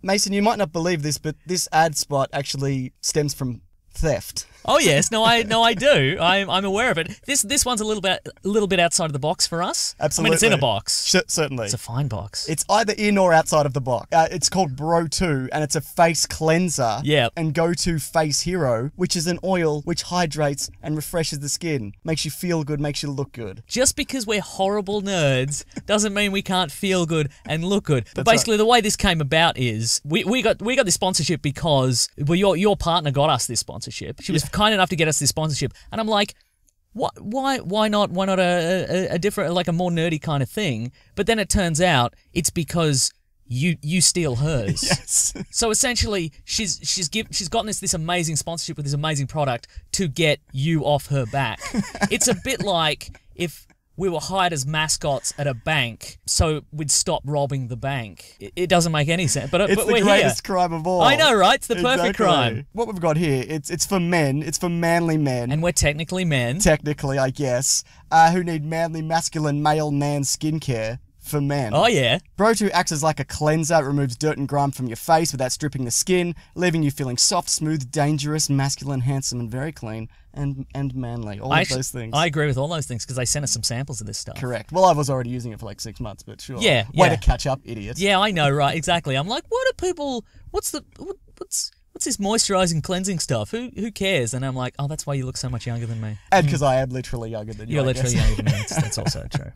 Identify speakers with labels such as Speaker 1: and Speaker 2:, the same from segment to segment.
Speaker 1: Mason, you might not believe this, but this ad spot actually stems from theft.
Speaker 2: Oh yes, no, I do. I'm aware of it. This one's a little bit outside of the box for us.
Speaker 1: Absolutely.
Speaker 2: I mean, it's in a box.
Speaker 1: Certainly.
Speaker 2: It's a fine box.
Speaker 1: It's either in or outside of the box. It's called Bro 2, and it's a face cleanser.
Speaker 2: Yeah.
Speaker 1: And Go-To Face Hero, which is an oil which hydrates and refreshes the skin. Makes you feel good, makes you look good.
Speaker 2: Just because we're horrible nerds doesn't mean we can't feel good and look good. But
Speaker 1: That's
Speaker 2: basically, the way this came about is we got this sponsorship because your partner got us this sponsorship. She was kind enough to get us this sponsorship, and I'm like, why not a different, like a more nerdy kind of thing? But then it turns out it's because you steal hers.
Speaker 1: Yes.
Speaker 2: So essentially, she's gotten this amazing sponsorship with this amazing product to get you off her back. It's a bit like if we were hired as mascots at a bank, so we'd stop robbing the bank. It doesn't make any sense, but
Speaker 1: It's
Speaker 2: we're
Speaker 1: the greatest
Speaker 2: here.
Speaker 1: crime of all.
Speaker 2: I know, right? It's the perfect
Speaker 1: Exactly.
Speaker 2: crime.
Speaker 1: What we've got here, it's for men. It's for manly men.
Speaker 2: And we're technically men.
Speaker 1: Technically, I guess, who need manly, masculine, male man skincare for men.
Speaker 2: Oh yeah.
Speaker 1: Bro 2 acts as like a cleanser. It removes dirt and grime from your face without stripping the skin, leaving you feeling soft, smooth, dangerous, masculine, handsome, and very clean and manly. All of those things.
Speaker 2: I agree with all those things because they sent us some samples of this stuff.
Speaker 1: Correct. Well, I was already using it for like 6 months, but sure.
Speaker 2: Yeah,
Speaker 1: Way
Speaker 2: yeah.
Speaker 1: to catch up, idiot.
Speaker 2: Yeah, I know, right? Exactly. I'm like, what are people? What's this moisturizing cleansing stuff? Who cares? And I'm like, oh, that's why you look so much younger than me.
Speaker 1: And because I am literally younger than you.
Speaker 2: You're
Speaker 1: I guess.
Speaker 2: literally younger than me. That's also true.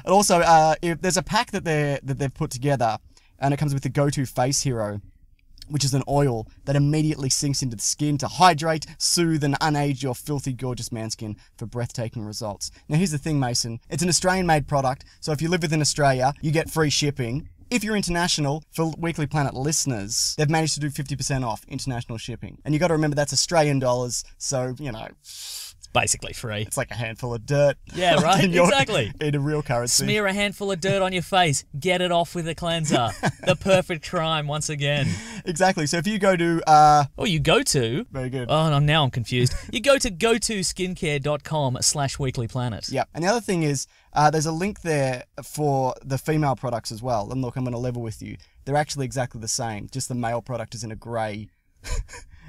Speaker 1: And also, if there's a pack that they've put together, and it comes with the Go-To Face Hero, which is an oil that immediately sinks into the skin to hydrate, soothe, and unage your filthy, gorgeous man skin for breathtaking results. Now, here's the thing, Mason. It's an Australian-made product, so if you live within Australia, you get free shipping. If you're international, for Weekly Planet listeners, they've managed to do 50% off international shipping. And you got to remember that's Australian dollars, so, you know,
Speaker 2: Basically free.
Speaker 1: it's like a handful of dirt.
Speaker 2: Yeah, right? Exactly.
Speaker 1: In a real currency.
Speaker 2: Smear a handful of dirt on your face. Get it off with a cleanser. The perfect crime once again.
Speaker 1: Exactly. So if you go to...
Speaker 2: Oh, you go to...
Speaker 1: very good.
Speaker 2: Oh, no, now I'm confused. You go to gotoskincare.com/weeklyplanet.
Speaker 1: Yeah. And the other thing is, there's a link there for the female products as well. And look, I'm going to level with you. They're actually exactly the same. Just the male product is in a grey...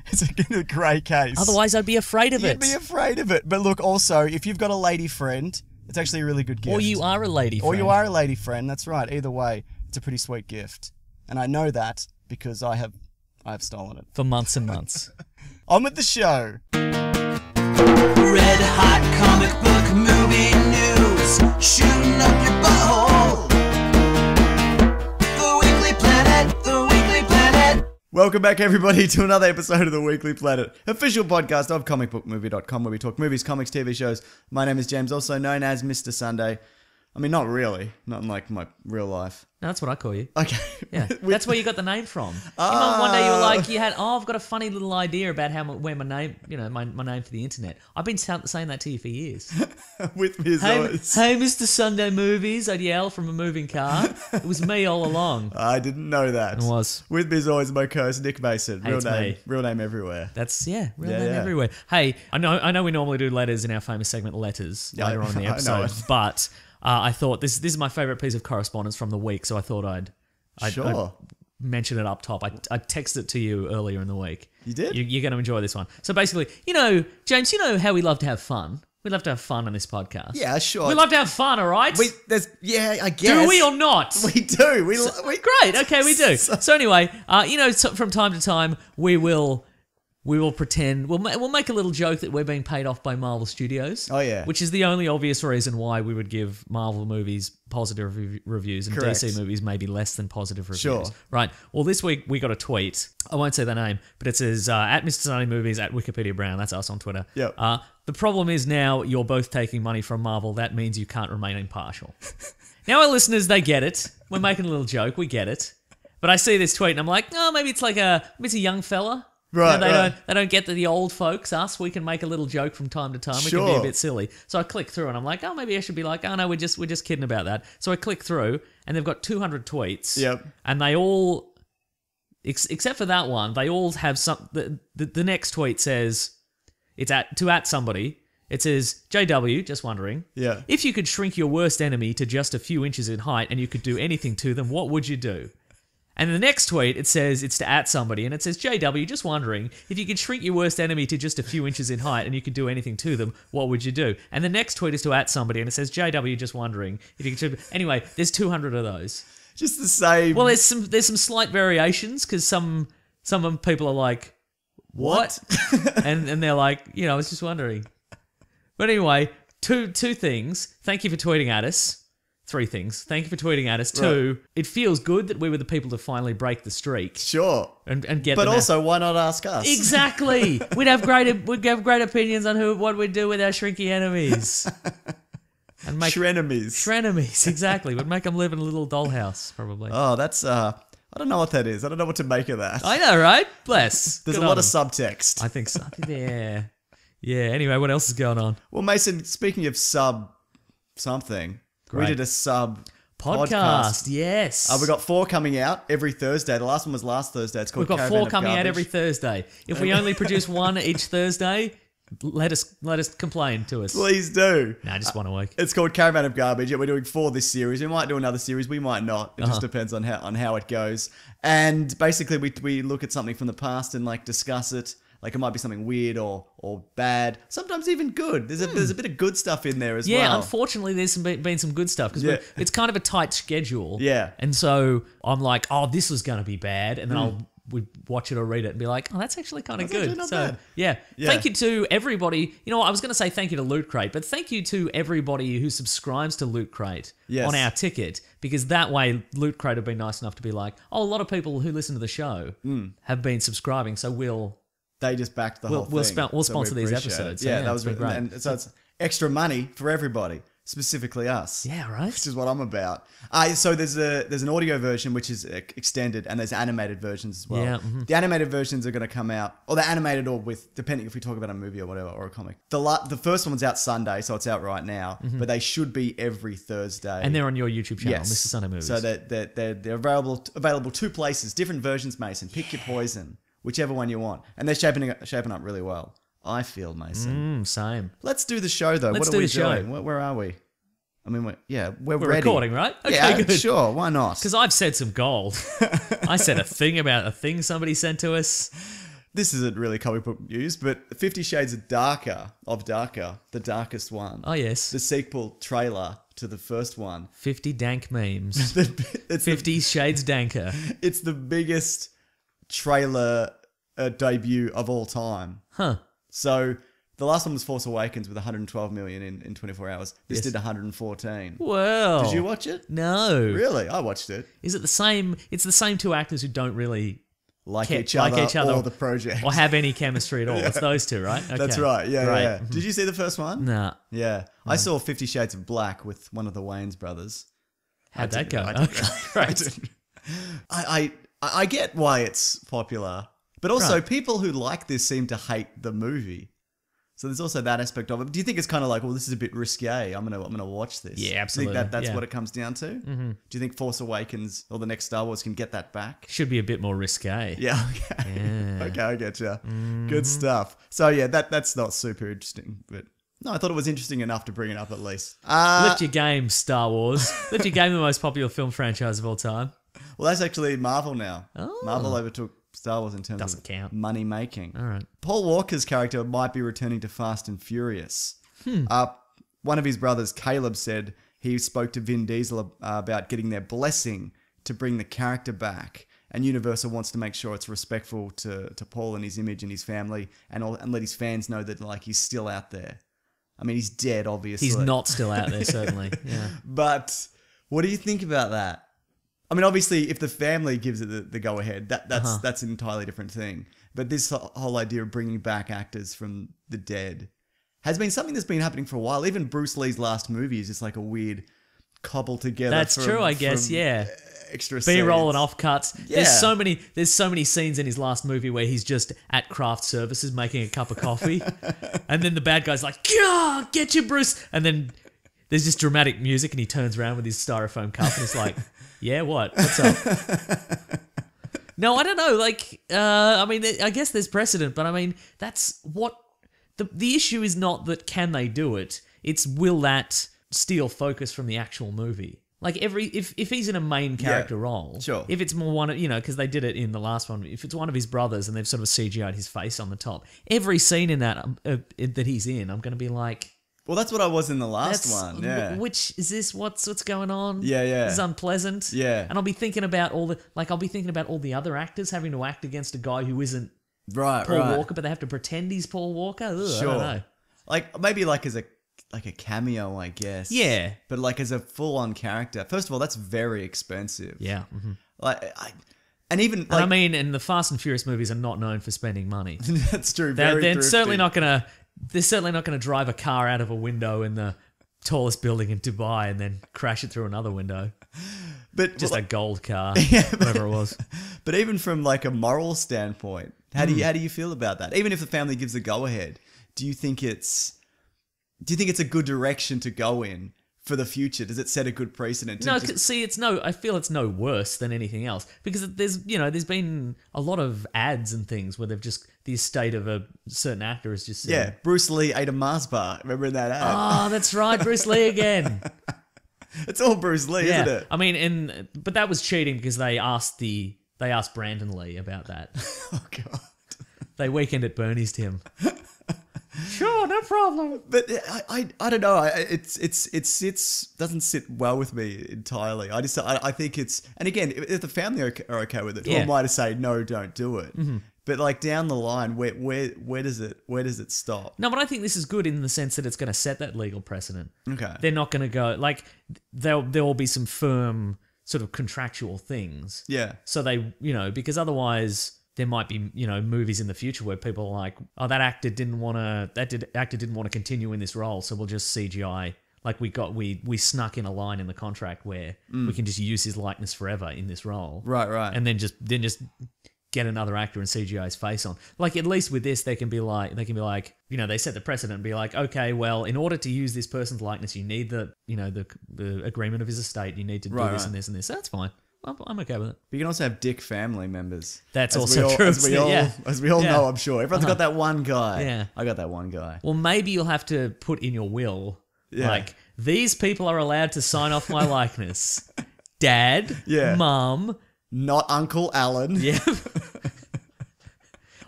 Speaker 1: it's in a grey case.
Speaker 2: Otherwise, I'd be afraid of it.
Speaker 1: You'd be afraid of it. But look, also, if you've got a lady friend, it's actually a really good gift.
Speaker 2: Or you are a lady friend.
Speaker 1: Or you are a lady friend. That's right. Either way, it's a pretty sweet gift. And I know that because I have stolen it.
Speaker 2: For months and months.
Speaker 1: On with the show.
Speaker 3: Red hot comic book movie news, shooting up your butthole. The Weekly Planet, the Weekly Planet.
Speaker 1: Welcome back, everybody, to another episode of the Weekly Planet, official podcast of comicbookmovie.com, where we talk movies, comics, TV shows. My name is James, also known as Mr. Sunday. I mean, not really. Not in, like, my real life.
Speaker 2: No, that's what I call you.
Speaker 1: Okay.
Speaker 2: Yeah, that's where you got the name from. You know, one day you were like, I've got a funny little idea about where my name, my name for the internet. I've been saying that to you for years.
Speaker 1: With me as always.
Speaker 2: Hey, Mr. Sunday Movies, I'd yell from a moving car. It was me all along.
Speaker 1: I didn't know that.
Speaker 2: It was.
Speaker 1: With me as always, my co-host, Nick Mason.
Speaker 2: Hey, it's me.
Speaker 1: Real name everywhere.
Speaker 2: That's, real
Speaker 1: Yeah,
Speaker 2: name
Speaker 1: yeah.
Speaker 2: everywhere. Hey, I know we normally do letters in our famous segment Letters later on in the
Speaker 1: I know
Speaker 2: episode,
Speaker 1: it.
Speaker 2: but I thought this is my favourite piece of correspondence from the week, so I thought I'd mention it up top. I texted it to you earlier in the week.
Speaker 1: You did?
Speaker 2: You're going to enjoy this one. So basically, James, you know how we love to have fun. We love to have fun on this podcast.
Speaker 1: Yeah, sure.
Speaker 2: We love to have fun, all right?
Speaker 1: I guess.
Speaker 2: Do we or not?
Speaker 1: We do.
Speaker 2: Great. Okay, we do. So anyway, from time to time, we will pretend we'll make a little joke that we're being paid off by Marvel Studios.
Speaker 1: Oh, yeah.
Speaker 2: Which is the only obvious reason why we would give Marvel movies positive reviews and
Speaker 1: Correct.
Speaker 2: DC movies maybe less than positive reviews.
Speaker 1: Sure.
Speaker 2: Right. Well, this week we got a tweet. I won't say the name, but it says at Mr. Sunday Movies at Wikipedia Brown. That's us on Twitter.
Speaker 1: Yep.
Speaker 2: The problem is now you're both taking money from Marvel. That means you can't remain impartial. Now our listeners, they get it. We're making a little joke. We get it. But I see this tweet and I'm like, oh, maybe it's a young fella.
Speaker 1: Right,
Speaker 2: They don't get that the old folks, us, we can make a little joke from time to time. We can be a
Speaker 1: Sure.
Speaker 2: bit silly. So I click through and I'm like, oh, maybe I should be like, oh no, we're just kidding about that. So I click through and they've got 200 tweets.
Speaker 1: Yep.
Speaker 2: And they all, except for that one, they all have some. The next tweet says, it's at somebody. It says, JW, just wondering.
Speaker 1: Yeah.
Speaker 2: If you could shrink your worst enemy to just a few inches in height and you could do anything to them, what would you do? And the next tweet, it says it's to at somebody, and it says, JW, just wondering, if you could shrink your worst enemy to just a few inches in height and you could do anything to them, what would you do? And the next tweet is to at somebody, and it says, JW, just wondering, if you could... Anyway, there's 200 of those.
Speaker 1: Just the same.
Speaker 2: Well, there's some slight variations, because some people are like, what? and they're like, I was just wondering. But anyway, two things. Thank you for tweeting at us. 3 things. Thank you for tweeting at us. 2, it feels good that we were the people to finally break the streak.
Speaker 1: Sure.
Speaker 2: And get
Speaker 1: But
Speaker 2: them out.
Speaker 1: also, why not ask us?
Speaker 2: Exactly. We'd have great opinions on what we'd do with our shrinky enemies. And make Shrenemies, exactly. We'd make them live in a little dollhouse, probably.
Speaker 1: Oh, that's I don't know what that is. I don't know what to make of that.
Speaker 2: I know, right? Bless.
Speaker 1: There's
Speaker 2: Good
Speaker 1: a lot
Speaker 2: on
Speaker 1: of
Speaker 2: them.
Speaker 1: subtext.
Speaker 2: I think so. Yeah. Yeah. Anyway, what else is going on?
Speaker 1: Well, Mason, speaking of something, we
Speaker 2: Great.
Speaker 1: did a sub
Speaker 2: Podcast. Yes.
Speaker 1: We got 4 coming out every Thursday. The last one was last Thursday. It's called
Speaker 2: We've got
Speaker 1: Caravan
Speaker 2: 4
Speaker 1: of
Speaker 2: coming out
Speaker 1: Garbage.
Speaker 2: every Thursday. If we only produce 1 each Thursday, let us complain to us.
Speaker 1: Please do.
Speaker 2: Nah, just 1 a week.
Speaker 1: It's called Caravan of Garbage. Yeah, we're doing 4 this series. We might do another series. We might not. It
Speaker 2: Uh-huh.
Speaker 1: just depends on how it goes. And basically, we look at something from the past and like discuss it. Like it might be something weird or bad. Sometimes even good. There's a bit of good stuff in there as well.
Speaker 2: Yeah, unfortunately, there's been some good stuff because
Speaker 1: Yeah.
Speaker 2: it's kind of a tight schedule.
Speaker 1: Yeah.
Speaker 2: and so I'm like, oh, this was going to be bad, and then we watch it or read it and be like, oh, that's actually kind of
Speaker 1: That's
Speaker 2: good.
Speaker 1: actually not
Speaker 2: So
Speaker 1: bad.
Speaker 2: yeah,
Speaker 1: Yeah.
Speaker 2: thank you to everybody. You know what? I was going to say thank you to Loot Crate, but thank you to everybody who subscribes to Loot Crate
Speaker 1: Yes.
Speaker 2: on our ticket, because that way Loot Crate have been nice enough to be like, oh, a lot of people who listen to the show have been subscribing, so
Speaker 1: They just backed the whole thing.
Speaker 2: we'll
Speaker 1: So
Speaker 2: sponsor
Speaker 1: we
Speaker 2: these
Speaker 1: appreciate it.
Speaker 2: episodes. So
Speaker 1: Yeah,
Speaker 2: yeah,
Speaker 1: that
Speaker 2: it's
Speaker 1: was
Speaker 2: been great.
Speaker 1: And so it's extra money for everybody, specifically us.
Speaker 2: Yeah, right.
Speaker 1: Which is what I'm about. So there's an audio version which is extended, and there's animated versions as well.
Speaker 2: Yeah,
Speaker 1: The animated versions are going to come out, or they're animated, or with depending if we talk about a movie or whatever, or a comic. The first one's out Sunday, so it's out right now. But they should be every Thursday.
Speaker 2: And they're on your YouTube channel,
Speaker 1: Yes.
Speaker 2: Mr. Sunday Movies.
Speaker 1: So they're available 2 places, different versions, Mason. Pick your poison, whichever one you want, and they're shaping up really well. I feel, Mason.
Speaker 2: Same.
Speaker 1: Let's do the show though.
Speaker 2: Let's
Speaker 1: what
Speaker 2: do
Speaker 1: are we
Speaker 2: the show.
Speaker 1: doing? Where are we? I mean, we're
Speaker 2: We're
Speaker 1: ready.
Speaker 2: recording, right? Okay,
Speaker 1: Yeah,
Speaker 2: good.
Speaker 1: sure. Why not?
Speaker 2: Because I've said some gold. I said a thing about a thing somebody sent to us.
Speaker 1: This isn't really comic book news, but 50 Shades of Darker, the darkest one.
Speaker 2: Oh, yes.
Speaker 1: The sequel trailer to the first one.
Speaker 2: 50 dank memes.
Speaker 1: It's
Speaker 2: 50 shades danker.
Speaker 1: It's the biggest trailer debut of all time.
Speaker 2: Huh.
Speaker 1: So the last one was Force Awakens with 112 million in 24 hours. This
Speaker 2: Yes.
Speaker 1: did 114.
Speaker 2: Well.
Speaker 1: Did you watch it?
Speaker 2: No.
Speaker 1: Really? I watched it.
Speaker 2: Is it the same? It's the same 2 actors who don't really
Speaker 1: Like
Speaker 2: Ca-
Speaker 1: each
Speaker 2: like
Speaker 1: other
Speaker 2: each other.
Speaker 1: or the project.
Speaker 2: or have any chemistry at all. It's those 2, right? Okay.
Speaker 1: That's right. Yeah,
Speaker 2: Great.
Speaker 1: yeah. Did you see the first one?
Speaker 2: Nah.
Speaker 1: Yeah. I saw 50 Shades of Black with one of the Wayans brothers.
Speaker 2: How'd that go?
Speaker 1: I
Speaker 2: Okay.
Speaker 1: didn't. I get why it's popular, but also
Speaker 2: Right.
Speaker 1: people who like this seem to hate the movie. So there's also that aspect of it. Do you think it's kind of like, well, this is a bit risque. I'm gonna watch this.
Speaker 2: Yeah,
Speaker 1: Do you
Speaker 2: absolutely.
Speaker 1: think that's
Speaker 2: Yeah.
Speaker 1: what it comes down to? Mm-hmm. Do you think Force Awakens or the next Star Wars can get that back?
Speaker 2: Should be a bit more risque.
Speaker 1: Yeah. Okay.
Speaker 2: Yeah.
Speaker 1: Okay, I get you.
Speaker 2: Mm-hmm.
Speaker 1: Good stuff. So yeah, that's not super interesting, but no, I thought it was interesting enough to bring it up at least.
Speaker 2: Lift your game, Star Wars. Lift your game, the most popular film franchise of all time.
Speaker 1: Well, that's actually Marvel now.
Speaker 2: Oh.
Speaker 1: Marvel overtook Star Wars in terms
Speaker 2: Doesn't
Speaker 1: of
Speaker 2: count.
Speaker 1: money making.
Speaker 2: All right.
Speaker 1: Paul Walker's character might be returning to Fast and Furious. One of his brothers, Caleb, said he spoke to Vin Diesel about getting their blessing to bring the character back. And Universal wants to make sure it's respectful to Paul and his image and his family, and let his fans know that like he's still out there. I mean, he's dead, obviously.
Speaker 2: He's not still out there, certainly. Yeah.
Speaker 1: But what do you think about that? I mean, obviously, if the family gives it the go ahead, that's an entirely different thing. But this whole idea of bringing back actors from the dead has been something that's been happening for a while. Even Bruce Lee's last movie is just like a weird cobble together.
Speaker 2: That's true, I guess. Yeah.
Speaker 1: Extra
Speaker 2: B-roll
Speaker 1: scenes.
Speaker 2: and off cuts.
Speaker 1: Yeah.
Speaker 2: There's so many scenes in his last movie where he's just at craft services making a cup of coffee, and then the bad guy's like, "Yeah, get you, Bruce," and then there's just dramatic music, and he turns around with his styrofoam cup, and he's like, "Yeah, what's up?" No, I don't know. Like, I mean, I guess there's precedent, but I mean, that's what the issue is. Not that can they do it; it's will that steal focus from the actual movie. Like if he's in a main character role,
Speaker 4: sure.
Speaker 2: If it's more one of, because they did it in the last one. If it's one of his brothers and they've sort of CGI'd his face on the top, every scene in that that he's in, I'm going to be like,
Speaker 4: Well, that's what I was in the last one. Yeah.
Speaker 2: Which is this? What's going on?
Speaker 4: Yeah.
Speaker 2: This is unpleasant.
Speaker 4: Yeah.
Speaker 2: And I'll be thinking about all the other actors having to act against a guy who isn't
Speaker 4: Right.
Speaker 2: Paul Walker, but they have to pretend he's Paul Walker. Ugh,
Speaker 4: Sure.
Speaker 2: I don't know.
Speaker 4: Like maybe like as a cameo, I guess.
Speaker 2: Yeah.
Speaker 4: But like as a full-on character. First of all, that's very expensive.
Speaker 2: Yeah. Mm-hmm.
Speaker 4: Like, and even like,
Speaker 2: And I mean, and the Fast and Furious movies are not known for spending money.
Speaker 4: that's true.
Speaker 2: They're
Speaker 4: Very
Speaker 2: certainly
Speaker 4: thrifty.
Speaker 2: not gonna. They're certainly not gonna drive a car out of a window in the tallest building in Dubai and then crash it through another window.
Speaker 4: But
Speaker 2: Just
Speaker 4: well,
Speaker 2: a gold car, whatever it was.
Speaker 4: But even from like a moral standpoint, how do you feel about that? Even if the family gives a go ahead, do you think it's a good direction to go in for the future? Does it set a good precedent? To
Speaker 2: No,
Speaker 4: just-
Speaker 2: see, I feel it's no worse than anything else because there's been a lot of ads and things where they've just the estate of a certain actor is just
Speaker 4: yeah, Bruce Lee ate a Mars bar. Remember that ad?
Speaker 2: Oh, that's right, Bruce Lee again.
Speaker 4: It's all Bruce Lee,
Speaker 2: Yeah,
Speaker 4: isn't it?
Speaker 2: I mean, but that was cheating because they asked Brandon Lee about that.
Speaker 4: Oh god.
Speaker 2: They Weekend at Bernie's him. Sure, no problem.
Speaker 4: But I don't know. It sits doesn't sit well with me entirely. I think it's, and again, if the family are okay with it, who
Speaker 2: Yeah.
Speaker 4: am I to say no, don't do it? But like down the line, where does it stop?
Speaker 2: No, but I think this is good in the sense that it's going to set that legal precedent.
Speaker 4: Okay.
Speaker 2: They're not going to go like there will be some firm sort of contractual things.
Speaker 4: Yeah.
Speaker 2: So they, because otherwise there might be, movies in the future where people are like, oh, that actor didn't want to continue in this role, so we'll just CGI. Like we snuck in a line in the contract where we can just use his likeness forever in this role.
Speaker 4: Right.
Speaker 2: And then just get another actor and CGI his face on. Like at least with this, they can be like, they set the precedent and be like, okay, well, in order to use this person's likeness, you need the agreement of his estate. You need to do
Speaker 4: Right,
Speaker 2: this
Speaker 4: right.
Speaker 2: and this and this. That's fine. I'm okay with it.
Speaker 4: But you can also have dick family members.
Speaker 2: That's
Speaker 4: As
Speaker 2: also
Speaker 4: we all,
Speaker 2: true.
Speaker 4: As we all,
Speaker 2: Yeah.
Speaker 4: as we all
Speaker 2: Yeah.
Speaker 4: know, I'm sure. Everyone's got that one guy.
Speaker 2: Yeah.
Speaker 4: I got that one guy.
Speaker 2: Well, maybe you'll have to put in your will,
Speaker 4: Yeah.
Speaker 2: like, these people are allowed to sign off my likeness. Dad,
Speaker 4: Yeah.
Speaker 2: Mum,
Speaker 4: Not Uncle Alan.
Speaker 2: yeah.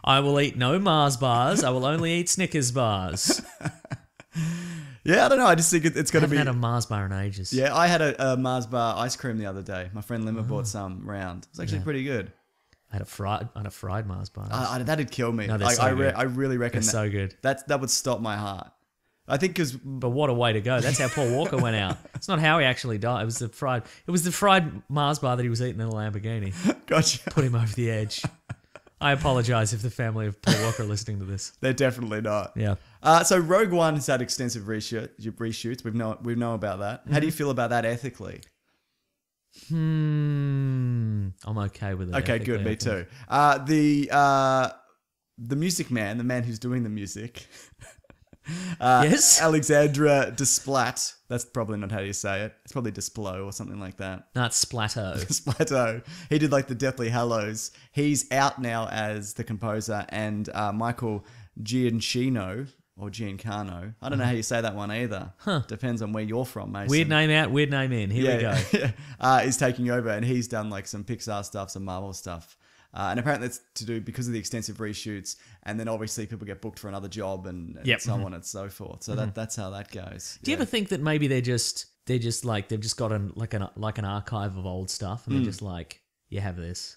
Speaker 2: I will eat no Mars bars. I will only eat Snickers bars.
Speaker 4: Yeah, I don't know. I just think it's
Speaker 2: I
Speaker 4: going to
Speaker 2: haven't
Speaker 4: be...
Speaker 2: had a Mars bar in ages.
Speaker 4: Yeah, I had a Mars bar ice cream the other day. My friend Limmer bought some round. It was actually pretty good.
Speaker 2: I had a fried Mars bar.
Speaker 4: That'd kill me.
Speaker 2: No, they're so good.
Speaker 4: I really reckon
Speaker 2: They're so good.
Speaker 4: that would stop my heart. I think because
Speaker 2: But what a way to go. That's how Paul Walker went out. It's not how he actually died. It was the fried Mars bar that he was eating in a Lamborghini.
Speaker 4: gotcha.
Speaker 2: Put him over the edge. I apologize if the family of Paul Walker are listening to this.
Speaker 4: They're definitely not.
Speaker 2: Yeah.
Speaker 4: So Rogue One has had extensive reshoots. We know about that. How do you feel about that ethically?
Speaker 2: I'm okay with it.
Speaker 4: Okay, good. Me
Speaker 2: ethically,
Speaker 4: too. The music man, the man who's doing the music.
Speaker 2: Yes?
Speaker 4: Alexandra Desplat. That's probably not how you say it. It's probably Desplo or something like that.
Speaker 2: No, it's Splatto.
Speaker 4: Splato. He did like the Deathly Hallows. He's out now as the composer, and Michael Giacchino or Giancano. I don't know how you say that one either. Depends on where you're from, Mason.
Speaker 2: Weird name out, weird name in. Here we go.
Speaker 4: Is taking over, and he's done like some Pixar stuff, some Marvel stuff. And apparently it's to do because of the extensive reshoots, and then obviously people get booked for another job and
Speaker 2: Yep.
Speaker 4: so on and so forth. So that's how that goes.
Speaker 2: Do you ever think that maybe they've just got an archive of old stuff and they're just like, yeah, have this.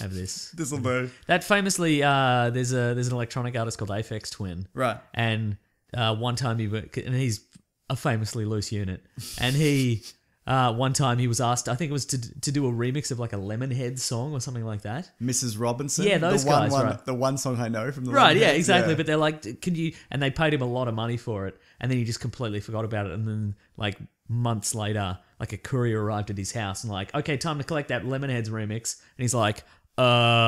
Speaker 4: This will do.
Speaker 2: That famously, there's an electronic artist called Aphex Twin.
Speaker 4: Right.
Speaker 2: And one time and he's a famously loose unit, and he one time he was asked, I think it was to do a remix of like a Lemonhead song or something like that.
Speaker 4: Mrs. Robinson.
Speaker 2: Yeah, those guys, right.
Speaker 4: The one song I know from the
Speaker 2: Right, yeah,
Speaker 4: Lemonheads,
Speaker 2: exactly. But they're like, can you? And they paid him a lot of money for it, and then he just completely forgot about it. And then like months later, like a courier arrived at his house and like, okay, time to collect that Lemonheads remix. And he's like,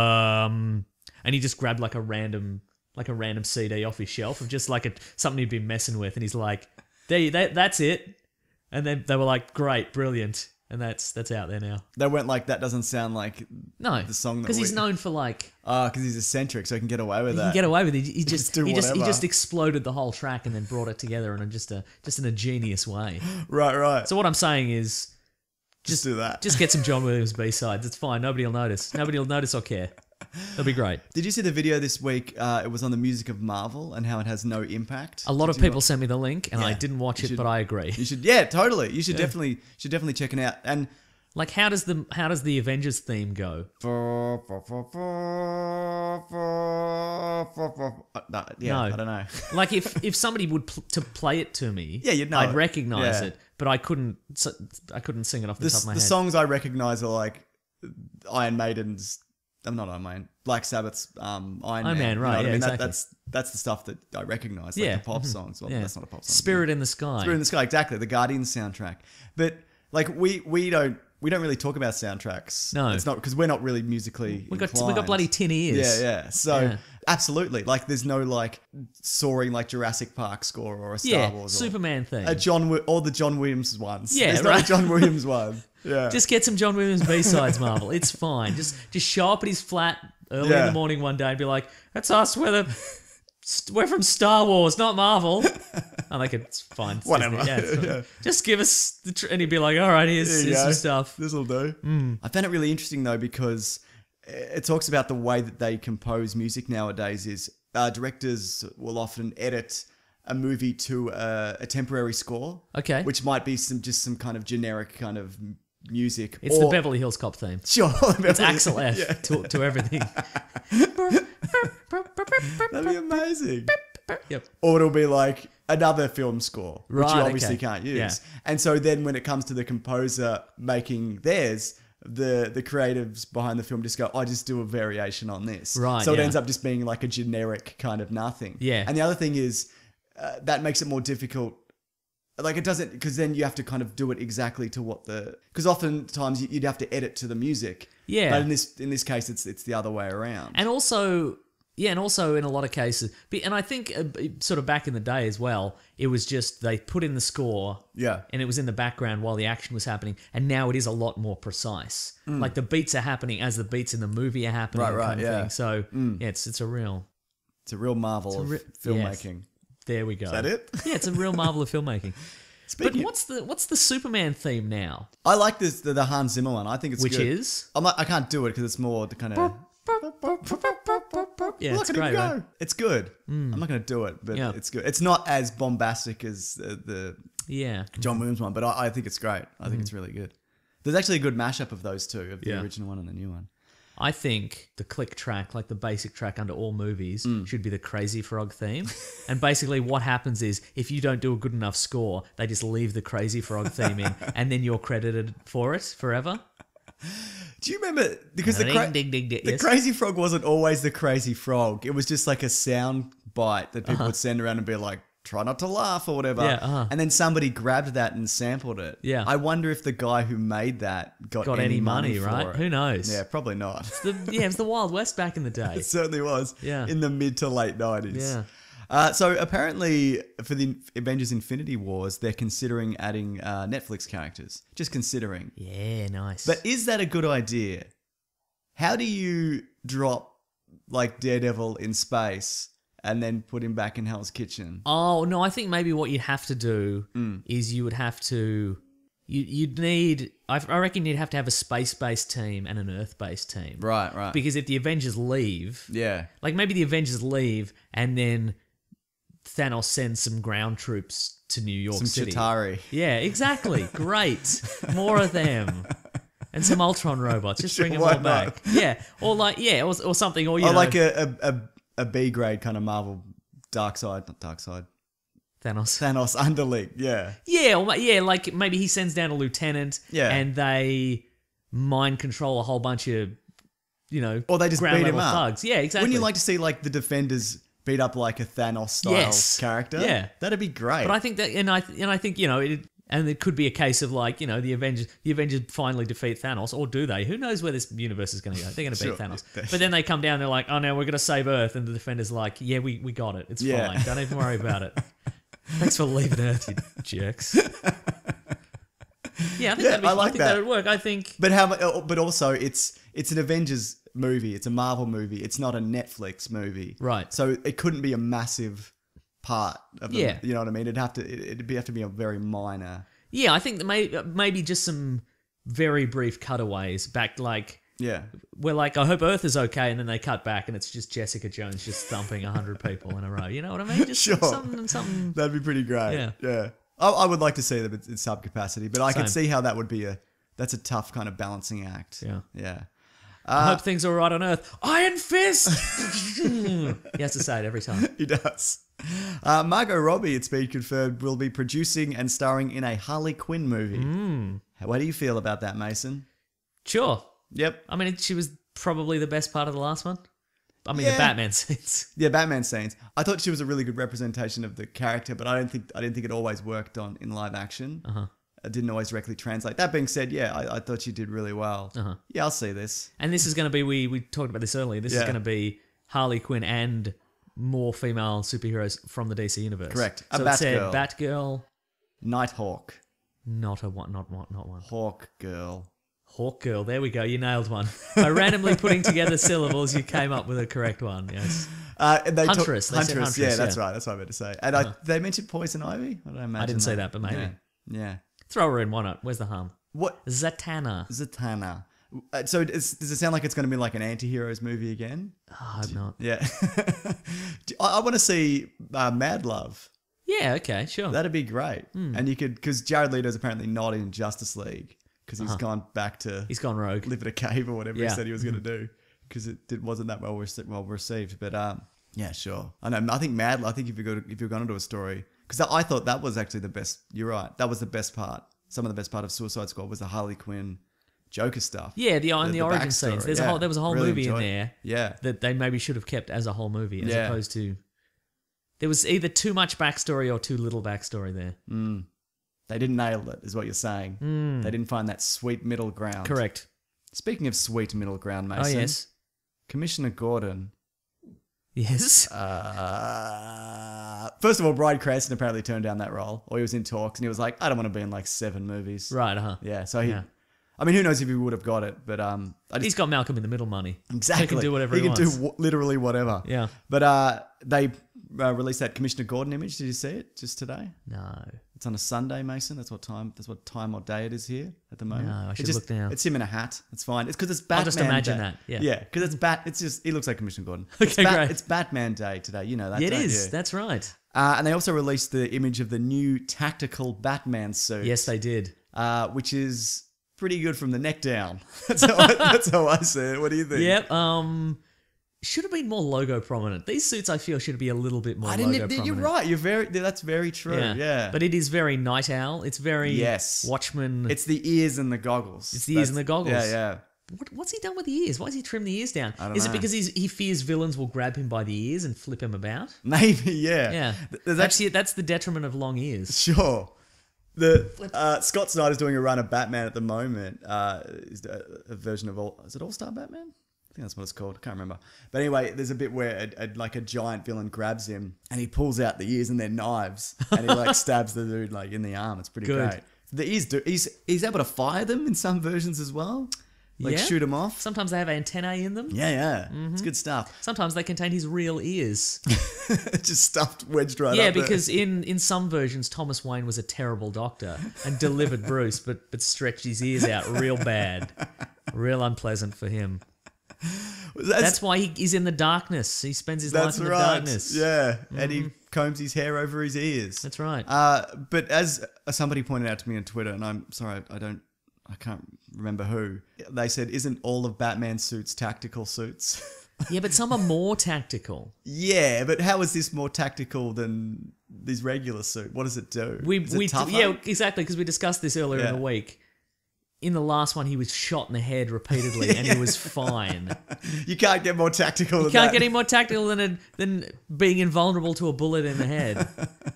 Speaker 2: and he just grabbed like a random CD off his shelf of just like something he'd been messing with, and he's like, that's it. And then they were like, great, brilliant. And that's out there now.
Speaker 4: They went like, that doesn't sound like
Speaker 2: No,
Speaker 4: the song that
Speaker 2: because he's
Speaker 4: we-
Speaker 2: known for like,
Speaker 4: because he's eccentric, so he can get away with
Speaker 2: he
Speaker 4: that.
Speaker 2: can get away with it. He
Speaker 4: just
Speaker 2: just
Speaker 4: do
Speaker 2: he
Speaker 4: whatever.
Speaker 2: just exploded the whole track and then brought it together in just in a genius way.
Speaker 4: Right.
Speaker 2: So what I'm saying is,
Speaker 4: Just do that.
Speaker 2: Just get some John Williams B-sides. It's fine. Nobody will notice. Nobody will notice or care. It'll be great.
Speaker 4: Did you see the video this week? It was on the music of Marvel and how it has no impact.
Speaker 2: A lot of people sent me the link, and I
Speaker 4: Yeah.
Speaker 2: didn't watch
Speaker 4: You
Speaker 2: it,
Speaker 4: should-
Speaker 2: but I agree.
Speaker 4: You should, yeah, totally. You should definitely check it out. And
Speaker 2: Like, how does the Avengers theme go?
Speaker 4: yeah, I don't know.
Speaker 2: Like, if somebody would to play it to me,
Speaker 4: Yeah, you'd know
Speaker 2: I'd
Speaker 4: it.
Speaker 2: recognize
Speaker 4: Yeah.
Speaker 2: it, but I couldn't sing it off the top of my
Speaker 4: The
Speaker 2: head.
Speaker 4: songs I recognize are like Iron Maiden's. I'm not Iron Maiden. Black Sabbath's Iron Man.
Speaker 2: Man,
Speaker 4: You know
Speaker 2: right,
Speaker 4: what I
Speaker 2: yeah,
Speaker 4: mean?
Speaker 2: exactly.
Speaker 4: That's the stuff that I recognize. Like
Speaker 2: Yeah,
Speaker 4: the pop songs. Well,
Speaker 2: yeah.
Speaker 4: that's not a pop song.
Speaker 2: Spirit in the Sky.
Speaker 4: Spirit in the Sky, exactly. The Guardians soundtrack. But like we don't really talk about soundtracks.
Speaker 2: No.
Speaker 4: It's not because we're not really musically
Speaker 2: we got
Speaker 4: inclined.
Speaker 2: bloody tin ears.
Speaker 4: Yeah. So
Speaker 2: Yeah.
Speaker 4: absolutely, like there's no like soaring like Jurassic Park score or a Star
Speaker 2: Yeah,
Speaker 4: Wars
Speaker 2: Superman theme.
Speaker 4: or all the John Williams ones.
Speaker 2: Yeah,
Speaker 4: there's
Speaker 2: right.
Speaker 4: not a John Williams one. Yeah.
Speaker 2: Just get some John Williams B-sides, Marvel. It's fine. Just show up at his flat early in
Speaker 4: Yeah.
Speaker 2: the morning one day and be like, "That's us. We're from Star Wars, not Marvel." I'm like, it's fine. It's
Speaker 4: Whatever.
Speaker 2: Disney. Yeah, it's fine.
Speaker 4: Yeah.
Speaker 2: Just give us and he'd be like, "All right, here's
Speaker 4: There you
Speaker 2: some
Speaker 4: go.
Speaker 2: stuff."
Speaker 4: This'll do. I found it really interesting though because it talks about the way that they compose music nowadays. Is directors will often edit a movie to a temporary score.
Speaker 2: Okay.
Speaker 4: Which might be some kind of generic kind of music.
Speaker 2: It's the Beverly Hills Cop theme.
Speaker 4: Sure.
Speaker 2: It's Axel F
Speaker 4: Yeah.
Speaker 2: to everything.
Speaker 4: That'd be amazing.
Speaker 2: Yep.
Speaker 4: Or it'll be like another film score, which
Speaker 2: Right,
Speaker 4: you obviously
Speaker 2: okay.
Speaker 4: can't use.
Speaker 2: Yeah.
Speaker 4: And so then when it comes to the composer making theirs, the creatives behind the film just go, I just do a variation on this.
Speaker 2: Right,
Speaker 4: So it
Speaker 2: yeah.
Speaker 4: ends up just being like a generic kind of nothing.
Speaker 2: Yeah.
Speaker 4: And the other thing is that makes it more difficult. Like it doesn't, because then you have to kind of do it exactly to what because oftentimes you'd have to edit to the music.
Speaker 2: Yeah.
Speaker 4: But in this case, it's the other way around.
Speaker 2: And also in a lot of cases, and I think sort of back in the day as well, it was just they put in the score,
Speaker 4: Yeah.
Speaker 2: and it was in the background while the action was happening. And now it is a lot more precise. Like the beats are happening as the beats in the movie are happening,
Speaker 4: Right,
Speaker 2: kind of
Speaker 4: yeah.
Speaker 2: thing. So yeah, it's a real.
Speaker 4: It's a real marvel of filmmaking.
Speaker 2: There we go. Is
Speaker 4: that it?
Speaker 2: Yeah, it's a real marvel of filmmaking.
Speaker 4: Speaking
Speaker 2: But what's the Superman theme now?
Speaker 4: I like this the Hans Zimmer one. I think it's
Speaker 2: Which
Speaker 4: good.
Speaker 2: is?
Speaker 4: I can't do it because it's more the kind of.
Speaker 2: Yeah,
Speaker 4: Look
Speaker 2: it's
Speaker 4: at
Speaker 2: great,
Speaker 4: him go.
Speaker 2: right?
Speaker 4: It's good. I'm not going to do it, but
Speaker 2: Yeah.
Speaker 4: it's good. It's not as bombastic as the
Speaker 2: Yeah.
Speaker 4: John Williams one, but I think it's great. I think it's really good. There's actually a good mashup of those two, of the
Speaker 2: Yeah.
Speaker 4: original one and the new one.
Speaker 2: I think the click track, like the basic track under all movies, should be the Crazy Frog theme. And basically what happens is if you don't do a good enough score, they just leave the Crazy Frog theme in and then you're credited for it forever.
Speaker 4: Do you remember? Because
Speaker 2: Ding, ding, ding, ding,
Speaker 4: the
Speaker 2: yes.
Speaker 4: Crazy Frog wasn't always the Crazy Frog. It was just like a sound bite that people would send around and be like, try not to laugh or whatever.
Speaker 2: Yeah,
Speaker 4: And then somebody grabbed that and sampled it.
Speaker 2: Yeah.
Speaker 4: I wonder if the guy who made that got
Speaker 2: Any money,
Speaker 4: for
Speaker 2: right?
Speaker 4: it.
Speaker 2: Who knows?
Speaker 4: Yeah, probably not.
Speaker 2: It was the Wild West back in the day.
Speaker 4: It certainly was.
Speaker 2: Yeah.
Speaker 4: In the mid to late 90s.
Speaker 2: Yeah.
Speaker 4: So apparently for the Avengers Infinity Wars, they're considering adding Netflix characters. Just considering.
Speaker 2: Yeah, nice.
Speaker 4: But is that a good idea? How do you drop like Daredevil in space and then put him back in Hell's Kitchen?
Speaker 2: Oh, no, I think maybe what you'd have to do is you would have to... You'd need... I reckon you'd have to have a space-based team and an Earth-based team.
Speaker 4: Right.
Speaker 2: Because if the Avengers leave...
Speaker 4: Yeah.
Speaker 2: Like, maybe the Avengers leave and then Thanos sends some ground troops to New York
Speaker 4: Some
Speaker 2: City.
Speaker 4: Chitauri.
Speaker 2: Yeah, exactly. Great. More of them. And some Ultron robots. Just bring them
Speaker 4: Why
Speaker 2: all back.
Speaker 4: not?
Speaker 2: Yeah. Or like, yeah, or something. Or, you
Speaker 4: Or
Speaker 2: know,
Speaker 4: like a B grade kind of Marvel not Dark Side. Thanos underling, yeah.
Speaker 2: Yeah, like maybe he sends down a lieutenant
Speaker 4: Yeah.
Speaker 2: and they mind control a whole bunch of,
Speaker 4: Or they just
Speaker 2: ground
Speaker 4: beat him
Speaker 2: level
Speaker 4: up.
Speaker 2: thugs. Yeah, exactly.
Speaker 4: Wouldn't you like to see like the Defenders beat up like a Thanos style
Speaker 2: Yes.
Speaker 4: character?
Speaker 2: Yeah.
Speaker 4: That'd be great.
Speaker 2: But I think that, and I think and it could be a case of like, the Avengers finally defeat Thanos, or do they? Who knows where this universe is going to go? They're going to beat
Speaker 4: Sure.
Speaker 2: Thanos. But then they come down, they're like, oh no, we're going to save Earth, and the Defenders like, yeah, we got it. It's
Speaker 4: Yeah.
Speaker 2: fine. Don't even worry about it. Thanks for leaving Earth, you jerks. Yeah, I think
Speaker 4: I like that.
Speaker 2: that would work. I think.
Speaker 4: But But also, it's an Avengers movie. It's a Marvel movie. It's not a Netflix movie.
Speaker 2: Right.
Speaker 4: So it couldn't be a massive part of the.
Speaker 2: Yeah.
Speaker 4: You know what I mean? It'd have to be a very minor.
Speaker 2: Yeah, I think that maybe just some very brief cutaways back, like
Speaker 4: Yeah.
Speaker 2: we're like, I hope Earth is okay, and then they cut back, and it's just Jessica Jones just thumping 100 people in a row. You know what I mean? Just
Speaker 4: Sure.
Speaker 2: something.
Speaker 4: That'd be pretty great.
Speaker 2: Yeah.
Speaker 4: Yeah. I would like to see them in sub capacity, but I can
Speaker 2: Same.
Speaker 4: see how that would be that's a tough kind of balancing act.
Speaker 2: Yeah.
Speaker 4: Yeah.
Speaker 2: I hope things are all right on Earth. Iron Fist. He has to say it every time.
Speaker 4: He does. Margot Robbie, it's been confirmed, will be producing and starring in a Harley Quinn movie. What do you feel about that, Mason?
Speaker 2: Sure.
Speaker 4: Yep.
Speaker 2: I mean, she was probably the best part of the last one. I mean,
Speaker 4: Yeah.
Speaker 2: the Batman scenes.
Speaker 4: Yeah, Batman scenes. I thought she was a really good representation of the character, but I didn't think it always worked in live action. It didn't always directly translate. That being said, yeah, I thought she did really well. Yeah, I'll see this.
Speaker 2: And this is going to be, we talked about this earlier, this is
Speaker 4: Yeah.
Speaker 2: going to be Harley Quinn and more female superheroes from the DC universe.
Speaker 4: Correct. A
Speaker 2: So it said
Speaker 4: Batgirl.
Speaker 2: Batgirl,
Speaker 4: Nighthawk.
Speaker 2: not one.
Speaker 4: Hawk Girl.
Speaker 2: Hawk Girl, there we go, you nailed one. By randomly putting together syllables, you came up with a correct one, yes.
Speaker 4: And they
Speaker 2: Huntress, they said
Speaker 4: Huntress, yeah,
Speaker 2: Huntress,
Speaker 4: that's
Speaker 2: yeah.
Speaker 4: right. That's what I meant to say. And they mentioned Poison Ivy? I don't imagine
Speaker 2: I didn't say that, but maybe.
Speaker 4: Yeah. Yeah.
Speaker 2: Throw her in, why not? Where's the harm?
Speaker 4: What?
Speaker 2: Zatanna.
Speaker 4: Zatanna. So does it sound like it's going to be like an anti-heroes movie again?
Speaker 2: Oh, I hope not.
Speaker 4: Yeah. I want to see Mad Love.
Speaker 2: Yeah, okay, sure.
Speaker 4: That'd be great. And you could, because Jared Leto's apparently not in Justice League because he's gone back to
Speaker 2: He's gone rogue.
Speaker 4: live in a cave or whatever he
Speaker 2: Yeah.
Speaker 4: said he was going to do because wasn't that well received. But yeah, sure. I know. I think if you're going to do a story, because I thought that was actually the best. You're right. That was the best part. Some of the best part of Suicide Squad was the Harley Quinn Joker stuff.
Speaker 2: Yeah, the origin
Speaker 4: backstory.
Speaker 2: scenes.
Speaker 4: Yeah,
Speaker 2: There was a whole
Speaker 4: really
Speaker 2: movie in
Speaker 4: enjoyed it.
Speaker 2: there.
Speaker 4: Yeah.
Speaker 2: That they maybe should have kept as a whole movie, as
Speaker 4: Yeah.
Speaker 2: opposed to there was either too much backstory or too little backstory there.
Speaker 4: They didn't nail it, is what you're saying. They didn't find that sweet middle ground.
Speaker 2: Correct.
Speaker 4: Speaking of sweet middle ground, Mason.
Speaker 2: Oh yes,
Speaker 4: Commissioner Gordon.
Speaker 2: yes.
Speaker 4: First of all, Bryan Cranston apparently turned down that role, or he was in talks, and he was like, "I don't want to be in like 7 movies."
Speaker 2: Right.
Speaker 4: Yeah. So he.
Speaker 2: Yeah.
Speaker 4: I mean, who knows if he would have got it, but I just
Speaker 2: He's got Malcolm in the Middle money.
Speaker 4: exactly
Speaker 2: He can do whatever he
Speaker 4: can
Speaker 2: wants.
Speaker 4: do literally whatever.
Speaker 2: Yeah.
Speaker 4: But they released that Commissioner Gordon image. Did you see it just today?
Speaker 2: No.
Speaker 4: It's on a Sunday, Mason. That's what time or day it is here at the moment.
Speaker 2: No, I should
Speaker 4: It's
Speaker 2: look now.
Speaker 4: It's him in a hat. It's fine. It's because it's Batman.
Speaker 2: I'll just imagine
Speaker 4: Day.
Speaker 2: that, yeah.
Speaker 4: Yeah, because it's just he looks like Commissioner Gordon.
Speaker 2: Okay, great.
Speaker 4: It's Batman Day today. You know that.
Speaker 2: Yeah, it
Speaker 4: don't
Speaker 2: is.
Speaker 4: you?
Speaker 2: That's right.
Speaker 4: And they also released the image of the new tactical Batman suit.
Speaker 2: Yes, they did.
Speaker 4: Which is pretty good from the neck down. That's how I see it. What do you think?
Speaker 2: Yep. Should have been more logo prominent. These suits, I feel, should be a little bit more
Speaker 4: I
Speaker 2: logo
Speaker 4: didn't.
Speaker 2: prominent.
Speaker 4: You're right. That's very true. Yeah.
Speaker 2: But it is very Night Owl. It's very
Speaker 4: Yes.
Speaker 2: Watchmen.
Speaker 4: It's the ears and the goggles.
Speaker 2: It's the ears and the goggles.
Speaker 4: Yeah, yeah.
Speaker 2: What's he done with the ears? Why has he trimmed the ears down?
Speaker 4: I don't
Speaker 2: Is
Speaker 4: know.
Speaker 2: it because he fears villains will grab him by the ears and flip him about?
Speaker 4: Maybe. Yeah.
Speaker 2: Yeah.
Speaker 4: There's
Speaker 2: That's the detriment of long ears.
Speaker 4: Sure. Scott Snyder's doing a run of Batman at the moment. Is a version of is it All Star Batman? I think that's what it's called. I can't remember. But anyway, there's a bit where a giant villain grabs him and he pulls out the ears and they're knives and he like stabs the dude like in the arm. It's pretty
Speaker 2: Good.
Speaker 4: great. The ears he's able to fire them in some versions as well. Like
Speaker 2: Yeah?
Speaker 4: shoot them off.
Speaker 2: Sometimes they have antennae in them.
Speaker 4: Yeah.
Speaker 2: Mm-hmm.
Speaker 4: It's good stuff.
Speaker 2: Sometimes they contain his real ears.
Speaker 4: Just stuffed, wedged right
Speaker 2: Yeah,
Speaker 4: up there.
Speaker 2: because in some versions, Thomas Wayne was a terrible doctor and delivered Bruce, but stretched his ears out real bad. Real unpleasant for him. That's why he's in the darkness. He spends his life
Speaker 4: That's
Speaker 2: in the
Speaker 4: right.
Speaker 2: darkness. Mm-hmm.
Speaker 4: Yeah, and he combs his hair over his ears.
Speaker 2: That's right.
Speaker 4: But as somebody pointed out to me on Twitter, and I'm sorry, I can't remember who. They said, "Isn't all of Batman's suits tactical suits?"
Speaker 2: Yeah, but some are more tactical.
Speaker 4: Yeah, but how is this more tactical than this regular suit? What does it do? Is it tougher?
Speaker 2: Yeah, exactly, because we discussed this earlier in
Speaker 4: Yeah.
Speaker 2: the week. In the last one, he was shot in the head repeatedly, and he was fine.
Speaker 4: You can't get more tactical
Speaker 2: You
Speaker 4: than
Speaker 2: can't
Speaker 4: that.
Speaker 2: get any more tactical than being invulnerable to a bullet in the head.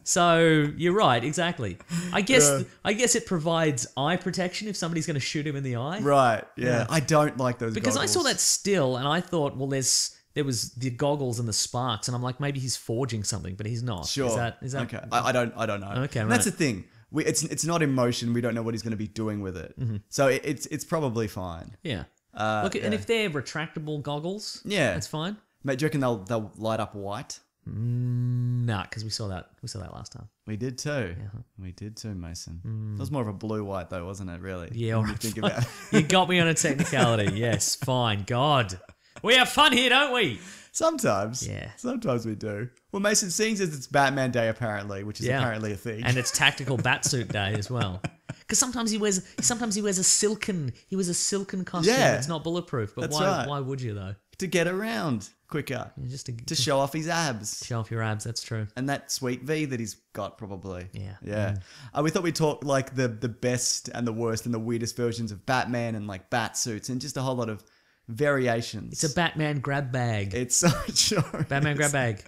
Speaker 2: So you're right, exactly. I guess it provides eye protection if somebody's going to shoot him in the eye.
Speaker 4: Right, yeah.
Speaker 2: Yeah.
Speaker 4: I don't like those
Speaker 2: Because I saw
Speaker 4: goggles.
Speaker 2: that still, and I thought, well, there was the goggles and the sparks, and I'm like, maybe he's forging something, but he's not.
Speaker 4: Sure.
Speaker 2: Is that
Speaker 4: okay? I don't know.
Speaker 2: Okay,
Speaker 4: And that's the
Speaker 2: right.
Speaker 4: thing. It's not in motion. We don't know what he's going to be doing with it.
Speaker 2: Mm-hmm.
Speaker 4: So it's probably fine.
Speaker 2: Yeah. Look, and if they're retractable goggles,
Speaker 4: Yeah.
Speaker 2: that's fine.
Speaker 4: Mate, do you reckon they'll light up white?
Speaker 2: Nah, because we saw that last time.
Speaker 4: We did too. We did too, Mason. It was more of a blue-white though, wasn't it? Really?
Speaker 2: Yeah,
Speaker 4: When
Speaker 2: all
Speaker 4: you
Speaker 2: right,
Speaker 4: think
Speaker 2: fine.
Speaker 4: about it.
Speaker 2: You got me on a technicality. Yes, fine. God, we have fun here, don't we?
Speaker 4: Sometimes.
Speaker 2: Yeah.
Speaker 4: Sometimes we do. Well, Mason, seeing as it's Batman Day apparently, which is
Speaker 2: Yeah.
Speaker 4: apparently a thing.
Speaker 2: And it's tactical batsuit day as well. Because sometimes he wears a silken costume.
Speaker 4: Yeah.
Speaker 2: It's not bulletproof. But
Speaker 4: That's
Speaker 2: why
Speaker 4: right.
Speaker 2: why would you though?
Speaker 4: to get around quicker.
Speaker 2: Just
Speaker 4: To show off his abs.
Speaker 2: show off your abs. That's true.
Speaker 4: And that sweet V that he's got, probably.
Speaker 2: Yeah.
Speaker 4: Yeah. We thought we'd talk like the best and the worst and the weirdest versions of Batman and like bat suits and just a whole lot of variations.
Speaker 2: It's a Batman grab bag.
Speaker 4: It's so true.
Speaker 2: Batman grab bag.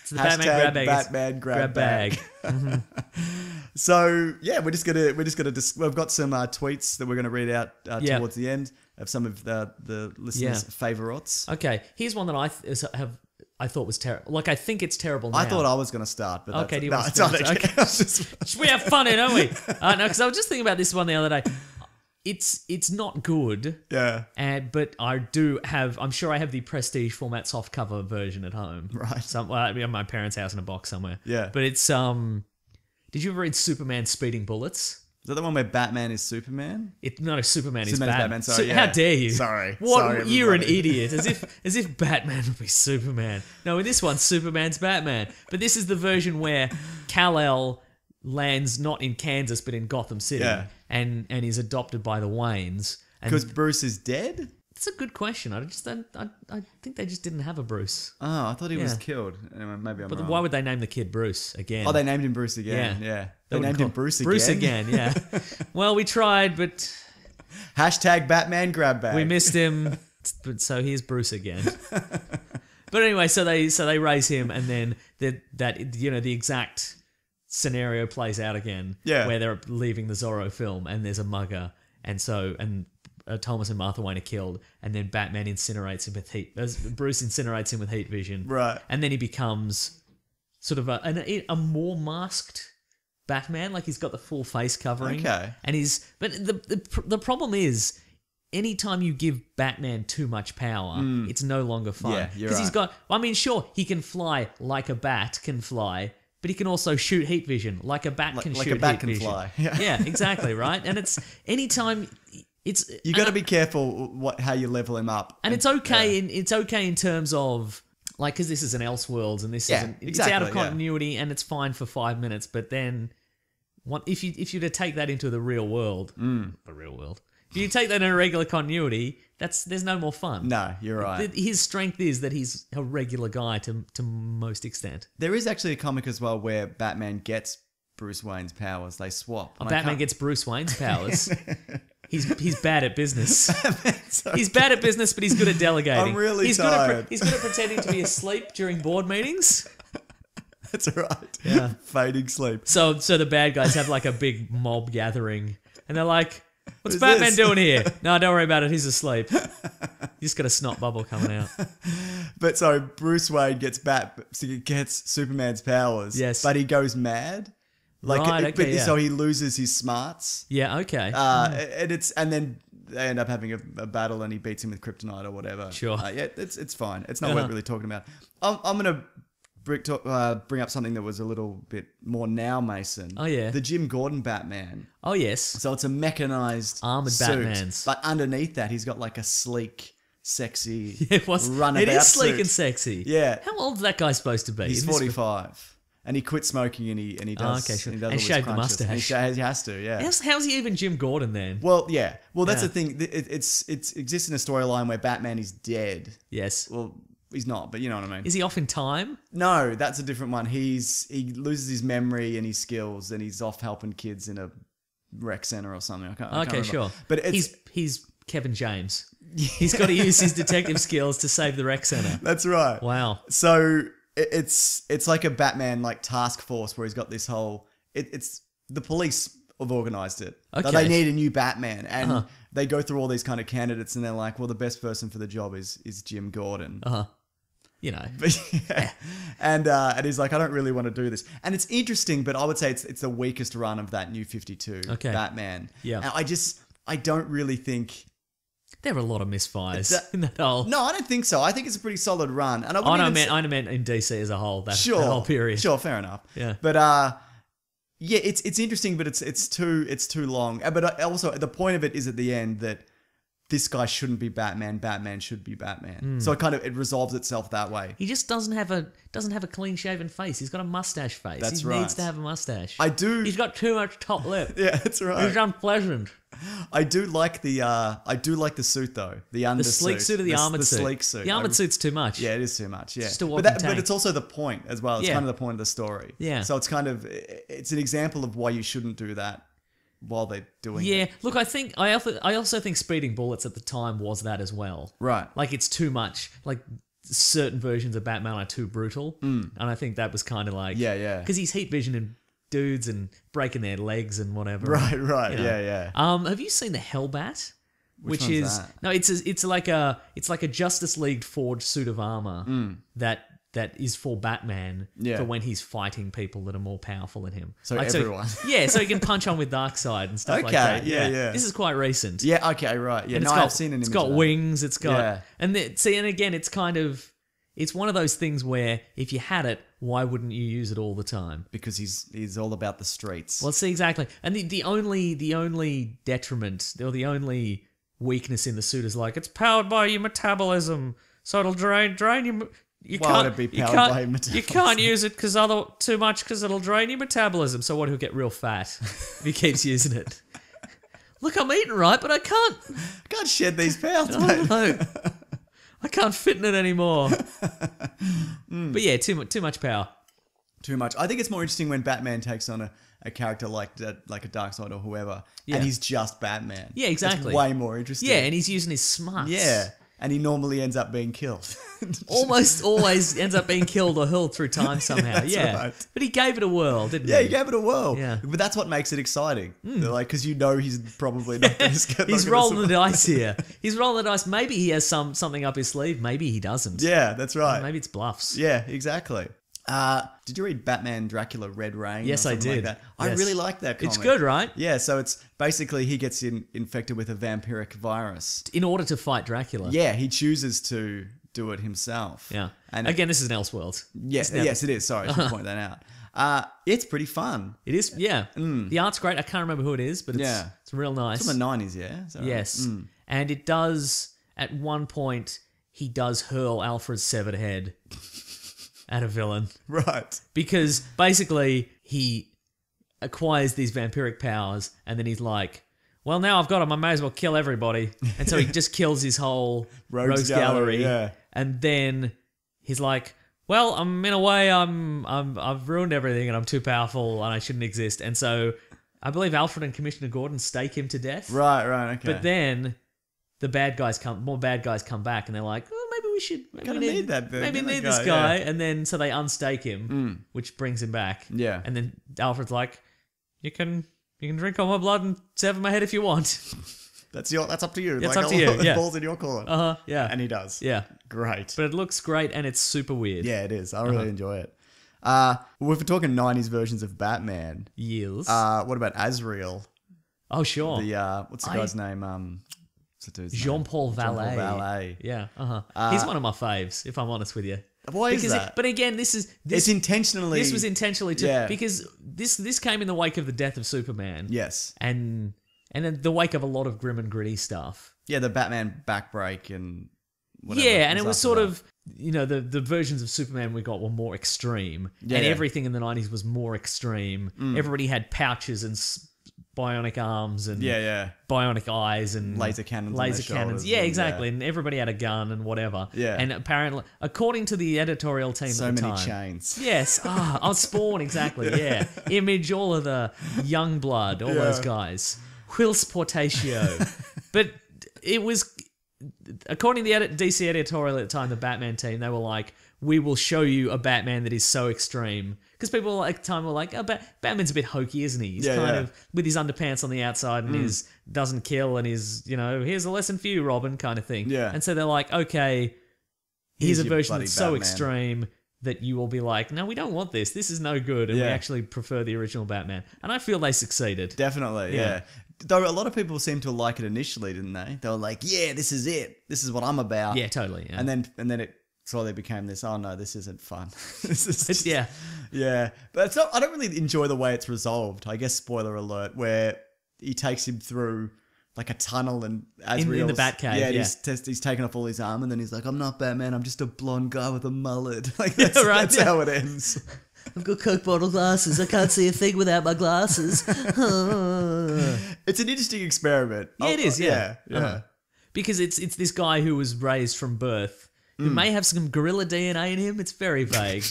Speaker 2: It's the
Speaker 4: Hashtag
Speaker 2: Batman grab bag. It's
Speaker 4: Batman grab bag. So yeah, we're just gonna we've got some tweets that we're gonna read out
Speaker 2: Yeah.
Speaker 4: towards the end of some of the listeners' favorites.
Speaker 2: Okay, here's one that I thought was terrible. Like I think it's terrible now.
Speaker 4: I thought I was gonna start, but
Speaker 2: Okay, do you want to
Speaker 4: it's not
Speaker 2: start?
Speaker 4: okay. I was just-
Speaker 2: We have fun here, don't we? No, because I was just thinking about this one the other day. It's not good.
Speaker 4: yeah,
Speaker 2: But I'm sure I have the prestige format softcover version at home.
Speaker 4: Right.
Speaker 2: At my parents' house in a box somewhere.
Speaker 4: Yeah.
Speaker 2: But it's did you ever read Superman Speeding Bullets?
Speaker 4: is that the one where Batman is Superman?
Speaker 2: No, Superman is
Speaker 4: Superman's
Speaker 2: Batman.
Speaker 4: Batman, sorry, yeah.
Speaker 2: How dare you?
Speaker 4: Sorry.
Speaker 2: What?
Speaker 4: Sorry,
Speaker 2: You're an
Speaker 4: everybody.
Speaker 2: idiot. As if Batman would be Superman. No, in this one, Superman's Batman. But this is the version where Kal-El lands not in Kansas but in Gotham City,
Speaker 4: Yeah.
Speaker 2: and is adopted by the Waynes. And
Speaker 4: Because Bruce is dead.
Speaker 2: it's a good question. I think they just didn't have a Bruce.
Speaker 4: Oh, I thought he was
Speaker 2: Yeah.
Speaker 4: killed. Anyway, maybe I'm
Speaker 2: But
Speaker 4: wrong.
Speaker 2: why would they name the kid Bruce again?
Speaker 4: Oh, they named him Bruce again. Yeah. They
Speaker 2: wouldn't
Speaker 4: named him
Speaker 2: call-
Speaker 4: Bruce again.
Speaker 2: Bruce again, yeah. Well, we tried, but
Speaker 4: Hashtag Batman grab bag.
Speaker 2: we missed him. But so here's Bruce again. But anyway, so they raise him, and then the exact scenario plays out again.
Speaker 4: Yeah.
Speaker 2: Where they're leaving the Zorro film, and there's a mugger, and Thomas and Martha Wayne are killed, and then Batman incinerates him with heat. Bruce incinerates him with heat vision.
Speaker 4: Right.
Speaker 2: And then he becomes sort of a more masked Batman, like he's got the full face covering.
Speaker 4: Okay.
Speaker 2: And but the problem is, anytime you give Batman too much power, it's no longer fun.
Speaker 4: Yeah, you're
Speaker 2: he's
Speaker 4: right.
Speaker 2: got. I mean, sure, he can fly like a bat can fly, but he can also shoot heat vision like a bat can
Speaker 4: like
Speaker 2: shoot
Speaker 4: a bat
Speaker 2: heat
Speaker 4: can
Speaker 2: vision.
Speaker 4: fly.
Speaker 2: Yeah, exactly, right. And it's anytime.
Speaker 4: You got to be careful how you level him up.
Speaker 2: And it's okay. It's okay in terms of like, because this is an Elseworlds and this
Speaker 4: Yeah,
Speaker 2: isn't. It's
Speaker 4: exactly,
Speaker 2: out of
Speaker 4: yeah.
Speaker 2: continuity and it's fine for 5 minutes. But then, if you to take that into the real world, the real world. If you take that in a regular continuity, there's no more fun.
Speaker 4: No, you're right.
Speaker 2: His strength is that he's a regular guy to most extent.
Speaker 4: There is actually a comic as well where Batman gets Bruce Wayne's powers. They swap. And I
Speaker 2: Batman
Speaker 4: can't-
Speaker 2: gets Bruce Wayne's powers. He's bad at business. He's bad at business, but he's good at delegating.
Speaker 4: I'm really
Speaker 2: he's
Speaker 4: tired.
Speaker 2: He's good at pretending to be asleep during board meetings.
Speaker 4: That's right.
Speaker 2: Yeah.
Speaker 4: Fading sleep.
Speaker 2: So the bad guys have like a big mob gathering, and they're like, "What's
Speaker 4: Who's
Speaker 2: Batman
Speaker 4: this?"
Speaker 2: doing here?" No, don't worry about it. He's asleep. You just got a snot bubble coming out.
Speaker 4: But so Bruce Wayne gets Superman's powers.
Speaker 2: Yes.
Speaker 4: But he goes mad. Like,
Speaker 2: Right, okay, yeah.
Speaker 4: So he loses his smarts.
Speaker 2: Yeah. Okay.
Speaker 4: And then they end up having a battle, and he beats him with kryptonite or whatever.
Speaker 2: Sure.
Speaker 4: Yeah, it's fine. It's not
Speaker 2: Uh-huh.
Speaker 4: worth really talking about. I'm gonna bring up something that was a little bit more now, Mason.
Speaker 2: Oh, yeah.
Speaker 4: The Jim Gordon Batman.
Speaker 2: Oh yes.
Speaker 4: So it's a mechanized
Speaker 2: Armored
Speaker 4: suit,
Speaker 2: Batmans.
Speaker 4: but underneath that, he's got like a sleek, sexy
Speaker 2: It was.
Speaker 4: runabout
Speaker 2: It is sleek
Speaker 4: suit.
Speaker 2: and sexy.
Speaker 4: Yeah.
Speaker 2: How old's that guy supposed to be?
Speaker 4: He's
Speaker 2: In this-
Speaker 4: 45. And he quit smoking and he does.
Speaker 2: okay, sure.
Speaker 4: He does
Speaker 2: And
Speaker 4: all his
Speaker 2: shaved the
Speaker 4: crunches. And
Speaker 2: mustache.
Speaker 4: he has to, yeah.
Speaker 2: How's he even Jim Gordon then?
Speaker 4: Well, yeah. Well, that's
Speaker 2: Yeah.
Speaker 4: the thing. It exists in a storyline where Batman is dead.
Speaker 2: Yes.
Speaker 4: Well, he's not, but you know what I mean.
Speaker 2: Is he off in time?
Speaker 4: No, that's a different one. He loses his memory and his skills, and he's off helping kids in a rec center or something. I can't
Speaker 2: Okay,
Speaker 4: remember.
Speaker 2: sure.
Speaker 4: But it's
Speaker 2: he's Kevin James. He's got to use his detective skills to save the rec center.
Speaker 4: that's right.
Speaker 2: Wow.
Speaker 4: So it's like a Batman like task force where he's got this whole. It's the police have organized it.
Speaker 2: Okay.
Speaker 4: They need a new Batman, and they go through all these kind of candidates, and they're like, well, the best person for the job is Jim Gordon.
Speaker 2: You know.
Speaker 4: But yeah. And he's like, I don't really want to do this. And it's interesting, but I would say it's the weakest run of that new 52
Speaker 2: Okay.
Speaker 4: Batman.
Speaker 2: Yeah.
Speaker 4: And I don't really think
Speaker 2: There were a lot of misfires
Speaker 4: That-
Speaker 2: in that whole.
Speaker 4: No, I don't think so. I think it's a pretty solid run. And I
Speaker 2: Oh,
Speaker 4: wouldn't
Speaker 2: no,
Speaker 4: even
Speaker 2: I meant in DC as a whole. That
Speaker 4: sure,
Speaker 2: whole period.
Speaker 4: Sure, fair enough.
Speaker 2: Yeah.
Speaker 4: But yeah, it's interesting, but it's too long. But also the point of it is at the end that this guy shouldn't be Batman. Batman should be Batman.
Speaker 2: Hmm.
Speaker 4: So it resolves itself that way.
Speaker 2: He just doesn't have a clean shaven face. He's got a mustache face.
Speaker 4: That's
Speaker 2: he
Speaker 4: right.
Speaker 2: needs to have a mustache.
Speaker 4: I do.
Speaker 2: He's got too much top lip.
Speaker 4: Yeah, that's right.
Speaker 2: He's unpleasant.
Speaker 4: I do like the suit though. The undersuit.
Speaker 2: The sleek suit or the armored suit?
Speaker 4: The sleek suit.
Speaker 2: The armored suit's too much.
Speaker 4: Yeah, it is too much. Yeah,
Speaker 2: just a
Speaker 4: but
Speaker 2: walking
Speaker 4: but
Speaker 2: tank.
Speaker 4: it's also the point as well. It's
Speaker 2: Yeah.
Speaker 4: kind of the point of the story.
Speaker 2: Yeah.
Speaker 4: So it's it's an example of why you shouldn't do that while they're doing
Speaker 2: Yeah,
Speaker 4: it.
Speaker 2: look, I also think Speeding Bullets at the time was that as well.
Speaker 4: Right.
Speaker 2: Like, it's too much. Like, certain versions of Batman are too brutal. And I think that was kind of like...
Speaker 4: Yeah, yeah.
Speaker 2: Because he's heat visioning dudes and breaking their legs and whatever.
Speaker 4: Right.
Speaker 2: You know.
Speaker 4: Yeah.
Speaker 2: Have you seen the Hellbat?
Speaker 4: Which
Speaker 2: Which
Speaker 4: one's
Speaker 2: is...
Speaker 4: that?
Speaker 2: No, it's like a Justice League forged suit of armor that is for Batman
Speaker 4: Yeah.
Speaker 2: for when he's fighting people that are more powerful than him.
Speaker 4: So everyone.
Speaker 2: Yeah, so he can punch on with Darkseid and stuff like
Speaker 4: Okay,
Speaker 2: that.
Speaker 4: yeah.
Speaker 2: This is quite recent.
Speaker 4: Yeah. Okay. Right. Yeah.
Speaker 2: And
Speaker 4: No, I've seen an image.
Speaker 2: It's got
Speaker 4: of that.
Speaker 2: wings. It's got
Speaker 4: Yeah.
Speaker 2: and again, it's kind of it's one of those things where if you had it, why wouldn't you use it all the time?
Speaker 4: Because he's all about the streets.
Speaker 2: Well, see exactly. And the only detriment or the only weakness in the suit is like it's powered by your metabolism, so it'll drain you. You
Speaker 4: Why
Speaker 2: can't,
Speaker 4: would it be
Speaker 2: you
Speaker 4: powered
Speaker 2: can't-
Speaker 4: by
Speaker 2: You
Speaker 4: metabolism?
Speaker 2: can't use it too much because it'll drain your metabolism. So what? He'll get real fat if he keeps using it. Look, I'm eating right, but I can't.
Speaker 4: Can't shed these pounds,
Speaker 2: I
Speaker 4: mate.
Speaker 2: don't know. I can't fit in it anymore. But yeah, too much power.
Speaker 4: Too much. I think it's more interesting when Batman takes on a character like a Darkseid or whoever,
Speaker 2: Yeah.
Speaker 4: and he's just Batman.
Speaker 2: Yeah, exactly.
Speaker 4: It's way more interesting.
Speaker 2: Yeah, and he's using his smarts.
Speaker 4: yeah, and he normally ends up being killed.
Speaker 2: Almost always ends up being killed or hurled through time somehow.
Speaker 4: That's
Speaker 2: Yeah.
Speaker 4: right.
Speaker 2: But he gave it a whirl, didn't
Speaker 4: Yeah,
Speaker 2: he?
Speaker 4: he gave it a whirl.
Speaker 2: Yeah.
Speaker 4: But that's what makes it exciting. Like, because you know he's probably not going to
Speaker 2: He's rolling the dice here. He's rolling the dice. Maybe he has something up his sleeve. Maybe he doesn't.
Speaker 4: Yeah, that's right.
Speaker 2: Maybe it's bluffs.
Speaker 4: Yeah, exactly. Did you read Batman Dracula Red Rain?
Speaker 2: Yes,
Speaker 4: or
Speaker 2: I
Speaker 4: something
Speaker 2: did.
Speaker 4: Like that? I
Speaker 2: Yes.
Speaker 4: really like that comic.
Speaker 2: It's good, right?
Speaker 4: Yeah, so it's basically he gets infected with a vampiric virus.
Speaker 2: In order to fight Dracula.
Speaker 4: Yeah, he chooses to do it himself.
Speaker 2: Yeah.
Speaker 4: And
Speaker 2: Again, this is an Elseworld.
Speaker 4: yes, yes, it is. Sorry, I should point that out. It's pretty fun.
Speaker 2: It is, yeah. The art's great. I can't remember who it is, but it's real nice.
Speaker 4: From the 90s, yeah? Is that right?
Speaker 2: Yes. And it does, at one point, he does hurl Alfred's severed head at a villain.
Speaker 4: Right.
Speaker 2: Because basically, he acquires these vampiric powers, and then he's like, well, now I've got them, I may as well kill everybody. And so he just kills his whole
Speaker 4: Rogues
Speaker 2: Rogues
Speaker 4: Gallery,
Speaker 2: Gallery.
Speaker 4: yeah.
Speaker 2: And then he's like, well, in a way, I've ruined everything, and I'm too powerful, and I shouldn't exist. And so I believe Alfred and Commissioner Gordon stake him to death.
Speaker 4: Right, okay.
Speaker 2: But then more bad guys come back, and they're like, oh, maybe we should. Maybe
Speaker 4: Kinda
Speaker 2: we
Speaker 4: need that bit,
Speaker 2: Maybe
Speaker 4: that
Speaker 2: need this
Speaker 4: guy,
Speaker 2: guy.
Speaker 4: yeah.
Speaker 2: And then so they unstake him, which brings him back.
Speaker 4: Yeah.
Speaker 2: And then Alfred's like, you can drink all my blood and sever my head if you want.
Speaker 4: That's up to you.
Speaker 2: It's
Speaker 4: like,
Speaker 2: up to you,
Speaker 4: The
Speaker 2: yeah.
Speaker 4: ball's in your court.
Speaker 2: Yeah.
Speaker 4: And he does.
Speaker 2: Yeah.
Speaker 4: Great.
Speaker 2: But it looks great, and it's super weird.
Speaker 4: Yeah, it is. I really enjoy it. Well, if we're talking 90s versions of Batman,
Speaker 2: Years.
Speaker 4: what about Azrael?
Speaker 2: Oh, sure.
Speaker 4: The what's the guy's name? What's the dude's name?
Speaker 2: Jean-Paul Valet.
Speaker 4: Jean-Paul Valet.
Speaker 2: Yeah. He's one of my faves, if I'm honest with you.
Speaker 4: Why is that?
Speaker 2: But again, this
Speaker 4: It's intentionally.
Speaker 2: This was intentionally too,
Speaker 4: Yeah.
Speaker 2: because this came in the wake of the death of Superman.
Speaker 4: Yes.
Speaker 2: And in the wake of a lot of grim and gritty stuff.
Speaker 4: Yeah, the Batman backbreak and whatever.
Speaker 2: Yeah, and it was
Speaker 4: after
Speaker 2: sort
Speaker 4: that.
Speaker 2: of, the versions of Superman we got were more extreme.
Speaker 4: Yeah,
Speaker 2: and
Speaker 4: yeah.
Speaker 2: everything in the 90s was more extreme. Everybody had pouches and bionic arms and
Speaker 4: Yeah.
Speaker 2: bionic eyes and
Speaker 4: Laser cannons on their shoulders
Speaker 2: Yeah,
Speaker 4: and,
Speaker 2: exactly. And everybody had a gun and whatever.
Speaker 4: Yeah.
Speaker 2: And apparently, according to the editorial team
Speaker 4: So
Speaker 2: at the
Speaker 4: many
Speaker 2: time,
Speaker 4: chains.
Speaker 2: Yes. Spawn, exactly. Yeah. Image, all of the young blood, all those guys. Whilce Portatio. But it was, according to the DC editorial at the time, the Batman team, they were like, we will show you a Batman that is so extreme. Because people at the time were like, oh, Batman's a bit hokey, isn't he? He's kind of with his underpants on the outside and his doesn't kill and his, here's a lesson for you, Robin, kind of thing.
Speaker 4: Yeah.
Speaker 2: And so they're like, okay, here's a
Speaker 4: your
Speaker 2: version
Speaker 4: bloody
Speaker 2: that's so
Speaker 4: Batman.
Speaker 2: extreme that you will be like, no, we don't want this. This is no good. And we
Speaker 4: Yeah.
Speaker 2: actually prefer the original Batman. And I feel they succeeded.
Speaker 4: Definitely,
Speaker 2: Yeah.
Speaker 4: yeah. Though a lot of people seem to like it initially, didn't they? They were like, "Yeah, this is it. This is what I'm about."
Speaker 2: Yeah, totally. Yeah.
Speaker 4: And then it slowly became this. Oh no, this isn't fun. This is just-
Speaker 2: yeah.
Speaker 4: yeah. But it's not. I don't really enjoy the way it's resolved. I guess spoiler alert, where he takes him through like a tunnel and
Speaker 2: In the Batcave, yeah.
Speaker 4: He's taken off all his armor, and then he's like, "I'm not Batman. I'm just a blonde guy with a mullet." Like that's,
Speaker 2: right,
Speaker 4: that's
Speaker 2: yeah.
Speaker 4: how it ends.
Speaker 2: I've got Coke bottle glasses. I can't see a thing without my glasses.
Speaker 4: It's an interesting experiment.
Speaker 2: Yeah, it is, yeah.
Speaker 4: Yeah.
Speaker 2: Uh-huh. Because it's this guy who was raised from birth who may have some gorilla DNA in him. It's very vague.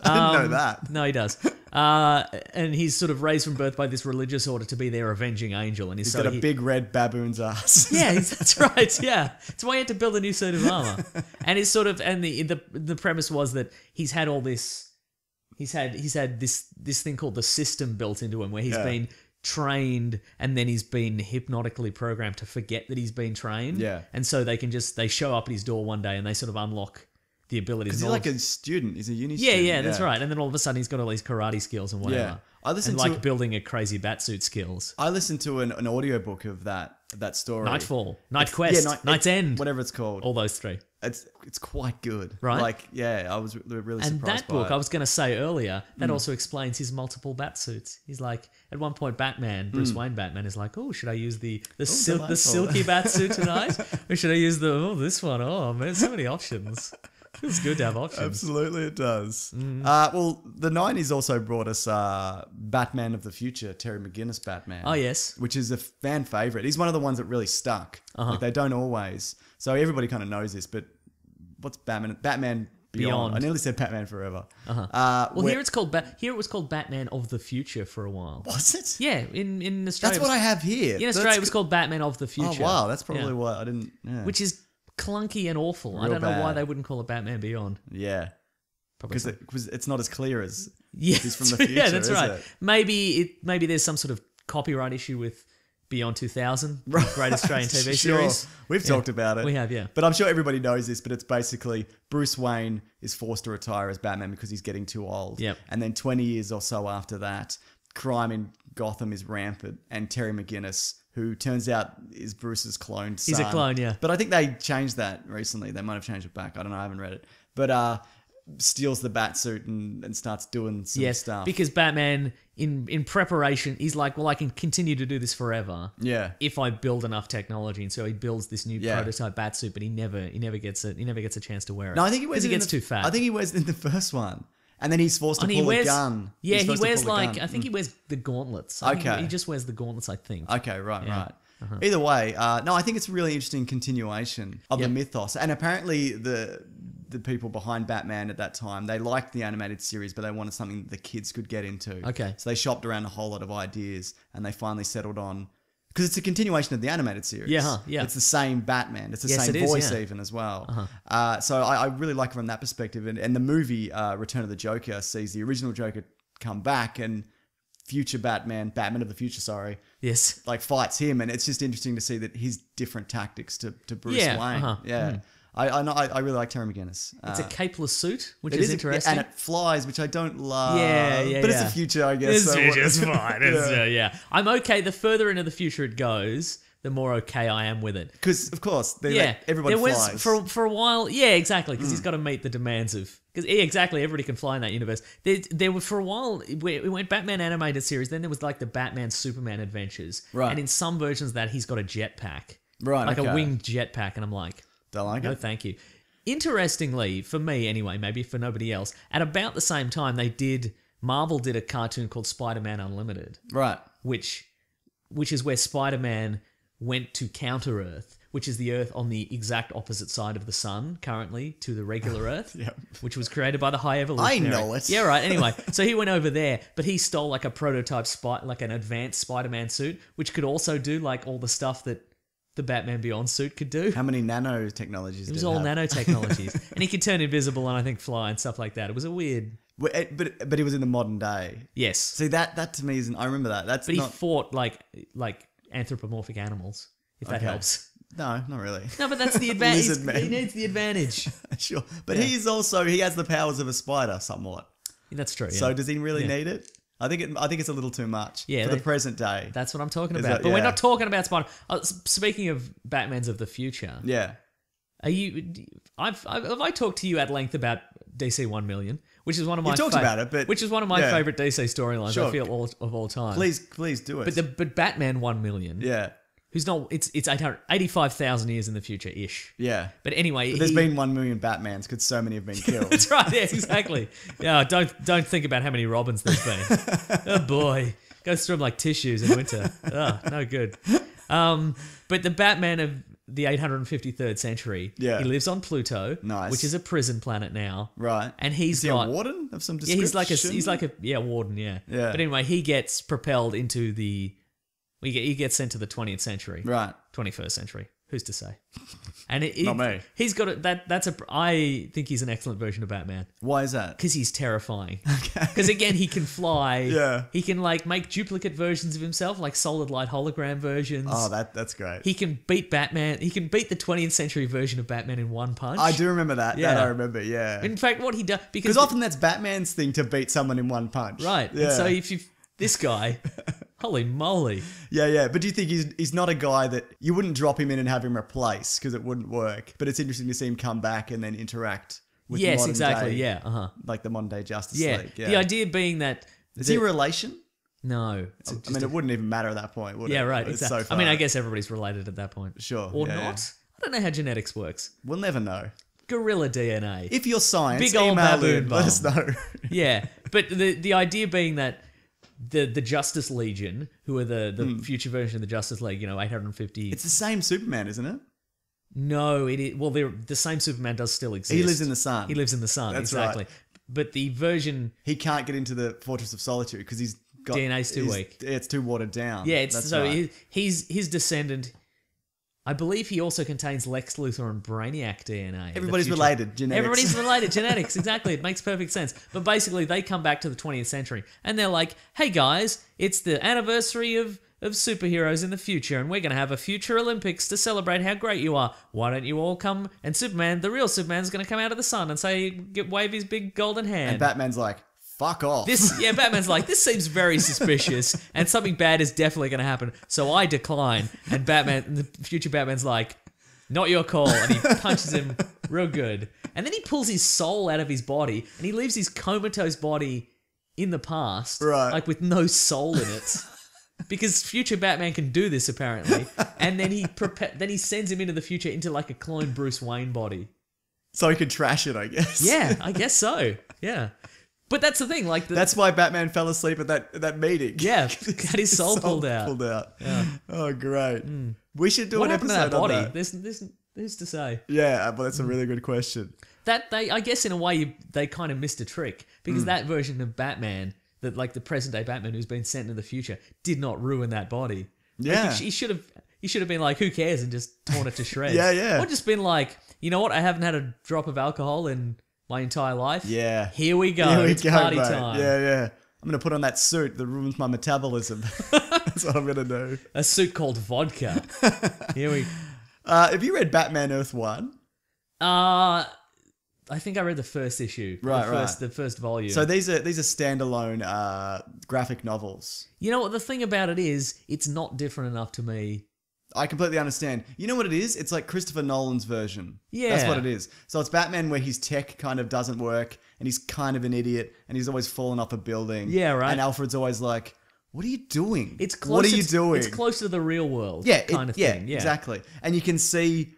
Speaker 4: I didn't know that.
Speaker 2: No, he does. And he's sort of raised from birth by this religious order to be their avenging angel. And
Speaker 4: He's got a big red baboon's ass.
Speaker 2: Yeah, that's right. Yeah, it's why he had to build a new suit of armor. And it's sort of, and the premise was that he's had all this. He's had this thing called the system built into him, where he's been trained and then he's been hypnotically programmed to forget that he's been trained.
Speaker 4: Yeah.
Speaker 2: And so they show up at his door one day and they sort of unlock the abilities.
Speaker 4: He's like a student. He's a uni
Speaker 2: Yeah,
Speaker 4: student.
Speaker 2: yeah, that's right. And then all of a sudden he's got all these karate skills and whatever.
Speaker 4: Yeah. I listened
Speaker 2: and
Speaker 4: to-
Speaker 2: like building a crazy batsuit skills.
Speaker 4: I listened to an audiobook of that story.
Speaker 2: Nightfall, Night Quest, Night's End,
Speaker 4: whatever it's called.
Speaker 2: all those three.
Speaker 4: It's quite good.
Speaker 2: Right.
Speaker 4: Like, yeah, I was really
Speaker 2: And
Speaker 4: surprised
Speaker 2: that book,
Speaker 4: by
Speaker 2: I
Speaker 4: it.
Speaker 2: was going to say earlier, that also explains his multiple bat suits. He's like, at one point, Bruce Wayne Batman is like, oh, should I use the
Speaker 4: delightful.
Speaker 2: silky bat suit tonight? Or should I use this one? Oh, man, so many options. Feels good to have options.
Speaker 4: Absolutely, it does.
Speaker 2: Mm.
Speaker 4: Well, the 90s also brought us Batman of the Future, Terry McGinnis Batman.
Speaker 2: Oh, yes.
Speaker 4: Which is a fan favorite. He's one of the ones that really stuck. Like, they don't always. So everybody kind of knows this, but what's Batman? Batman Beyond. I nearly said Batman Forever.
Speaker 2: Well, here it was called Batman of the Future for a while.
Speaker 4: Was it?
Speaker 2: Yeah, in Australia.
Speaker 4: That's what I have here.
Speaker 2: In Australia, it was called Batman of the
Speaker 4: Oh,
Speaker 2: Future.
Speaker 4: wow. That's probably
Speaker 2: Yeah.
Speaker 4: what I didn't... Yeah.
Speaker 2: Which is clunky and awful. I
Speaker 4: Real
Speaker 2: don't know why
Speaker 4: bad.
Speaker 2: they wouldn't call it Batman Beyond.
Speaker 4: Yeah.
Speaker 2: Probably
Speaker 4: Because it's not as clear as...
Speaker 2: Yeah,
Speaker 4: He's from the future,
Speaker 2: yeah, that's
Speaker 4: is
Speaker 2: right.
Speaker 4: it?
Speaker 2: Maybe there's some sort of copyright issue with Beyond 2000, the Great Australian TV
Speaker 4: Sure.
Speaker 2: series.
Speaker 4: We've talked about it.
Speaker 2: We have, yeah.
Speaker 4: But I'm sure everybody knows this, but it's basically Bruce Wayne is forced to retire as Batman because he's getting too old.
Speaker 2: Yep.
Speaker 4: And then 20 years or so after that, crime in Gotham is rampant, and Terry McGinnis, who turns out is Bruce's cloned son.
Speaker 2: He's a clone, yeah.
Speaker 4: But I think they changed that recently. They might have changed it back. I don't know. I haven't read it. But steals the Batsuit and starts doing some
Speaker 2: Yes,
Speaker 4: stuff.
Speaker 2: because Batman, in preparation, he's like, well, I can continue to do this forever.
Speaker 4: Yeah.
Speaker 2: If I build enough technology, and so he builds this new
Speaker 4: Yeah.
Speaker 2: prototype Batsuit, but he never gets a chance to wear it.
Speaker 4: No, I think he wears
Speaker 2: because
Speaker 4: it
Speaker 2: he
Speaker 4: in
Speaker 2: gets
Speaker 4: the-
Speaker 2: too fat.
Speaker 4: I think he wears it in the first one. And then he's forced to
Speaker 2: And
Speaker 4: pull a gun.
Speaker 2: Yeah,
Speaker 4: He's
Speaker 2: he
Speaker 4: supposed to
Speaker 2: wears
Speaker 4: pull a
Speaker 2: like
Speaker 4: gun.
Speaker 2: I think he wears the gauntlets. I think
Speaker 4: Okay.
Speaker 2: he just wears the gauntlets. I think.
Speaker 4: Okay, right,
Speaker 2: Yeah.
Speaker 4: right. Either way, no, I think it's a really interesting continuation of the
Speaker 2: Yep.
Speaker 4: mythos. And apparently the people behind Batman at that time, they liked the animated series, but they wanted something that the kids could get into.
Speaker 2: Okay.
Speaker 4: So they shopped around a whole lot of ideas and they finally settled on... Because it's a continuation of the animated series.
Speaker 2: Yeah, huh, yeah.
Speaker 4: It's the same Batman. It's the
Speaker 2: Yes,
Speaker 4: same
Speaker 2: it is,
Speaker 4: voice
Speaker 2: yeah.
Speaker 4: even as well. So I really like it from that perspective. And the movie Return of the Joker sees the original Joker come back and future Batman of the Future, sorry,
Speaker 2: Yes.
Speaker 4: like fights him, and it's just interesting to see that his different tactics to Bruce
Speaker 2: Yeah,
Speaker 4: Wayne. Yeah, I really like Terry McGinnis.
Speaker 2: It's a capeless suit, which
Speaker 4: it
Speaker 2: is interesting.
Speaker 4: and it flies, which I don't love.
Speaker 2: Yeah,
Speaker 4: but it's
Speaker 2: yeah.
Speaker 4: the future, I guess. so what-
Speaker 2: It's fine.
Speaker 4: Yeah.
Speaker 2: Yeah. I'm okay. The further into the future it goes, the more okay I am with it.
Speaker 4: Because of course,
Speaker 2: Yeah,
Speaker 4: everybody
Speaker 2: there
Speaker 4: flies.
Speaker 2: was for a while. Yeah, exactly, because he's got to meet the demands of. Because exactly, everybody can fly in that universe. There were for a while we went Batman animated series. Then there was like the Batman Superman adventures,
Speaker 4: Right.
Speaker 2: And in some versions of that he's got a jetpack,
Speaker 4: Right,
Speaker 2: like a
Speaker 4: okay.
Speaker 2: winged jetpack, and I'm like,
Speaker 4: Don't like
Speaker 2: no,
Speaker 4: it.
Speaker 2: thank you. Interestingly, for me anyway, maybe for nobody else, at about the same time Marvel did a cartoon called Spider-Man Unlimited,
Speaker 4: Right.
Speaker 2: which is where Spider-Man went to Counter Earth, which is the Earth on the exact opposite side of the sun currently to the regular Earth,
Speaker 4: Yep.
Speaker 2: which was created by the High Evolutionary.
Speaker 4: I know it.
Speaker 2: Yeah, right. Anyway, so he went over there, but he stole like a prototype like an advanced Spider-Man suit, which could also do like all the stuff that the Batman Beyond suit could do.
Speaker 4: How many nanotechnologies?
Speaker 2: It was all nanotechnologies, and he could turn invisible and I think fly and stuff like that. It was a weird.
Speaker 4: But he was in the modern day.
Speaker 2: Yes,
Speaker 4: See that to me isn't. I remember that. That's
Speaker 2: but he
Speaker 4: not.
Speaker 2: fought like anthropomorphic animals. If that
Speaker 4: Okay.
Speaker 2: helps.
Speaker 4: No, not really.
Speaker 2: No, but that's the advantage.
Speaker 4: Lizard man.
Speaker 2: He needs the advantage.
Speaker 4: Sure, but he has the powers of a spider somewhat.
Speaker 2: That's true. Yeah.
Speaker 4: So does he really
Speaker 2: Yeah.
Speaker 4: need it? I think it's a little too much
Speaker 2: Yeah,
Speaker 4: for
Speaker 2: they-
Speaker 4: the present day.
Speaker 2: That's what I'm talking
Speaker 4: Is
Speaker 2: about.
Speaker 4: that-
Speaker 2: But we're
Speaker 4: yeah.
Speaker 2: not talking about Spider. Speaking of Batmans of the future,
Speaker 4: Yeah.
Speaker 2: are you? Have I talked to you at length about DC 1 Million, which is one of my
Speaker 4: talked about it, but-
Speaker 2: which is one of my
Speaker 4: yeah.
Speaker 2: favorite DC storylines. I
Speaker 4: Sure.
Speaker 2: feel of all time.
Speaker 4: Please do it.
Speaker 2: But Batman 1 Million,
Speaker 4: yeah.
Speaker 2: who's not? It's 85,000 years in the future ish.
Speaker 4: Yeah.
Speaker 2: But anyway,
Speaker 4: But there's
Speaker 2: he-
Speaker 4: been 1 million Batmans because so many have been killed.
Speaker 2: That's right. Yeah, exactly. Yeah, don't think about how many Robins there's been. Oh boy, goes through them like tissues in winter. Oh, no good. But the Batman of the 853rd century,
Speaker 4: Yeah.
Speaker 2: he lives on Pluto,
Speaker 4: Nice.
Speaker 2: which is a prison planet now,
Speaker 4: Right.
Speaker 2: and he's
Speaker 4: Is he
Speaker 2: got
Speaker 4: a warden of some
Speaker 2: yeah,
Speaker 4: description?
Speaker 2: he's like a warden, yeah.
Speaker 4: Yeah.
Speaker 2: But anyway, he gets propelled into he gets sent to the 20th century,
Speaker 4: Right.
Speaker 2: 21st century. Who's to say? And
Speaker 4: Not me.
Speaker 2: He's got I think he's an excellent version of Batman.
Speaker 4: Why is that?
Speaker 2: Because he's terrifying. Because again, he can fly.
Speaker 4: Yeah.
Speaker 2: He can like make duplicate versions of himself, like solid light hologram versions.
Speaker 4: Oh, that's great.
Speaker 2: He can beat Batman. He can beat the 20th century version of Batman in one punch.
Speaker 4: I do remember that.
Speaker 2: Yeah.
Speaker 4: That I remember, yeah.
Speaker 2: In fact, what he does
Speaker 4: Because often that's Batman's thing to beat someone in one punch.
Speaker 2: right.
Speaker 4: Yeah.
Speaker 2: And so if you this guy, holy moly,
Speaker 4: Yeah. But do you think he's not a guy that you wouldn't drop him in and have him replace because it wouldn't work? But it's interesting to see him come back and then interact with
Speaker 2: yes,
Speaker 4: modern
Speaker 2: exactly,
Speaker 4: day,
Speaker 2: yeah,
Speaker 4: like the modern day Justice
Speaker 2: yeah.
Speaker 4: League. Yeah.
Speaker 2: The idea being that
Speaker 4: Is he a relation?
Speaker 2: no,
Speaker 4: I mean, it wouldn't even matter at that point, would it?
Speaker 2: yeah, right,
Speaker 4: It's
Speaker 2: exactly.
Speaker 4: so
Speaker 2: I mean, I
Speaker 4: far.
Speaker 2: guess everybody's related at that point,
Speaker 4: Sure,
Speaker 2: or
Speaker 4: yeah,
Speaker 2: not.
Speaker 4: yeah.
Speaker 2: I don't know how genetics works.
Speaker 4: We'll never know.
Speaker 2: Gorilla DNA.
Speaker 4: If you're science,
Speaker 2: Big old
Speaker 4: email
Speaker 2: baboon
Speaker 4: in, let us
Speaker 2: bum.
Speaker 4: know.
Speaker 2: Yeah, but the idea being that the Justice Legion, who are the future version of the Justice League, 850.
Speaker 4: It's the same Superman, isn't it?
Speaker 2: No, it is. Well, the same Superman does still exist.
Speaker 4: He lives in the sun.
Speaker 2: He lives in the sun.
Speaker 4: That's
Speaker 2: exactly.
Speaker 4: right.
Speaker 2: But the version,
Speaker 4: He can't get into the Fortress of Solitude because he's got
Speaker 2: DNA's too weak.
Speaker 4: Yeah, it's too watered down.
Speaker 2: yeah, it's
Speaker 4: That's
Speaker 2: so
Speaker 4: right.
Speaker 2: he's his descendant. I believe he also contains Lex Luthor and Brainiac DNA. The
Speaker 4: Everybody's
Speaker 2: future-
Speaker 4: related. Genetics.
Speaker 2: Everybody's related. Genetics, exactly. It makes perfect sense. But basically, they come back to the 20th century and they're like, hey guys, it's the anniversary of superheroes in the future, and we're going to have a future Olympics to celebrate how great you are. Why don't you all come? And Superman, the real Superman's going to come out of the sun and wave his big golden hand.
Speaker 4: And Batman's like, fuck off.
Speaker 2: Batman's like, this seems very suspicious, and something bad is definitely going to happen, so I decline. And the future Batman's like, not your call, and he punches him real good. And then he pulls his soul out of his body, and he leaves his comatose body in the past,
Speaker 4: Right.
Speaker 2: like with no soul in it. Because future Batman can do this apparently, and then he sends him into the future into like a clone Bruce Wayne body.
Speaker 4: So he could trash it, I guess.
Speaker 2: Yeah, I guess so. Yeah, but that's the thing. Like
Speaker 4: That's why Batman fell asleep at that meeting.
Speaker 2: Yeah, had his soul pulled out.
Speaker 4: Yeah. Oh, great. We should do
Speaker 2: What
Speaker 4: an
Speaker 2: happened to
Speaker 4: episode
Speaker 2: that body?
Speaker 4: on that.
Speaker 2: There's who's to say?
Speaker 4: Yeah, but that's a really good question.
Speaker 2: That I guess in a way they kind of missed a trick because that version of Batman, that like the present day Batman who's been sent into the future, did not ruin that body.
Speaker 4: Yeah.
Speaker 2: Like, he should have been like, who cares, and just torn it to shreds.
Speaker 4: Yeah.
Speaker 2: Or just been like, you know what? I haven't had a drop of alcohol in my entire life.
Speaker 4: Yeah.
Speaker 2: Here we go.
Speaker 4: Here we
Speaker 2: It's
Speaker 4: go,
Speaker 2: party
Speaker 4: mate.
Speaker 2: time.
Speaker 4: Yeah. I'm going to put on that suit that ruins my metabolism. That's what I'm going to do.
Speaker 2: A suit called vodka. Here we.
Speaker 4: Have you read Batman Earth 1?
Speaker 2: I think I read the first issue.
Speaker 4: Right,
Speaker 2: The first volume.
Speaker 4: So these are standalone graphic novels.
Speaker 2: You know what the thing about it is? It's not different enough to me.
Speaker 4: I completely understand. You know what it is? It's like Christopher Nolan's version.
Speaker 2: Yeah.
Speaker 4: That's what it is. So it's Batman where his tech kind of doesn't work and he's kind of an idiot and he's always falling off a building.
Speaker 2: Yeah, right.
Speaker 4: And Alfred's always like, what are you doing?
Speaker 2: It's close.
Speaker 4: What are you doing?
Speaker 2: It's close to the real world.
Speaker 4: Yeah,
Speaker 2: kind of thing. Yeah,
Speaker 4: exactly. And you can see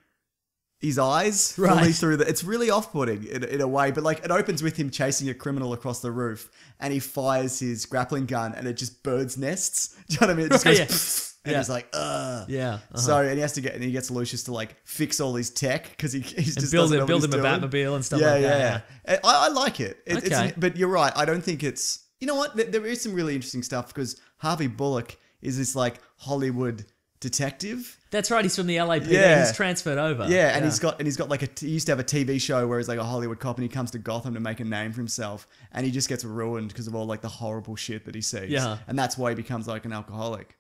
Speaker 4: his eyes
Speaker 2: Right.
Speaker 4: fully through the. It's really off-putting in a way, but like it opens with him chasing a criminal across the roof, and he fires his grappling gun, and it just birds nests. Do you know what I mean? It just
Speaker 2: Right,
Speaker 4: goes,
Speaker 2: yeah.
Speaker 4: pfft, and
Speaker 2: Yeah.
Speaker 4: he's like, ugh.
Speaker 2: Yeah. uh-huh.
Speaker 4: So and he gets Lucius to like fix all his tech because he's just
Speaker 2: build
Speaker 4: doesn't know
Speaker 2: him- build
Speaker 4: what
Speaker 2: him
Speaker 4: he's
Speaker 2: a
Speaker 4: doing.
Speaker 2: Batmobile and stuff
Speaker 4: yeah,
Speaker 2: like that,
Speaker 4: Yeah, yeah. I like it.
Speaker 2: Okay.
Speaker 4: But you're right. I don't think it's. You know what? There is some really interesting stuff because Harvey Bullock is this like Hollywood detective.
Speaker 2: That's right. He's from the LAPD.
Speaker 4: Yeah.
Speaker 2: He's transferred over.
Speaker 4: Yeah, and he's got like he used to have a TV show where he's like a Hollywood cop and he comes to Gotham to make a name for himself and he just gets ruined because of all like the horrible shit that he sees.
Speaker 2: Yeah.
Speaker 4: And that's why he becomes like an alcoholic.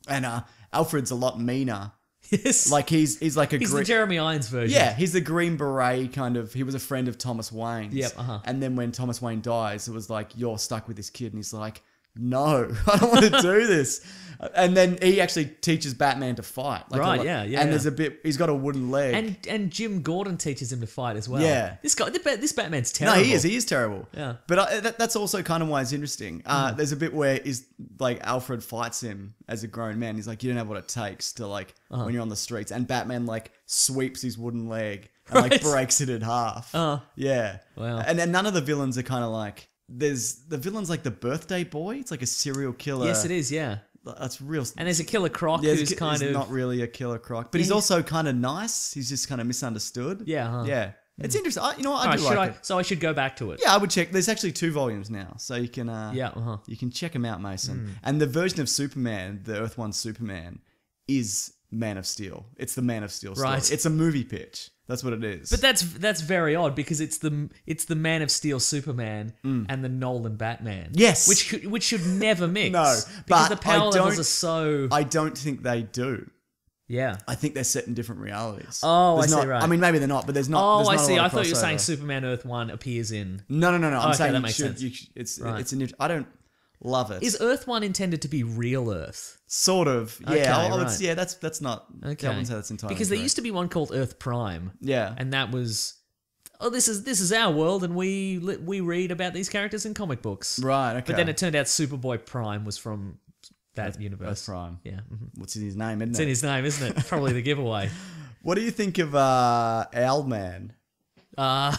Speaker 4: And Alfred's a lot meaner.
Speaker 2: Yes.
Speaker 4: Like he's like a
Speaker 2: he's the Jeremy Irons version.
Speaker 4: yeah, he's the Green Beret kind of. He was a friend of Thomas Wayne's.
Speaker 2: Yep, uh-huh.
Speaker 4: And then when Thomas Wayne dies, it was like, you're stuck with this kid. And he's like, no, I don't want to do this. And then he actually teaches Batman to fight. Like
Speaker 2: Right,
Speaker 4: a lot-
Speaker 2: yeah.
Speaker 4: And there's a bit, he's got a wooden leg.
Speaker 2: And Jim Gordon teaches him to fight as well.
Speaker 4: Yeah.
Speaker 2: This Batman's
Speaker 4: no,
Speaker 2: terrible.
Speaker 4: he is terrible.
Speaker 2: Yeah.
Speaker 4: But that's also kind of why it's interesting. There's a bit where Alfred fights him as a grown man. He's like, you don't have what it takes to like, when you're on the streets. And Batman like sweeps his wooden leg and like
Speaker 2: Right.
Speaker 4: breaks it in half. Yeah.
Speaker 2: Wow.
Speaker 4: And then none of the villains are kind of like, there's the villain's like the birthday boy. It's like a serial killer.
Speaker 2: Yes, it is. Yeah.
Speaker 4: That's real.
Speaker 2: And there's a Killer Croc
Speaker 4: Yeah,
Speaker 2: who's
Speaker 4: he's
Speaker 2: kind of
Speaker 4: not really a killer croc, but he's
Speaker 2: Yeah.
Speaker 4: also kind of nice. He's just kind of misunderstood.
Speaker 2: Yeah, huh.
Speaker 4: Yeah. It's interesting. You know what? I
Speaker 2: Alright,
Speaker 4: do
Speaker 2: should
Speaker 4: like
Speaker 2: I?
Speaker 4: it.
Speaker 2: So I should go back to it.
Speaker 4: Yeah, I would check. There's actually 2 volumes now, so you can
Speaker 2: Yeah.
Speaker 4: you can check them out, Mason.
Speaker 2: Hmm.
Speaker 4: And the version of Superman, the Earth One Superman, is Man of Steel. It's the Man of Steel story.
Speaker 2: Right.
Speaker 4: It's a movie pitch. That's what it is.
Speaker 2: But that's very odd because it's the Man of Steel Superman and the Nolan Batman.
Speaker 4: Yes.
Speaker 2: which should never mix.
Speaker 4: No,
Speaker 2: because
Speaker 4: but
Speaker 2: the power
Speaker 4: I
Speaker 2: levels
Speaker 4: don't-
Speaker 2: are so
Speaker 4: I don't think they do.
Speaker 2: yeah.
Speaker 4: I think they're set in different realities.
Speaker 2: Oh,
Speaker 4: There's
Speaker 2: I see,
Speaker 4: not-
Speaker 2: right.
Speaker 4: I mean, maybe they're not, but there's not.
Speaker 2: Oh,
Speaker 4: there's
Speaker 2: I
Speaker 4: not a
Speaker 2: see.
Speaker 4: lot
Speaker 2: I
Speaker 4: of
Speaker 2: thought you were saying
Speaker 4: crossover.
Speaker 2: Superman Earth 1 appears in.
Speaker 4: No.
Speaker 2: Okay,
Speaker 4: I'm saying
Speaker 2: that
Speaker 4: you
Speaker 2: makes
Speaker 4: should.
Speaker 2: sense.
Speaker 4: It's
Speaker 2: Right.
Speaker 4: it's an. I don't love it.
Speaker 2: Is Earth 1 intended to be real Earth?
Speaker 4: Sort of. Yeah.
Speaker 2: Okay,
Speaker 4: I would,
Speaker 2: right.
Speaker 4: yeah. That's not.
Speaker 2: Okay.
Speaker 4: I wouldn't say that's entirely
Speaker 2: because there
Speaker 4: correct.
Speaker 2: used to be one called Earth Prime.
Speaker 4: Yeah.
Speaker 2: And that was this is our world and we read about these characters in comic books.
Speaker 4: Right. Okay.
Speaker 2: But then it turned out Superboy Prime was from that universe.
Speaker 4: Earth Prime.
Speaker 2: Yeah.
Speaker 4: What's in his name? Isn't
Speaker 2: It's
Speaker 4: it?
Speaker 2: in his name, isn't it? Probably the giveaway.
Speaker 4: What do you think of Owlman?
Speaker 2: Uh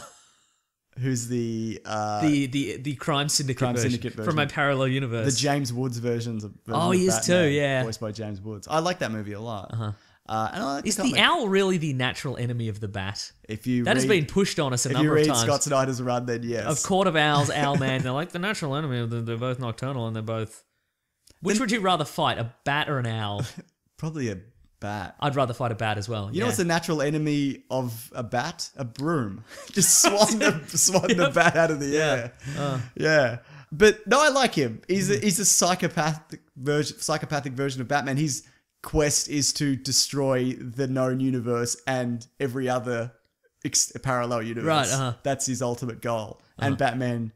Speaker 4: Who's the
Speaker 2: the crime syndicate,
Speaker 4: Crime
Speaker 2: version
Speaker 4: Syndicate version.
Speaker 2: from my parallel universe.
Speaker 4: the James Woods version of
Speaker 2: Oh, he is
Speaker 4: Batman,
Speaker 2: too, yeah.
Speaker 4: voiced by James Woods. I like that movie a lot. And I like
Speaker 2: Is
Speaker 4: the
Speaker 2: the
Speaker 4: comic.
Speaker 2: owl really the natural enemy of the bat?
Speaker 4: If you
Speaker 2: That has
Speaker 4: read-
Speaker 2: been pushed on us a
Speaker 4: if you
Speaker 2: number of
Speaker 4: read
Speaker 2: times.
Speaker 4: Scott Snyder's run, then yes.
Speaker 2: Of Court of Owls, Owlman, they're like the natural enemy of they're both nocturnal and they're both. Which would you rather fight, a bat or an owl?
Speaker 4: Probably a bat.
Speaker 2: I'd rather fight a bat as well.
Speaker 4: You know what's the natural enemy of a bat? A broom. Just swatting the bat out of the air. Yeah. But no, I like him. He's a psychopathic version of Batman. His quest is to destroy the known universe and every other parallel universe.
Speaker 2: Right, uh-huh.
Speaker 4: That's his ultimate goal. And Batman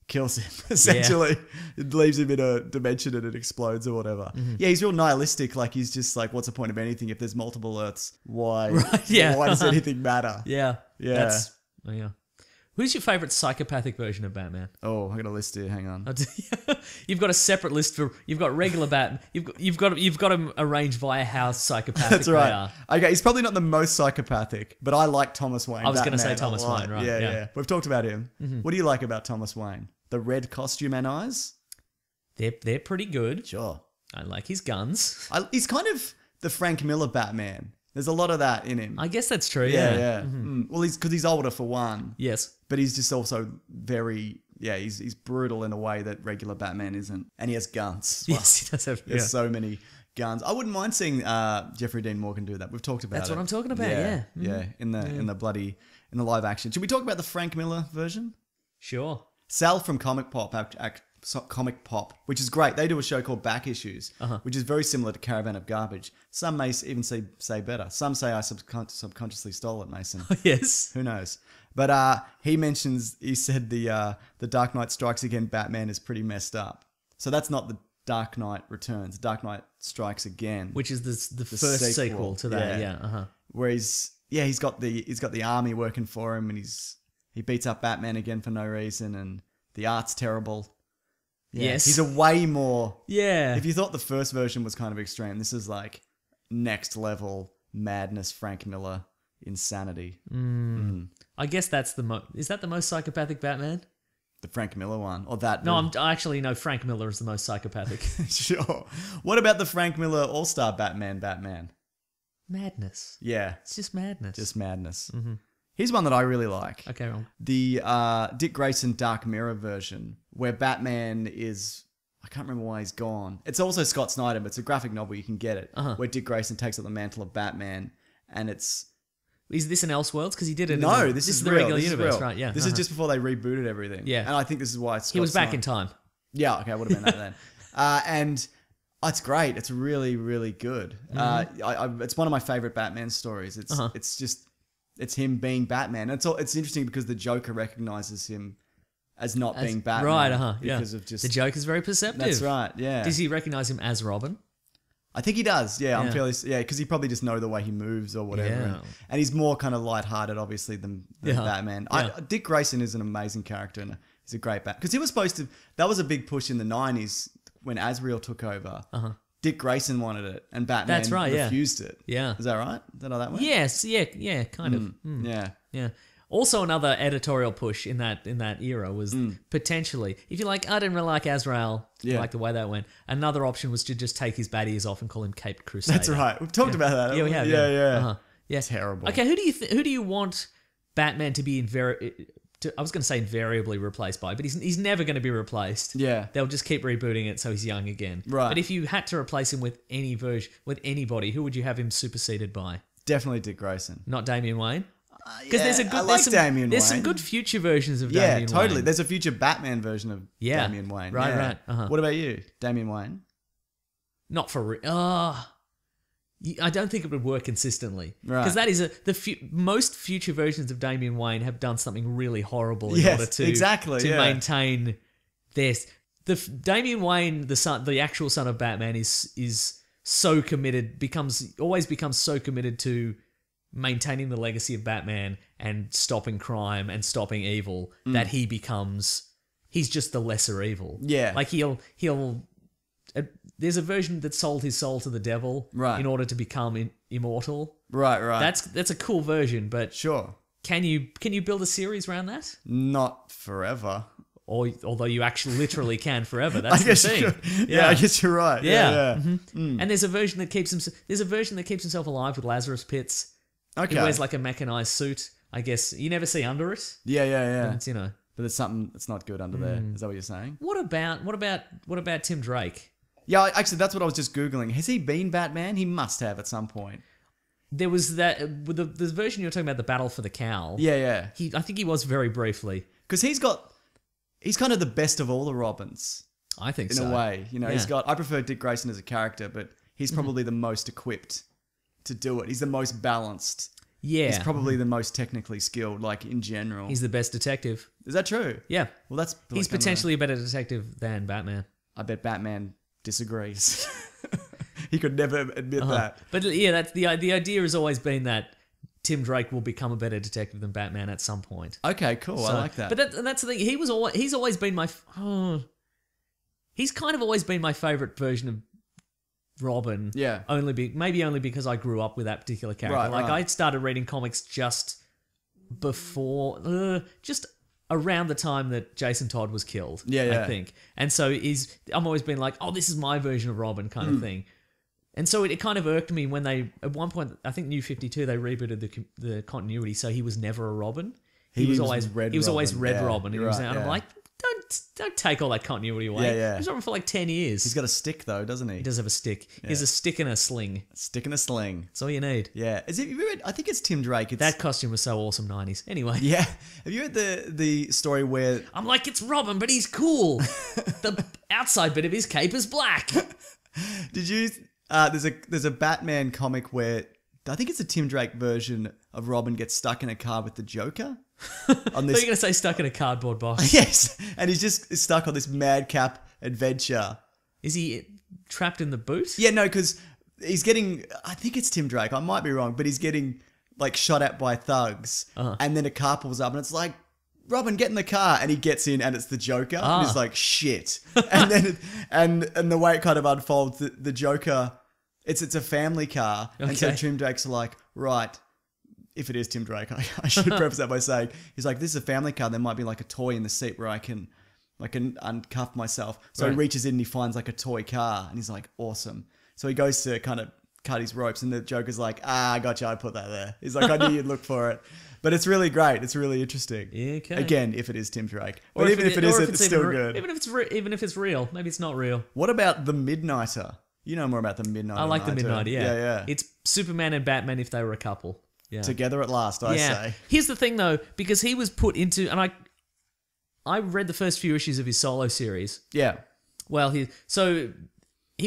Speaker 4: kills him, essentially. It leaves him in a dimension and it explodes or whatever. Yeah, he's real nihilistic. Like, he's just like, what's the point of anything? If there's multiple Earths, why?
Speaker 2: yeah.
Speaker 4: Why does anything matter?
Speaker 2: Yeah.
Speaker 4: Yeah.
Speaker 2: Yeah. Who's your favorite psychopathic version of Batman?
Speaker 4: Oh, I got a list here. Hang on.
Speaker 2: You've got a separate list for. You've got regular Batman. You've got them arranged via how psychopathic
Speaker 4: That's
Speaker 2: they
Speaker 4: right.
Speaker 2: are.
Speaker 4: Okay, he's probably not the most psychopathic, but I like Thomas Wayne.
Speaker 2: I was gonna
Speaker 4: Batman
Speaker 2: say Thomas
Speaker 4: a lot.
Speaker 2: Wayne, right,
Speaker 4: Yeah,
Speaker 2: yeah.
Speaker 4: yeah. We've talked about him. What do you like about Thomas Wayne? The red costume and eyes?
Speaker 2: They're pretty good.
Speaker 4: Sure.
Speaker 2: I like his guns.
Speaker 4: He's kind of the Frank Miller Batman. There's a lot of that in him.
Speaker 2: I guess that's true.
Speaker 4: yeah,
Speaker 2: Yeah.
Speaker 4: yeah. Well, because he's older for one,
Speaker 2: Yes.
Speaker 4: but he's just also very, he's brutal in a way that regular Batman isn't. And he has guns.
Speaker 2: Yes, he does have. Yeah.
Speaker 4: There's so many guns. I wouldn't mind seeing Jeffrey Dean Morgan do that. We've talked about
Speaker 2: That's
Speaker 4: it.
Speaker 2: what I'm talking about, yeah.
Speaker 4: Yeah, in the live action. Should we talk about the Frank Miller version?
Speaker 2: Sure.
Speaker 4: Sal from Comic Pop, Comic Pop, which is great. They do a show called Back Issues, which is very similar to Caravan of Garbage. Some may even say better. Some say I subconsciously stole it, Mason.
Speaker 2: Yes.
Speaker 4: Who knows? But he said the Dark Knight Strikes Again Batman is pretty messed up. So that's not the Dark Knight Returns. Dark Knight Strikes Again,
Speaker 2: Which is the first sequel to that. Yeah.
Speaker 4: where he's got the army working for him, and he beats up Batman again for no reason, and the art's terrible. Yeah,
Speaker 2: Yes.
Speaker 4: he's a way more.
Speaker 2: Yeah.
Speaker 4: If you thought the first version was kind of extreme, this is like next level madness, Frank Miller insanity.
Speaker 2: I guess that's is that the most psychopathic Batman?
Speaker 4: The Frank Miller one, or that?
Speaker 2: No, I actually know Frank Miller is the most psychopathic.
Speaker 4: Sure. What about the Frank Miller All Star Batman?
Speaker 2: Madness.
Speaker 4: Yeah,
Speaker 2: It's just madness.
Speaker 4: just madness. Here's one that I really like.
Speaker 2: Okay, wrong.
Speaker 4: The Dick Grayson Dark Mirror version, where Batman is, I can't remember why he's gone. It's also Scott Snyder, but it's a graphic novel, you can get it, where Dick Grayson takes up the mantle of Batman, and it's...
Speaker 2: Is this an Elseworlds? Because he did it.
Speaker 4: No, this is
Speaker 2: the
Speaker 4: real.
Speaker 2: regular
Speaker 4: This is
Speaker 2: universe,
Speaker 4: real.
Speaker 2: right? Yeah.
Speaker 4: This is just before they rebooted everything.
Speaker 2: Yeah.
Speaker 4: And I think this is why Scott
Speaker 2: He was back
Speaker 4: Snyder-
Speaker 2: in time.
Speaker 4: Yeah, okay, I would have been that then. And it's great. It's really, really good. It's one of my favorite Batman stories. It's just... It's him being Batman. It's interesting because the Joker recognizes him as not being Batman.
Speaker 2: Right,
Speaker 4: Because of just
Speaker 2: the Joker's very perceptive.
Speaker 4: That's right. Yeah.
Speaker 2: Does he recognize him as Robin?
Speaker 4: I think he does. Yeah, I'm
Speaker 2: Yeah.
Speaker 4: fairly. Yeah, because he probably just know the way he moves or whatever.
Speaker 2: Yeah.
Speaker 4: And he's more kind of lighthearted, obviously, than
Speaker 2: Yeah.
Speaker 4: Batman.
Speaker 2: Yeah.
Speaker 4: Dick Grayson is an amazing character and he's a great Bat. Because he was supposed to. That was a big push in the 90s when Azrael took over. Dick Grayson wanted it and Batman
Speaker 2: That's right, yeah.
Speaker 4: refused it.
Speaker 2: Yeah.
Speaker 4: Is that right? Is that how that went?
Speaker 2: Yes, yeah, kind of.
Speaker 4: Yeah.
Speaker 2: Yeah. Also, another editorial push in that era was potentially, if you like, I didn't really like Azrael,
Speaker 4: Yeah.
Speaker 2: like the way that went. Another option was to just take his bad ears off and call him Caped Crusader.
Speaker 4: That's right. We've talked about that.
Speaker 2: Yeah, we have.
Speaker 4: Yeah.
Speaker 2: Uh-huh. Yeah.
Speaker 4: Terrible.
Speaker 2: Okay, who do you want Batman to be I was going to say invariably replaced by, but he's never going to be replaced.
Speaker 4: Yeah.
Speaker 2: They'll just keep rebooting it so he's young again.
Speaker 4: Right.
Speaker 2: But if you had to replace him with any version, with anybody, who would you have him superseded by?
Speaker 4: Definitely Dick Grayson.
Speaker 2: Not Damian Wayne? Because
Speaker 4: Yeah, I like Damian
Speaker 2: there's some
Speaker 4: Wayne.
Speaker 2: good future versions of
Speaker 4: Yeah,
Speaker 2: Damian
Speaker 4: totally.
Speaker 2: Wayne.
Speaker 4: There's a future Batman version of
Speaker 2: Yeah.
Speaker 4: Damian Wayne.
Speaker 2: Right,
Speaker 4: Yeah.
Speaker 2: right. Uh-huh.
Speaker 4: What about you? Damian Wayne?
Speaker 2: Not for real. I don't think it would work consistently.
Speaker 4: Right.
Speaker 2: Because that is most future versions of Damian Wayne have done something really horrible in
Speaker 4: Yes,
Speaker 2: order to
Speaker 4: exactly,
Speaker 2: to
Speaker 4: yeah.
Speaker 2: maintain this. Damian Wayne, the actual son of Batman, is so committed, always becomes so committed to maintaining the legacy of Batman and stopping crime and stopping evil that he's just the lesser evil.
Speaker 4: Yeah.
Speaker 2: Like he'll there's a version that sold his soul to the devil
Speaker 4: Right.
Speaker 2: in order to become immortal.
Speaker 4: Right.
Speaker 2: That's a cool version, but
Speaker 4: sure.
Speaker 2: can you build a series around that?
Speaker 4: Not forever.
Speaker 2: Or although you actually literally can forever, that's the
Speaker 4: you
Speaker 2: thing.
Speaker 4: could. Yeah, I guess you're right.
Speaker 2: Yeah.
Speaker 4: Yeah.
Speaker 2: And there's a version that keeps himself alive with Lazarus pits.
Speaker 4: Okay.
Speaker 2: He wears like a mechanized suit. I guess you never see under it.
Speaker 4: Yeah.
Speaker 2: It's,
Speaker 4: But there's something that's not good under there. Is that what you're saying?
Speaker 2: What about Tim Drake?
Speaker 4: Yeah, actually, that's what I was just Googling. Has he been Batman? He must have at some point.
Speaker 2: There was that with the version you're talking about, the Battle for the Cowl.
Speaker 4: Yeah.
Speaker 2: I think he was very briefly.
Speaker 4: Because he's kind of the best of all the Robins.
Speaker 2: I think
Speaker 4: In
Speaker 2: so.
Speaker 4: a way. You know,
Speaker 2: Yeah.
Speaker 4: I prefer Dick Grayson as a character, but he's probably the most equipped to do it. He's the most balanced.
Speaker 2: Yeah.
Speaker 4: He's probably the most technically skilled, like in general.
Speaker 2: He's the best detective.
Speaker 4: Is that true?
Speaker 2: Yeah.
Speaker 4: Well, that's
Speaker 2: He's potentially a better detective than Batman.
Speaker 4: I bet Batman disagrees. He could never admit that.
Speaker 2: But yeah, that's the idea has always been that Tim Drake will become a better detective than Batman at some point.
Speaker 4: Okay, cool. I like that.
Speaker 2: But that's the thing. He's always been he's kind of always been my favorite version of Robin.
Speaker 4: Yeah.
Speaker 2: Maybe only because I grew up with that particular character.
Speaker 4: Right,
Speaker 2: like
Speaker 4: right.
Speaker 2: I started reading comics just before, just around the time that Jason Todd was killed.
Speaker 4: Yeah.
Speaker 2: I think. And so I'm always been like, oh, this is my version of Robin kind of thing. And so it kind of irked me when at one point, I think New 52, they rebooted the continuity, so he was never a Robin. He was always Red Robin.
Speaker 4: You're
Speaker 2: And
Speaker 4: right,
Speaker 2: I'm
Speaker 4: yeah.
Speaker 2: like, don't take all that continuity away.
Speaker 4: Yeah.
Speaker 2: He was Robin for like 10 years.
Speaker 4: He's got a stick though, doesn't he?
Speaker 2: He does have a stick. He has a stick and a sling.
Speaker 4: Stick in a sling.
Speaker 2: That's all you need.
Speaker 4: Yeah. Is it? I think it's Tim Drake. It's,
Speaker 2: That costume was so awesome, 90s. Anyway.
Speaker 4: Yeah. Have you read the story where?
Speaker 2: I'm like, it's Robin, but he's cool. The outside bit of his cape is black.
Speaker 4: Did you? There's a Batman comic where I think it's a Tim Drake version of Robin gets stuck in a car with the Joker. On
Speaker 2: So you're
Speaker 4: this.
Speaker 2: going to say stuck in a cardboard box.
Speaker 4: Yes, and he's just stuck on this madcap adventure.
Speaker 2: Is he trapped in the boot?
Speaker 4: Yeah, no, because he's getting. I think it's Tim Drake. I might be wrong, but he's getting like shot at by thugs, and then a car pulls up, and it's like, Robin, get in the car, and he gets in, and it's the Joker, and he's like, shit, and then and the way it kind of unfolds, the Joker, it's a family car, and so
Speaker 2: Okay.
Speaker 4: Tim Drake's like, right. If it is Tim Drake, I should preface that by saying he's like, this is a family car. There might be like a toy in the seat where I can uncuff myself. So he
Speaker 2: Right.
Speaker 4: reaches in and he finds like a toy car and he's like, awesome. So he goes to kind of cut his ropes and the Joker's like, I gotcha, I put that there. He's like, I knew you'd look for it. But it's really great. It's really interesting.
Speaker 2: Yeah, okay.
Speaker 4: Again, if it is Tim Drake.
Speaker 2: Or
Speaker 4: But even if it
Speaker 2: or
Speaker 4: isn't, it's still
Speaker 2: even
Speaker 4: good.
Speaker 2: Even if it's real, maybe it's not real.
Speaker 4: What about the Midnighter? You know more about the Midnighter.
Speaker 2: I like the
Speaker 4: than I
Speaker 2: Midnight.
Speaker 4: do.
Speaker 2: Yeah,
Speaker 4: Yeah.
Speaker 2: It's Superman and Batman if they were a couple. Yeah.
Speaker 4: Together at last, I say.
Speaker 2: Here's the thing though, because he was put into, and I read the first few issues of his solo series.
Speaker 4: Yeah.
Speaker 2: Well, he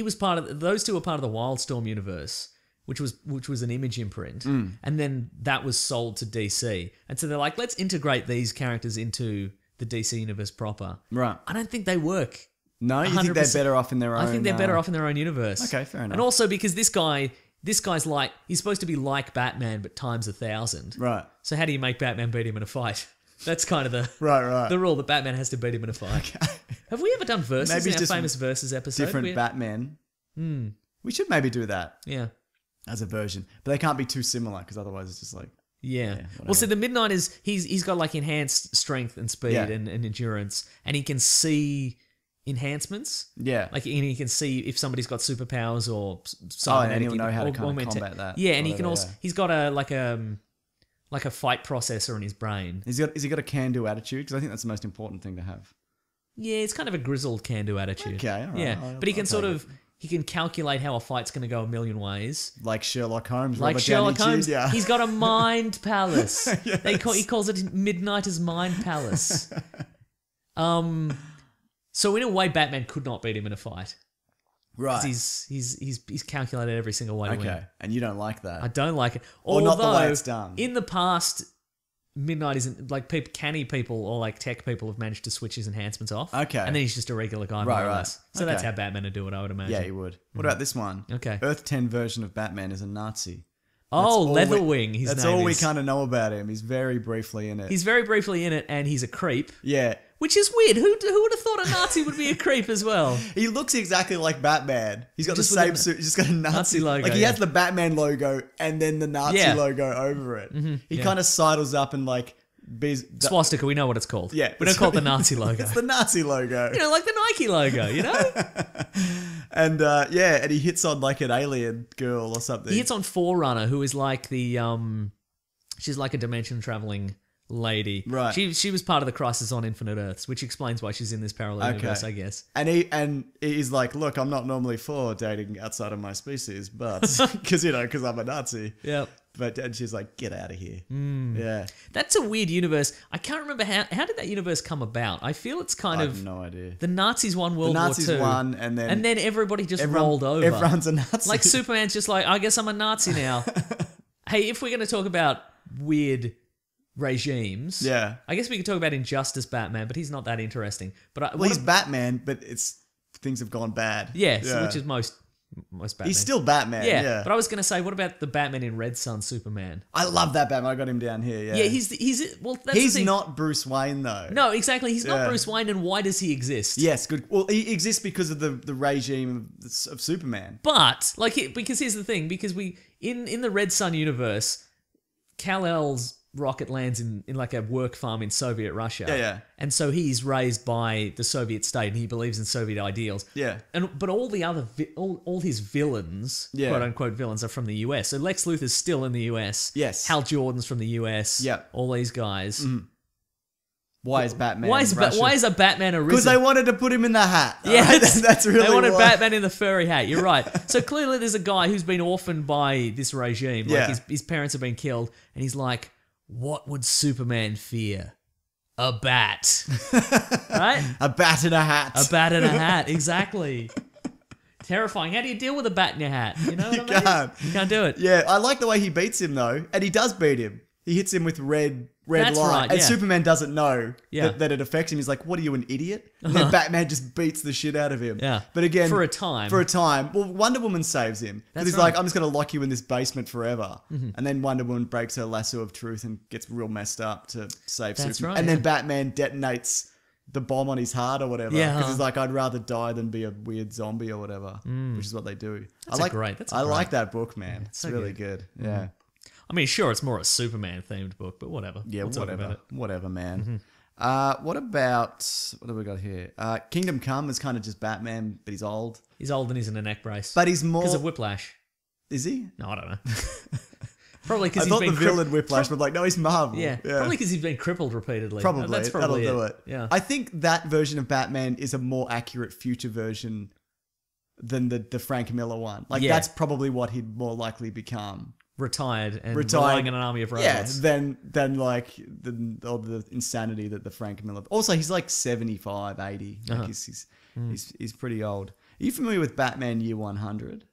Speaker 2: was part of those two were part of the Wildstorm universe, which was an Image imprint, and then that was sold to DC, and so they're like, let's integrate these characters into the DC universe proper.
Speaker 4: Right.
Speaker 2: I don't think they work.
Speaker 4: No, you think they're
Speaker 2: 100%.
Speaker 4: better off in their own?
Speaker 2: I think they're better off in their own universe.
Speaker 4: Okay, fair enough.
Speaker 2: And also because this guy's like, he's supposed to be like Batman, but times 1,000.
Speaker 4: Right.
Speaker 2: So how do you make Batman beat him in a fight? That's kind of the
Speaker 4: Right.
Speaker 2: the rule that Batman has to beat him in a fight.
Speaker 4: Okay.
Speaker 2: Have we ever done verses
Speaker 4: Maybe
Speaker 2: in
Speaker 4: it's
Speaker 2: our
Speaker 4: just
Speaker 2: famous verses episode?
Speaker 4: Different Batman. We should maybe do that
Speaker 2: Yeah.
Speaker 4: as a version, but they can't be too similar because otherwise it's just like
Speaker 2: Yeah.
Speaker 4: whatever.
Speaker 2: Well, see, the Midnight is he's got like enhanced strength and speed
Speaker 4: Yeah.
Speaker 2: and endurance, and he can see enhancements.
Speaker 4: yeah,
Speaker 2: Like, and he can see if somebody's got superpowers or
Speaker 4: and he'll know how to kind of
Speaker 2: augmented-
Speaker 4: combat that,
Speaker 2: Yeah, and he can
Speaker 4: whatever,
Speaker 2: also
Speaker 4: yeah.
Speaker 2: he's got a like a fight processor in his brain.
Speaker 4: Has he got a can-do attitude? Because I think that's the most important thing to have.
Speaker 2: Yeah, it's kind of a grizzled can-do attitude.
Speaker 4: Okay, all right,
Speaker 2: Yeah, but he can
Speaker 4: I'll
Speaker 2: sort
Speaker 4: take
Speaker 2: of he can calculate how a fight's going to go a million ways.
Speaker 4: Like Sherlock Holmes,
Speaker 2: Like
Speaker 4: Robert
Speaker 2: Sherlock
Speaker 4: Downey
Speaker 2: Holmes,
Speaker 4: Jr.
Speaker 2: he's got a mind palace.
Speaker 4: Yes.
Speaker 2: He calls it Midnighter's mind palace. So in a way, Batman could not beat him in a fight.
Speaker 4: right.
Speaker 2: 'Cause he's calculated every single way to win.
Speaker 4: Okay, and you don't like that.
Speaker 2: I don't like it.
Speaker 4: Or not the way
Speaker 2: Although,
Speaker 4: it's done.
Speaker 2: In the past, Midnight isn't like canny people or like tech people have managed to switch his enhancements off.
Speaker 4: Okay.
Speaker 2: and then he's just a regular guy,
Speaker 4: Right,
Speaker 2: more or
Speaker 4: right.
Speaker 2: less. So that's
Speaker 4: Okay.
Speaker 2: how Batman would do it, I would imagine.
Speaker 4: Yeah, you would. What about this one?
Speaker 2: Okay.
Speaker 4: Earth 10 version of Batman is a Nazi.
Speaker 2: Oh,
Speaker 4: That's all
Speaker 2: Leatherwing. His
Speaker 4: That's
Speaker 2: name
Speaker 4: all we
Speaker 2: is.
Speaker 4: kind of know about him. He's very briefly in it.
Speaker 2: He's very briefly in it, and he's a creep,
Speaker 4: yeah.
Speaker 2: which is weird. Who would have thought a Nazi would be a creep as well?
Speaker 4: He looks exactly like Batman. He's got
Speaker 2: Just
Speaker 4: the
Speaker 2: with
Speaker 4: same
Speaker 2: the
Speaker 4: suit. He's just got a Nazi
Speaker 2: logo,
Speaker 4: Like he
Speaker 2: yeah.
Speaker 4: has the Batman logo and then the Nazi
Speaker 2: Yeah.
Speaker 4: logo over it. He
Speaker 2: yeah.
Speaker 4: kind of sidles up and like
Speaker 2: Swastika, we know what it's called.
Speaker 4: Yeah,
Speaker 2: we don't call it the Nazi logo.
Speaker 4: It's the Nazi logo.
Speaker 2: You know, like the Nike logo. You know,
Speaker 4: And and he hits on like an alien girl or something.
Speaker 2: he hits on Forerunner, who is like the she's like a dimension traveling lady.
Speaker 4: Right.
Speaker 2: She was part of the Crisis on Infinite Earths, which explains why she's in this parallel universe, I guess.
Speaker 4: And he's like, look, I'm not normally for dating outside of my species, but because I'm a Nazi.
Speaker 2: Yep.
Speaker 4: And she's like, get out of here. Yeah,
Speaker 2: That's a weird universe. I can't remember how did that universe come about. I feel it's kind
Speaker 4: I
Speaker 2: of
Speaker 4: have no idea.
Speaker 2: the Nazis won World
Speaker 4: The Nazis
Speaker 2: War II,
Speaker 4: won, and then
Speaker 2: everybody just
Speaker 4: everyone-
Speaker 2: rolled over.
Speaker 4: Everyone's a Nazi.
Speaker 2: Like Superman's just like, I guess I'm a Nazi now. Hey, if we're going to talk about weird regimes,
Speaker 4: Yeah.
Speaker 2: I guess we could talk about Injustice Batman, but he's not that interesting. But
Speaker 4: Well, he's Batman, but things have gone bad.
Speaker 2: so which is most Batman.
Speaker 4: He's still Batman. Yeah,
Speaker 2: But I was going to say, what about the Batman in Red Sun Superman?
Speaker 4: I love that Batman. I got him down here. Yeah,
Speaker 2: Yeah, he's well. That's the
Speaker 4: he's
Speaker 2: thing.
Speaker 4: not Bruce Wayne though.
Speaker 2: No, exactly. He's
Speaker 4: Yeah.
Speaker 2: not Bruce Wayne, and why does he exist?
Speaker 4: Yes, good. Well, he exists because of the regime of Superman.
Speaker 2: But because here's the thing: because we in the Red Sun universe, Kal-El's rocket lands in like a work farm in Soviet Russia.
Speaker 4: Yeah.
Speaker 2: And so he's raised by the Soviet state, and he believes in Soviet ideals.
Speaker 4: Yeah.
Speaker 2: But all the other all his villains,
Speaker 4: Yeah.
Speaker 2: quote unquote villains, are from the US. So Lex Luthor's still in the US.
Speaker 4: Yes.
Speaker 2: Hal Jordan's from the US.
Speaker 4: Yeah.
Speaker 2: All these guys.
Speaker 4: Why is Batman?
Speaker 2: Why is a Batman a
Speaker 4: Because they wanted to put him in the hat.
Speaker 2: Yeah,
Speaker 4: Alright? that's really
Speaker 2: they wanted
Speaker 4: why.
Speaker 2: Batman in the furry hat. You're right. So clearly, there's a guy who's been orphaned by this regime. Like
Speaker 4: Yeah.
Speaker 2: his parents have been killed, and he's like, "What would Superman fear? A bat, right?
Speaker 4: A bat in a hat.
Speaker 2: A bat in a hat, exactly. Terrifying. How do you deal with a bat in your hat? You know what
Speaker 4: You
Speaker 2: I mean?
Speaker 4: can't.
Speaker 2: You can't do it.
Speaker 4: Yeah, I like the way he beats him though, and he does beat him. He hits him with red
Speaker 2: That's
Speaker 4: light,
Speaker 2: right,
Speaker 4: and
Speaker 2: yeah.
Speaker 4: Superman doesn't know
Speaker 2: Yeah.
Speaker 4: that it affects him. He's like, "What are you, an idiot?" And then Batman just beats the shit out of him.
Speaker 2: Yeah.
Speaker 4: but again,
Speaker 2: For a time.
Speaker 4: well, Wonder Woman saves him because
Speaker 2: That's
Speaker 4: he's
Speaker 2: right.
Speaker 4: like, "I'm just going to lock you in this basement forever," and then Wonder Woman breaks her lasso of truth and gets real messed up to save
Speaker 2: That's
Speaker 4: Superman.
Speaker 2: right,
Speaker 4: And then
Speaker 2: yeah.
Speaker 4: Batman detonates the bomb on his heart or whatever.
Speaker 2: Yeah.
Speaker 4: because he's like, "I'd rather die than be a weird zombie or whatever," which is what they do.
Speaker 2: That's
Speaker 4: I like that book, man. It's
Speaker 2: so
Speaker 4: really good. Yeah.
Speaker 2: I mean, sure, it's more a Superman themed book, but whatever.
Speaker 4: Yeah,
Speaker 2: We'll talk
Speaker 4: whatever.
Speaker 2: about it.
Speaker 4: Whatever, man. What have we got here? Kingdom Come is kind of just Batman, but he's old.
Speaker 2: He's old and he's in a neck brace.
Speaker 4: But he's more.
Speaker 2: because of Whiplash.
Speaker 4: Is he?
Speaker 2: No, I don't know. Probably
Speaker 4: I
Speaker 2: because he's
Speaker 4: thought
Speaker 2: been
Speaker 4: the villain Whiplash, but like, no, he's Marvel.
Speaker 2: Yeah, probably because he's been crippled repeatedly.
Speaker 4: Probably.
Speaker 2: That's probably
Speaker 4: That'll do it.
Speaker 2: Yeah.
Speaker 4: I think that version of Batman is a more accurate future version than the Frank Miller one. Like,
Speaker 2: Yeah.
Speaker 4: that's probably what he'd more likely become.
Speaker 2: Retired and relying on an army of robots.
Speaker 4: Yeah, than like the insanity that the Frank Miller. Also, he's like 75, 80. Like he's pretty old. Are you familiar with Batman Year 100?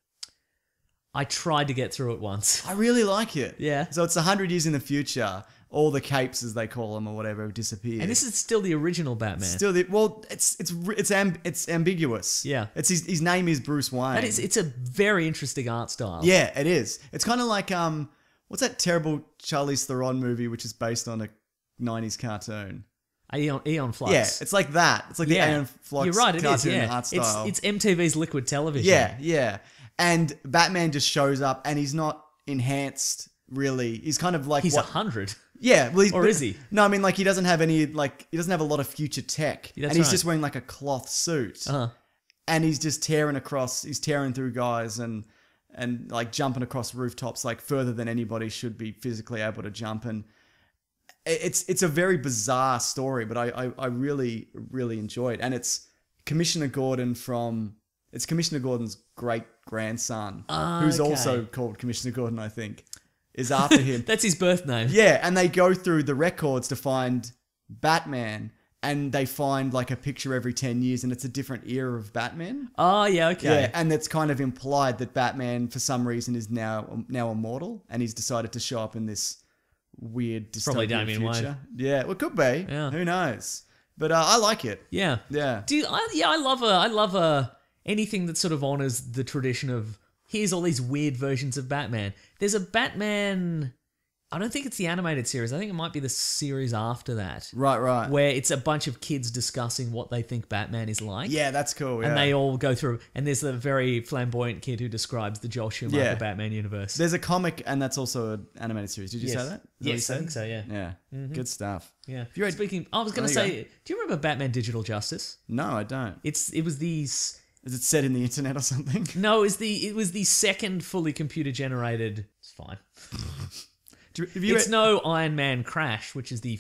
Speaker 2: I tried to get through it once.
Speaker 4: I really like it.
Speaker 2: Yeah.
Speaker 4: So it's 100 years in the future. all the capes, as they call them or whatever, have disappeared.
Speaker 2: And this is still the original Batman.
Speaker 4: Still, it's ambiguous.
Speaker 2: Yeah.
Speaker 4: It's his name is Bruce Wayne.
Speaker 2: It's a very interesting art style.
Speaker 4: Yeah, it is. It's kind of like what's that terrible Charlize Theron movie which is based on a 90s cartoon?
Speaker 2: Eon Flux.
Speaker 4: Yeah, it's like that. It's like the Aeon Flux
Speaker 2: You're right, it is.
Speaker 4: cartoon
Speaker 2: Yeah.
Speaker 4: art style.
Speaker 2: It's MTV's Liquid Television.
Speaker 4: Yeah. And Batman just shows up and he's not enhanced really. He's kind of like
Speaker 2: He's
Speaker 4: what
Speaker 2: 100.
Speaker 4: Yeah, well,
Speaker 2: Or is he?
Speaker 4: No, I mean, like, he doesn't have any, like, he doesn't have a lot of future tech.
Speaker 2: That's
Speaker 4: and he's
Speaker 2: right.
Speaker 4: just wearing, like, a cloth suit.
Speaker 2: Uh-huh.
Speaker 4: And he's just tearing through guys and like, jumping across rooftops, like, further than anybody should be physically able to jump. And it's a very bizarre story, but I really, really enjoy it. And it's Commissioner Gordon's great-grandson, who's
Speaker 2: okay.
Speaker 4: also called Commissioner Gordon, I think, is after him.
Speaker 2: That's his birth name.
Speaker 4: Yeah, and they go through the records to find Batman, and they find like a picture every 10 years, and it's a different era of Batman.
Speaker 2: Oh, yeah, okay.
Speaker 4: Yeah, and it's kind of implied that Batman, for some reason, is now immortal, and he's decided to show up in this weird
Speaker 2: Probably
Speaker 4: dystopian
Speaker 2: Damian
Speaker 4: future.
Speaker 2: Wayne.
Speaker 4: Yeah, well, it could be.
Speaker 2: Yeah.
Speaker 4: Who knows? But I like it.
Speaker 2: Yeah.
Speaker 4: Yeah.
Speaker 2: I love anything that sort of honors the tradition of here's all these weird versions of Batman. There's a Batman, I don't think it's the animated series. I think it might be the series after that.
Speaker 4: Right.
Speaker 2: Where it's a bunch of kids discussing what they think Batman is like.
Speaker 4: Yeah, that's cool. Yeah.
Speaker 2: And they all go through, and there's a very flamboyant kid who describes the Joel Schumacher Batman universe.
Speaker 4: There's a comic, and that's also an animated series. Did you
Speaker 2: Yes.
Speaker 4: say that? Is that what
Speaker 2: Yes,
Speaker 4: you said?
Speaker 2: I think so, yeah.
Speaker 4: Yeah. Good stuff.
Speaker 2: Yeah.
Speaker 4: If you read-
Speaker 2: Speaking, I was going to
Speaker 4: There you
Speaker 2: say, do you remember Batman Digital Justice?
Speaker 4: No, I don't.
Speaker 2: It was these.
Speaker 4: Is it set in the internet or something?
Speaker 2: No, it was the second fully computer generated. It's fine.
Speaker 4: Have you
Speaker 2: It's no Iron Man Crash, which is the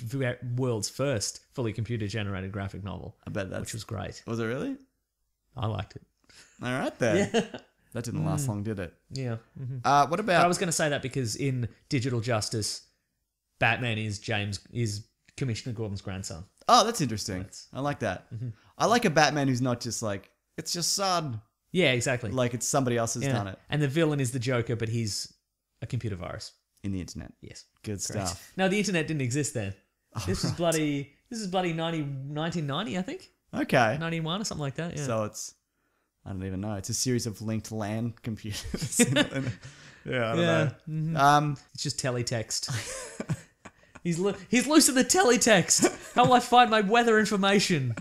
Speaker 2: world's first fully computer generated graphic novel.
Speaker 4: I bet that's...
Speaker 2: Which was great.
Speaker 4: Was it really?
Speaker 2: I liked it.
Speaker 4: All right then. That didn't last long, did it?
Speaker 2: Yeah.
Speaker 4: What
Speaker 2: But
Speaker 4: about...
Speaker 2: I was going to say that because in Digital Justice, Batman is Commissioner Gordon's grandson.
Speaker 4: Oh, that's interesting. I like that. I like a Batman who's not just like, it's your son.
Speaker 2: Yeah, exactly.
Speaker 4: Like it's somebody else has
Speaker 2: Yeah.
Speaker 4: done it
Speaker 2: And the villain is the Joker, but he's a computer virus.
Speaker 4: in the internet.
Speaker 2: Yes.
Speaker 4: Good stuff.
Speaker 2: No, the internet didn't exist then. This is bloody 1990, I think.
Speaker 4: Okay.
Speaker 2: 91 or something like that. Yeah.
Speaker 4: So it's, I don't even know. It's a series of linked LAN computers. Yeah, I don't know.
Speaker 2: It's just teletext. He's loose in the teletext. How will I find my weather information?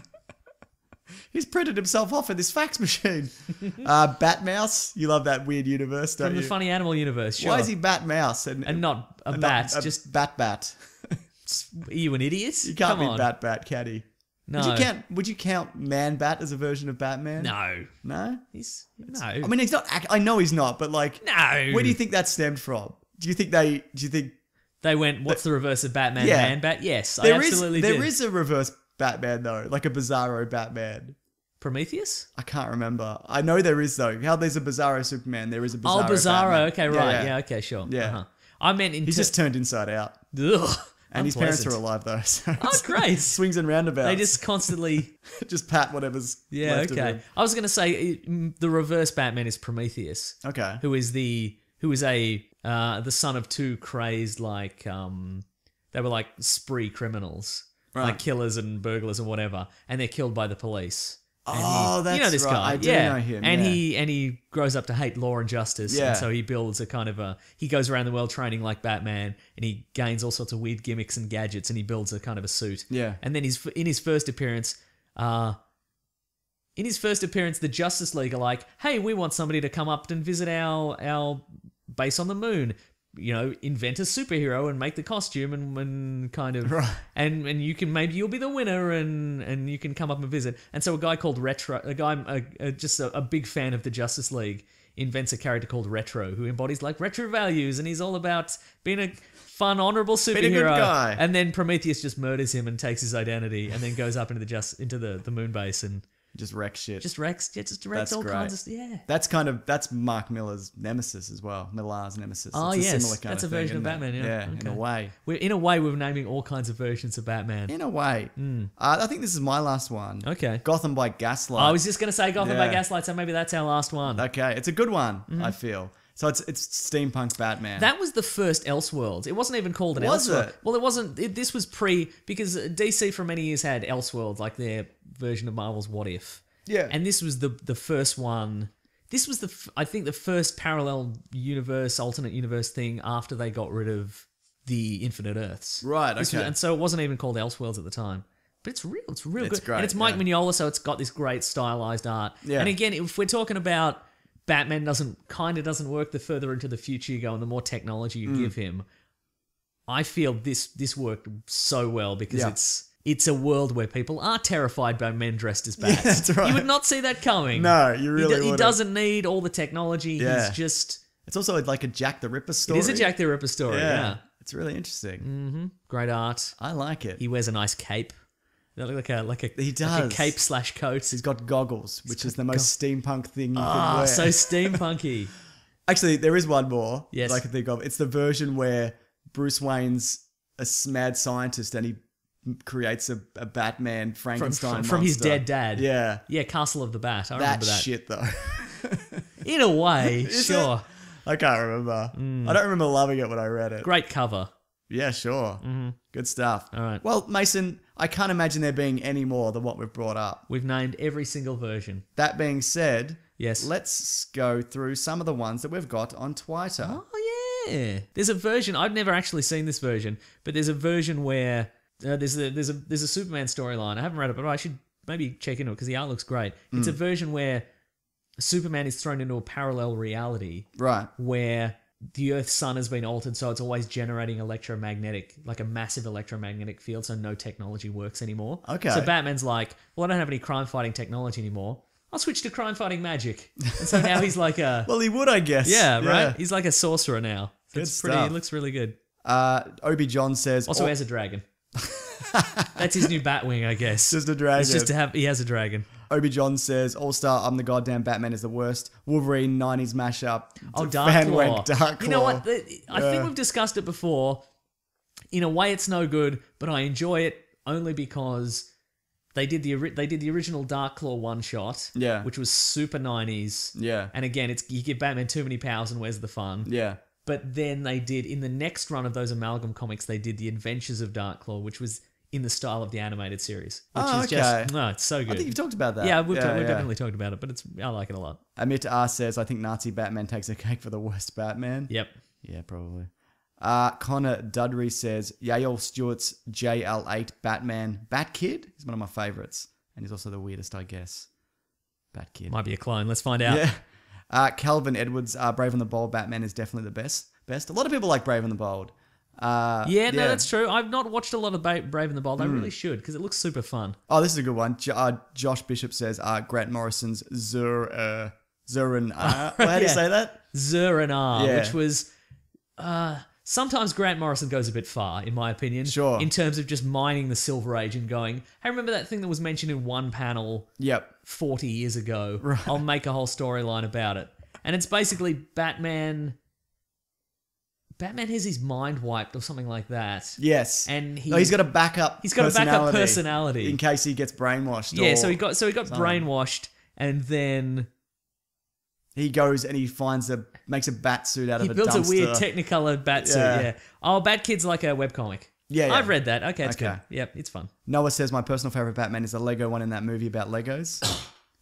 Speaker 4: He's printed himself off in this fax machine. Batmouse. You love that weird universe, don't
Speaker 2: From
Speaker 4: you?
Speaker 2: the funny animal universe. Sure.
Speaker 4: Why is he Batmouse and
Speaker 2: not a
Speaker 4: not
Speaker 2: bat?
Speaker 4: a
Speaker 2: Just
Speaker 4: Bat?
Speaker 2: are you an idiot?
Speaker 4: You can't
Speaker 2: Come
Speaker 4: be
Speaker 2: on.
Speaker 4: Bat, can he?
Speaker 2: No.
Speaker 4: Would you count Man Bat as a version of Batman?
Speaker 2: No.
Speaker 4: No?
Speaker 2: No.
Speaker 4: I mean, he's not. I know he's not, but like,
Speaker 2: No.
Speaker 4: where do you think that stemmed from? Do you think
Speaker 2: They went, what's the reverse of Batman?
Speaker 4: Yeah.
Speaker 2: Man Bat? Yes, I
Speaker 4: there is
Speaker 2: absolutely did.
Speaker 4: there is a reverse Batman though, like a Bizarro Batman?
Speaker 2: Prometheus?
Speaker 4: I can't remember. I know there is though. How there's a Bizarro Superman, there is a Bizarro.
Speaker 2: Oh, Bizarro.
Speaker 4: Batman.
Speaker 2: Okay, right. Yeah, okay, sure.
Speaker 4: Yeah.
Speaker 2: Uh-huh. I meant in
Speaker 4: He's just turned inside out,
Speaker 2: Ugh,
Speaker 4: and his parents are
Speaker 2: unpleasant.
Speaker 4: alive though. So
Speaker 2: Oh,
Speaker 4: it's
Speaker 2: great.
Speaker 4: swings and roundabouts.
Speaker 2: They just constantly...
Speaker 4: just pat whatever's
Speaker 2: Yeah,
Speaker 4: left of
Speaker 2: okay.
Speaker 4: him.
Speaker 2: I was going to say the reverse Batman is Prometheus.
Speaker 4: Okay.
Speaker 2: Who is the son of two crazed they were like spree criminals,
Speaker 4: Right.
Speaker 2: like killers and burglars and whatever, and they're killed by the police. And
Speaker 4: Oh, that's
Speaker 2: you know this
Speaker 4: right.
Speaker 2: guy.
Speaker 4: I do
Speaker 2: yeah.
Speaker 4: know him,
Speaker 2: And
Speaker 4: yeah.
Speaker 2: he grows up to hate law and justice.
Speaker 4: Yeah.
Speaker 2: And so he builds a kind of he goes around the world training like Batman, and he gains all sorts of weird gimmicks and gadgets, and he builds a kind of a suit.
Speaker 4: Yeah.
Speaker 2: And then in his first appearance, the Justice League are like, hey, we want somebody to come up and visit our base on the moon. You know, invent a superhero and make the costume and kind of
Speaker 4: Right.
Speaker 2: and you can maybe you'll be the winner and you can come up and visit. And so a guy called Retro, just a big fan of the Justice League, invents a character called Retro who embodies like retro values, and he's all about being a fun, honorable superhero.
Speaker 4: Being a good guy.
Speaker 2: And then Prometheus just murders him and takes his identity, and then goes up into the moon base and
Speaker 4: Just wreck shit.
Speaker 2: just wrecks
Speaker 4: That's
Speaker 2: all
Speaker 4: great.
Speaker 2: kinds of yeah.
Speaker 4: That's Mark Miller's nemesis as well. Millar's nemesis.
Speaker 2: Oh
Speaker 4: It's a
Speaker 2: yes,
Speaker 4: similar kind
Speaker 2: that's a
Speaker 4: of thing,
Speaker 2: version of
Speaker 4: isn't it?
Speaker 2: Batman. Yeah,
Speaker 4: in a way.
Speaker 2: In a way, we're naming all kinds of versions of Batman.
Speaker 4: In a way. I think this is my last one.
Speaker 2: Okay.
Speaker 4: Gotham by Gaslight.
Speaker 2: I was just going to say Gotham by
Speaker 4: Yeah.
Speaker 2: Gaslight, so maybe that's our last one.
Speaker 4: Okay, it's a good one, I feel. So it's steampunk Batman.
Speaker 2: That was the first Elseworlds. It wasn't even called an
Speaker 4: Was
Speaker 2: Elseworld.
Speaker 4: it?
Speaker 2: Well, it wasn't. This was because DC for many years had Elseworlds, like their version of Marvel's What If.
Speaker 4: Yeah.
Speaker 2: And this was the first one. This was I think the first parallel universe, alternate universe thing after they got rid of the Infinite Earths.
Speaker 4: Right,
Speaker 2: This
Speaker 4: okay.
Speaker 2: and so it wasn't even called Elseworlds at the time. But it's real. It's real
Speaker 4: It's
Speaker 2: good.
Speaker 4: great,
Speaker 2: And it's Mike
Speaker 4: yeah.
Speaker 2: Mignola, so it's got this great stylized art.
Speaker 4: Yeah.
Speaker 2: And again, if we're talking about Batman doesn't work the further into the future you go and the more technology you give him, I feel this worked so well because
Speaker 4: Yeah.
Speaker 2: it's a world where people are terrified by men dressed as bats.
Speaker 4: that's right.
Speaker 2: You would not see that coming.
Speaker 4: No, you really
Speaker 2: He
Speaker 4: wouldn't.
Speaker 2: doesn't need all the technology.
Speaker 4: Yeah.
Speaker 2: He's just...
Speaker 4: It's also like a Jack the Ripper story.
Speaker 2: It is a Jack the Ripper story, yeah.
Speaker 4: It's really interesting.
Speaker 2: Great art.
Speaker 4: I like it.
Speaker 2: He wears a nice cape. Like a
Speaker 4: He
Speaker 2: like
Speaker 4: does.
Speaker 2: a cape / coat.
Speaker 4: He's got goggles, which is the most steampunk thing you can
Speaker 2: Ah,
Speaker 4: wear.
Speaker 2: so steampunky.
Speaker 4: Actually, there is one more
Speaker 2: Yes.
Speaker 4: that I can think of. It's the version where Bruce Wayne's a mad scientist and he creates a Batman Frankenstein
Speaker 2: from his
Speaker 4: monster.
Speaker 2: dead dad.
Speaker 4: Yeah.
Speaker 2: Yeah, Castle of the Bat. I
Speaker 4: That
Speaker 2: remember that.
Speaker 4: shit, though.
Speaker 2: In a way,
Speaker 4: Is
Speaker 2: sure.
Speaker 4: I can't remember. I don't remember loving it when I read it.
Speaker 2: Great cover.
Speaker 4: Yeah, sure. Good stuff.
Speaker 2: All right.
Speaker 4: Well, Mason, I can't imagine there being any more than what we've brought up.
Speaker 2: We've named every single version.
Speaker 4: That being said,
Speaker 2: Yes.
Speaker 4: let's go through some of the ones that we've got on Twitter.
Speaker 2: Oh yeah. There's a version. I've never actually seen this version, but there's a version where there's a Superman storyline. I haven't read it, but I should maybe check into it because the art looks great. It's a version where Superman is thrown into a parallel reality
Speaker 4: Right.
Speaker 2: where the Earth's sun has been altered, so it's always generating like a massive electromagnetic field, so no technology works anymore.
Speaker 4: Okay.
Speaker 2: So Batman's like, well, I don't have any crime-fighting technology anymore. I'll switch to crime-fighting magic. And so now he's like a...
Speaker 4: Well, he would, I guess.
Speaker 2: yeah, right? He's like a sorcerer now. So
Speaker 4: Good
Speaker 2: it's pretty...
Speaker 4: stuff.
Speaker 2: It looks really good.
Speaker 4: Obi John says...
Speaker 2: Also has a dragon. That's his new Batwing, I guess.
Speaker 4: Just a dragon.
Speaker 2: It's just to have... He has a dragon.
Speaker 4: Obi John says, All-Star, I'm the goddamn Batman is the worst. Wolverine 90s mashup.
Speaker 2: Oh,
Speaker 4: Fan
Speaker 2: Darkclaw.
Speaker 4: wank Darkclaw.
Speaker 2: You know what? I think we've discussed it before. In a way, it's no good, but I enjoy it only because they did the original Darkclaw one shot,
Speaker 4: Yeah.
Speaker 2: which was super 90s.
Speaker 4: Yeah.
Speaker 2: And again, you give Batman too many powers, and where's the fun?
Speaker 4: Yeah.
Speaker 2: But then they did in the next run of those Amalgam comics, they did the Adventures of Darkclaw, which was in the style of the animated series, which
Speaker 4: Oh,
Speaker 2: is
Speaker 4: okay.
Speaker 2: just no, it's so good.
Speaker 4: I think you've talked about that.
Speaker 2: yeah, we've definitely talked about it, but I like it a lot.
Speaker 4: Amit R says, I think Nazi Batman takes a cake for the worst Batman.
Speaker 2: Yep.
Speaker 4: Yeah, probably. Connor Dudry says, Yale Stewart's JL8 Batman Bat Kid is one of my favourites. And he's also the weirdest, I guess. Bat Kid.
Speaker 2: Might be a clone. Let's find out.
Speaker 4: Yeah. Calvin Edwards, Brave and the Bold Batman is definitely the best. A lot of people like Brave and the Bold.
Speaker 2: Yeah, no, that's true. I've not watched a lot of Brave and the Bold. I really should because it looks super fun.
Speaker 4: Oh, this is a good one. Josh Bishop says, Grant Morrison's Zurin. How do you
Speaker 2: Yeah.
Speaker 4: say that?
Speaker 2: Zur-En-Arr,
Speaker 4: Yeah.
Speaker 2: which was sometimes Grant Morrison goes a bit far, in my opinion.
Speaker 4: Sure.
Speaker 2: In terms of just mining the Silver Age and going, hey, remember that thing that was mentioned in one panel
Speaker 4: Yep.
Speaker 2: 40 years ago? I'll make a whole storyline about it. And it's basically Batman has his mind wiped or something like that.
Speaker 4: Yes.
Speaker 2: And
Speaker 4: he's got a backup.
Speaker 2: He's got a backup personality.
Speaker 4: in case he gets brainwashed.
Speaker 2: Yeah,
Speaker 4: or
Speaker 2: so he got brainwashed, and then
Speaker 4: he goes and he makes a bat suit out
Speaker 2: he
Speaker 4: of a
Speaker 2: builds a
Speaker 4: dumpster.
Speaker 2: weird Technicolor bat suit.
Speaker 4: Yeah.
Speaker 2: Yeah. Oh, Bat Kid's like a webcomic.
Speaker 4: Yeah, yeah.
Speaker 2: I've read that. Okay, it's
Speaker 4: Okay.
Speaker 2: good. Yep, it's fun.
Speaker 4: Noah says my personal favorite Batman is the Lego one in that movie about Legos.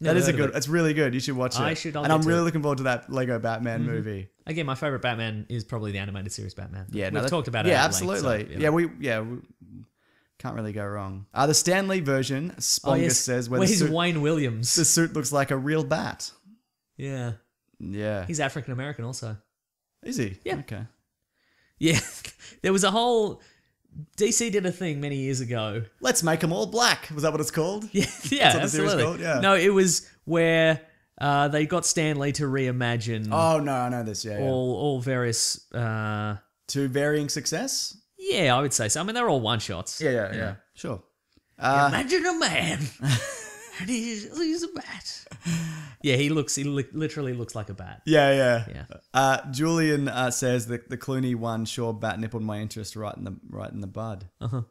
Speaker 2: Never
Speaker 4: That is a
Speaker 2: heard of
Speaker 4: good.
Speaker 2: it.
Speaker 4: It's really good. You should watch it.
Speaker 2: I should, I'll
Speaker 4: and
Speaker 2: get
Speaker 4: I'm
Speaker 2: to
Speaker 4: really
Speaker 2: it. Mm-hmm.
Speaker 4: looking forward to that Lego Batman movie.
Speaker 2: Again, my favorite Batman is probably the animated series Batman. We've talked about it.
Speaker 4: Yeah,
Speaker 2: at length,
Speaker 4: absolutely.
Speaker 2: so,
Speaker 4: we can't really go wrong. The Stanley version, Spongus says,
Speaker 2: where
Speaker 4: the
Speaker 2: he's
Speaker 4: suit,
Speaker 2: Wayne Williams.
Speaker 4: the suit looks like a real bat.
Speaker 2: Yeah,
Speaker 4: Yeah,
Speaker 2: he's African American also.
Speaker 4: is he?
Speaker 2: Yeah.
Speaker 4: Okay.
Speaker 2: Yeah, there was a whole DC did a thing many years ago.
Speaker 4: Let's make them all black. Was that what it's called?
Speaker 2: Yeah,
Speaker 4: what the series
Speaker 2: absolutely.
Speaker 4: called? Yeah.
Speaker 2: No, it was where they got Stan Lee to reimagine
Speaker 4: Oh no, I know this. Yeah, yeah.
Speaker 2: all various.
Speaker 4: To varying success.
Speaker 2: Yeah, I would say so. I mean, they're all one shots.
Speaker 4: Yeah. Sure.
Speaker 2: Imagine a man, and he's a bat. Yeah, he literally looks like a bat.
Speaker 4: Yeah.
Speaker 2: Yeah.
Speaker 4: Julian says that the Clooney one sure bat nippled my interest right in the bud. I don't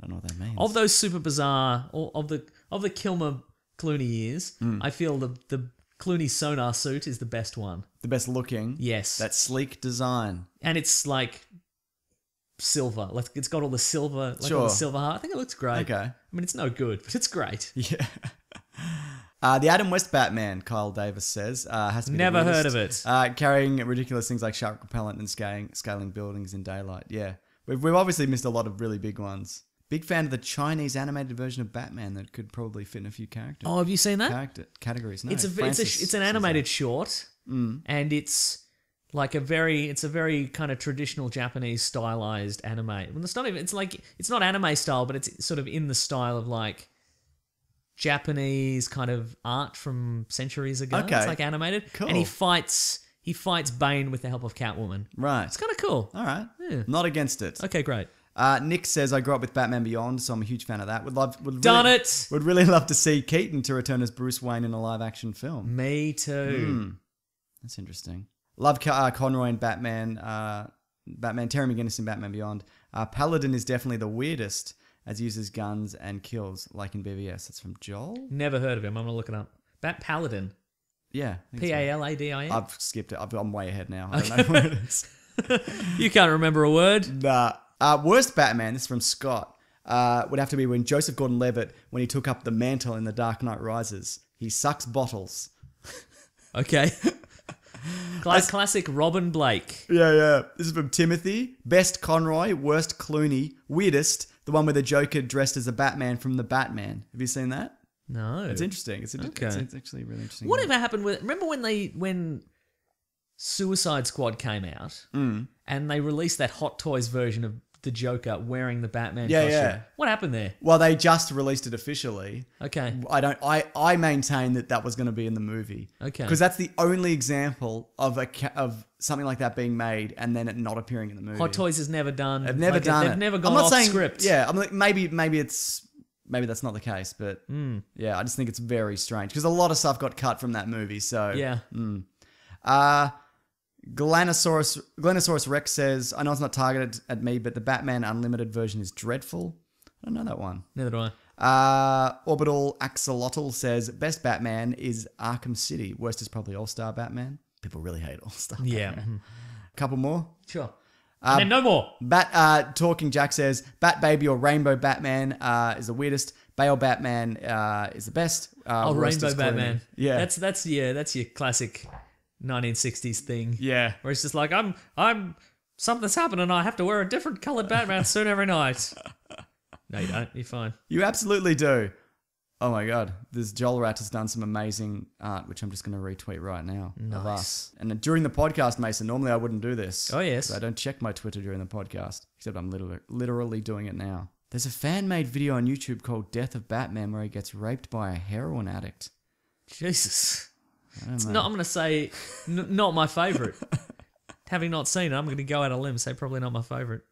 Speaker 4: know what that means.
Speaker 2: Of those super bizarre, of the Kilmer Clooney years, I feel the Clooney's sonar suit is the best one.
Speaker 4: The best looking.
Speaker 2: Yes.
Speaker 4: That sleek design.
Speaker 2: And it's like silver. Like it's got all the silver, like all
Speaker 4: Sure.
Speaker 2: the silver heart. I think it looks great.
Speaker 4: Okay.
Speaker 2: I mean, it's no good, but it's great.
Speaker 4: Yeah. The Adam West Batman, Kyle Davis says, has to be the
Speaker 2: Never heard
Speaker 4: weirdest.
Speaker 2: of it.
Speaker 4: Carrying ridiculous things like shark repellent and scaling buildings in daylight. Yeah. We've obviously missed a lot of really big ones. Big fan of the Chinese animated version of Batman that could probably fit in a few characters.
Speaker 2: Oh, have you seen that?
Speaker 4: Categories. No,
Speaker 2: It's
Speaker 4: Francis
Speaker 2: an
Speaker 4: says
Speaker 2: animated short, and it's like a very kind of traditional Japanese stylized anime. Well, it's not anime style, but it's sort of in the style of like Japanese kind of art from centuries ago.
Speaker 4: Okay.
Speaker 2: It's like animated,
Speaker 4: Cool.
Speaker 2: and he fights Bane with the help of Catwoman.
Speaker 4: that. Right.
Speaker 2: It's kind of cool.
Speaker 4: All right.
Speaker 2: Yeah.
Speaker 4: Not against it.
Speaker 2: Okay, great.
Speaker 4: Nick says, I grew up with Batman Beyond, so I'm a huge fan of that.
Speaker 2: Done it.
Speaker 4: Would really love to see Keaton to return as Bruce Wayne in a live action film.
Speaker 2: Me too.
Speaker 4: That's interesting. Love Conroy and Batman. Terry McGinnis in Batman Beyond. Paladin is definitely the weirdest as he uses guns and kills, like in BVS. That's from Joel?
Speaker 2: Never heard of him. I'm gonna look it up. Bat Paladin.
Speaker 4: Yeah. I think so.
Speaker 2: Paladin.
Speaker 4: I've skipped it. I'm way ahead now. I don't know what it is.
Speaker 2: You can't remember a word.
Speaker 4: Nah. Worst Batman, this is from Scott, would have to be when Joseph Gordon-Levitt, when he took up the mantle in The Dark Knight Rises. He sucks bottles.
Speaker 2: Okay. Classic Robin Blake.
Speaker 4: Yeah. This is from Timothy. Best Conroy, worst Clooney, weirdest, the one with the Joker dressed as a Batman from The Batman. Have you seen that?
Speaker 2: No.
Speaker 4: It's interesting. It's actually really interesting.
Speaker 2: Whatever happened with... Remember when Suicide Squad came out and they released that Hot Toys version of the Joker wearing the Batman costume?
Speaker 4: Yeah.
Speaker 2: What happened there?
Speaker 4: Well, they just released it officially.
Speaker 2: Okay.
Speaker 4: I maintain that was going to be in the movie.
Speaker 2: Okay.
Speaker 4: Because that's the only example of of something like that being made and then it not appearing in the movie.
Speaker 2: Hot Toys has never done...
Speaker 4: They've never done it.
Speaker 2: They've never
Speaker 4: I'm
Speaker 2: gone
Speaker 4: not
Speaker 2: off
Speaker 4: saying,
Speaker 2: script.
Speaker 4: Yeah, I'm like maybe that's not the case, but yeah, I just think it's very strange because a lot of stuff got cut from that movie. So
Speaker 2: Yeah.
Speaker 4: Glenosaurus Rex says, I know it's not targeted at me, but the Batman Unlimited version is dreadful. I don't know that one.
Speaker 2: Neither do I.
Speaker 4: Orbital Axolotl says, best Batman is Arkham City. Worst is probably All-Star Batman. People really hate All-Star
Speaker 2: Yeah.
Speaker 4: Batman. Couple more.
Speaker 2: Sure. And then no more.
Speaker 4: Talking Jack says, Bat Baby or Rainbow Batman is the weirdest. Bale Batman is the best. Worst
Speaker 2: Rainbow
Speaker 4: is Clooney.
Speaker 2: Batman.
Speaker 4: Yeah.
Speaker 2: That's your classic 1960s thing.
Speaker 4: Yeah.
Speaker 2: Where it's just like, I'm something's happening and I have to wear a different coloured Batman suit every night. No, you don't. You're fine.
Speaker 4: You absolutely do. Oh my God. This Joel Rat has done some amazing art, which I'm just going to retweet right now of us. And during the podcast, Mason, normally I wouldn't do this.
Speaker 2: Oh, yes.
Speaker 4: So I don't check my Twitter during the podcast, except I'm literally doing it now. There's a fan-made video on YouTube called Death of Batman where he gets raped by a heroin addict.
Speaker 2: Jesus. It's not, I'm going to say not my favourite. Having not seen it, I'm going to go out on a limb and say probably not my favourite.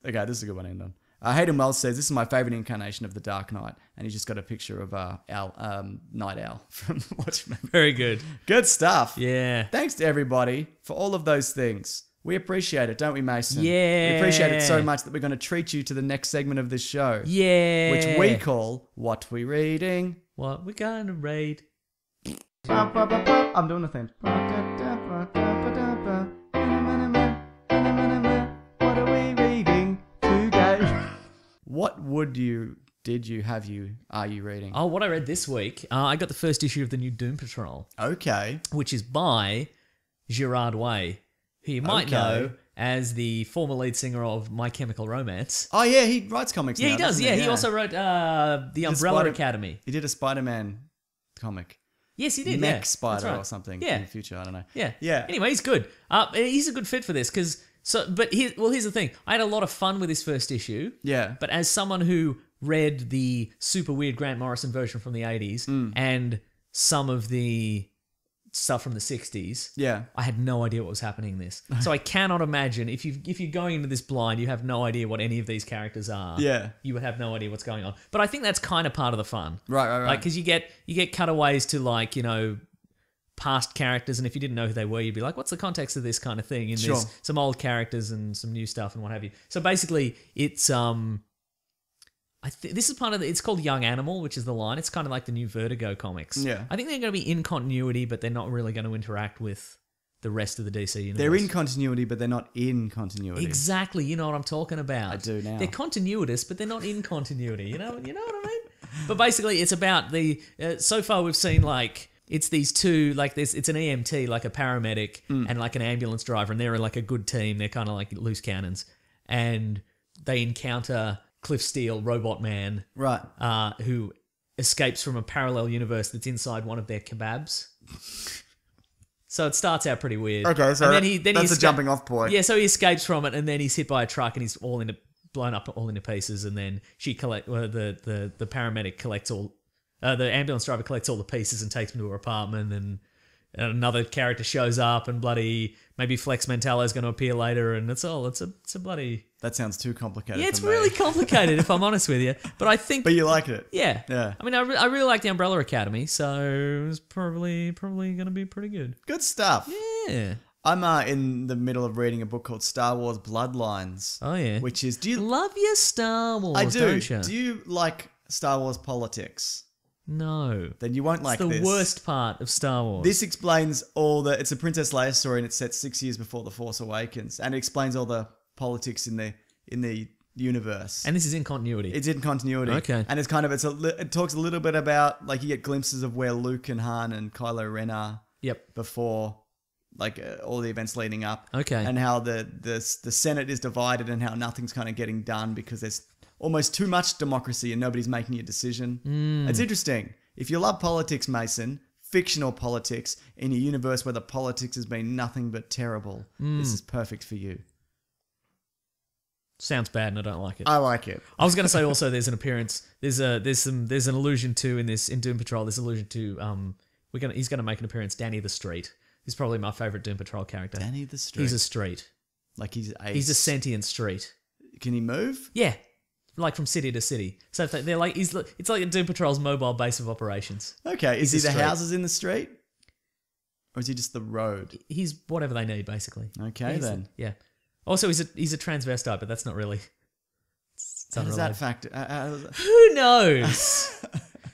Speaker 4: Okay, this is a good one to end on. Hayden Wells says, this is my favourite incarnation of the Dark Knight. And he's just got a picture of Night Owl from Watchmen.
Speaker 2: Very good.
Speaker 4: Good stuff.
Speaker 2: Yeah.
Speaker 4: Thanks to everybody for all of those things. We appreciate it, don't we, Mason?
Speaker 2: Yeah.
Speaker 4: We appreciate it so much that we're going to treat you to the next segment of this show.
Speaker 2: Yeah.
Speaker 4: Which we call What We Reading.
Speaker 2: What we gonna read?
Speaker 4: I'm doing the thing. What are we reading today? What are you reading?
Speaker 2: Oh, what I read this week, I got the first issue of the new Doom Patrol,
Speaker 4: Okay.
Speaker 2: which is by Gerard Way, who you might
Speaker 4: Okay.
Speaker 2: know as the former lead singer of My Chemical Romance.
Speaker 4: Oh yeah, he writes comics now.
Speaker 2: Yeah, he does.
Speaker 4: doesn't
Speaker 2: Yeah, he also wrote The Umbrella Academy.
Speaker 4: He did a Spider-Man comic.
Speaker 2: Yes, he did.
Speaker 4: Mech
Speaker 2: yeah.
Speaker 4: Spider
Speaker 2: That's right.
Speaker 4: or something
Speaker 2: Yeah.
Speaker 4: in the future. I don't know.
Speaker 2: Yeah.
Speaker 4: Yeah.
Speaker 2: Anyway, he's good. He's a good fit for this because here's the thing. I had a lot of fun with his first issue.
Speaker 4: Yeah.
Speaker 2: But as someone who read the super weird Grant Morrison version from the 80s and some of the stuff from the 60s,
Speaker 4: Yeah.
Speaker 2: I had no idea what was happening in this. So I cannot imagine if you're going into this blind, you have no idea what any of these characters are.
Speaker 4: Yeah.
Speaker 2: You would have no idea what's going on. But I think that's kind of part of the fun.
Speaker 4: Right.
Speaker 2: Like, because you get cutaways to, like, you know, past characters, and if you didn't know who they were, you'd be like, what's the context of this kind of thing? And
Speaker 4: Sure.
Speaker 2: there's some old characters and some new stuff and what have you. So basically, it's this is part of it's called Young Animal, which is the line. It's kind of like the new Vertigo comics.
Speaker 4: Yeah.
Speaker 2: I think they're going to be in continuity, but they're not really going to interact with the rest of the DC universe.
Speaker 4: They're in continuity, but they're not in continuity.
Speaker 2: Exactly, you know what I'm talking about.
Speaker 4: I do now.
Speaker 2: They're continuous, but they're not in continuity. You know what I mean? But basically, it's about the. So far, we've seen like it's these two like this. It's an EMT, like a paramedic, and like an ambulance driver, and they're like a good team. They're kind of like loose cannons, and they encounter Cliff Steele, Robot Man,
Speaker 4: Right.
Speaker 2: who escapes from a parallel universe that's inside one of their kebabs. So it starts out pretty weird.
Speaker 4: Okay, so
Speaker 2: and then
Speaker 4: that's a jumping off point.
Speaker 2: Yeah, so he escapes from it, and then he's hit by a truck, and he's blown up all into pieces. And then the paramedic collects all, the ambulance driver collects all the pieces and takes them to her apartment. And another character shows up, and bloody maybe Flex Mentallo is going to appear later, and it's a bloody.
Speaker 4: That sounds too complicated.
Speaker 2: Yeah, it's
Speaker 4: for me.
Speaker 2: really complicated if I'm honest with you. But I think.
Speaker 4: But you like it.
Speaker 2: Yeah.
Speaker 4: Yeah.
Speaker 2: I mean, I really like the Umbrella Academy, so it's probably going to be pretty good.
Speaker 4: Good stuff.
Speaker 2: Yeah.
Speaker 4: I'm in the middle of reading a book called Star Wars Bloodlines.
Speaker 2: Oh yeah.
Speaker 4: Which is, do you?
Speaker 2: Love your Star Wars,
Speaker 4: I do.
Speaker 2: don't you?
Speaker 4: Do you like Star Wars politics?
Speaker 2: No.
Speaker 4: Then you won't like
Speaker 2: It's the
Speaker 4: this.
Speaker 2: worst part of Star Wars.
Speaker 4: This explains it's a Princess Leia story, and it's set 6 years before The Force Awakens, and it explains all the politics in the universe.
Speaker 2: And this is in continuity.
Speaker 4: It's in continuity.
Speaker 2: Okay.
Speaker 4: And it's kind of it talks a little bit about, like, you get glimpses of where Luke and Han and Kylo Ren are
Speaker 2: Yep.
Speaker 4: before, like, all the events leading up.
Speaker 2: Okay.
Speaker 4: And how the Senate is divided, and how nothing's kind of getting done because there's almost too much democracy and nobody's making a decision. It's interesting. If you love politics, Mason, fictional politics in a universe where the politics has been nothing but terrible, this is perfect for you.
Speaker 2: Sounds bad, and I don't like it.
Speaker 4: I like it.
Speaker 2: I was going to say also there's an appearance. There's an allusion to in Doom Patrol. There's an allusion to he's going to make an appearance. Danny the Street. He's probably my favorite Doom Patrol character.
Speaker 4: Danny the Street.
Speaker 2: He's a street.
Speaker 4: Like he's
Speaker 2: a sentient street.
Speaker 4: Can he move?
Speaker 2: Yeah, like from city to city. So if they're like it's like a Doom Patrol's mobile base of operations.
Speaker 4: Okay. Is he
Speaker 2: He's a
Speaker 4: the
Speaker 2: street.
Speaker 4: houses in the street? Or is he just the road?
Speaker 2: He's whatever they need, basically.
Speaker 4: Okay,
Speaker 2: He's
Speaker 4: then.
Speaker 2: yeah. Also, he's a transvestite, but that's not really. It's
Speaker 4: How does that
Speaker 2: unrelated.
Speaker 4: factor?
Speaker 2: Who knows?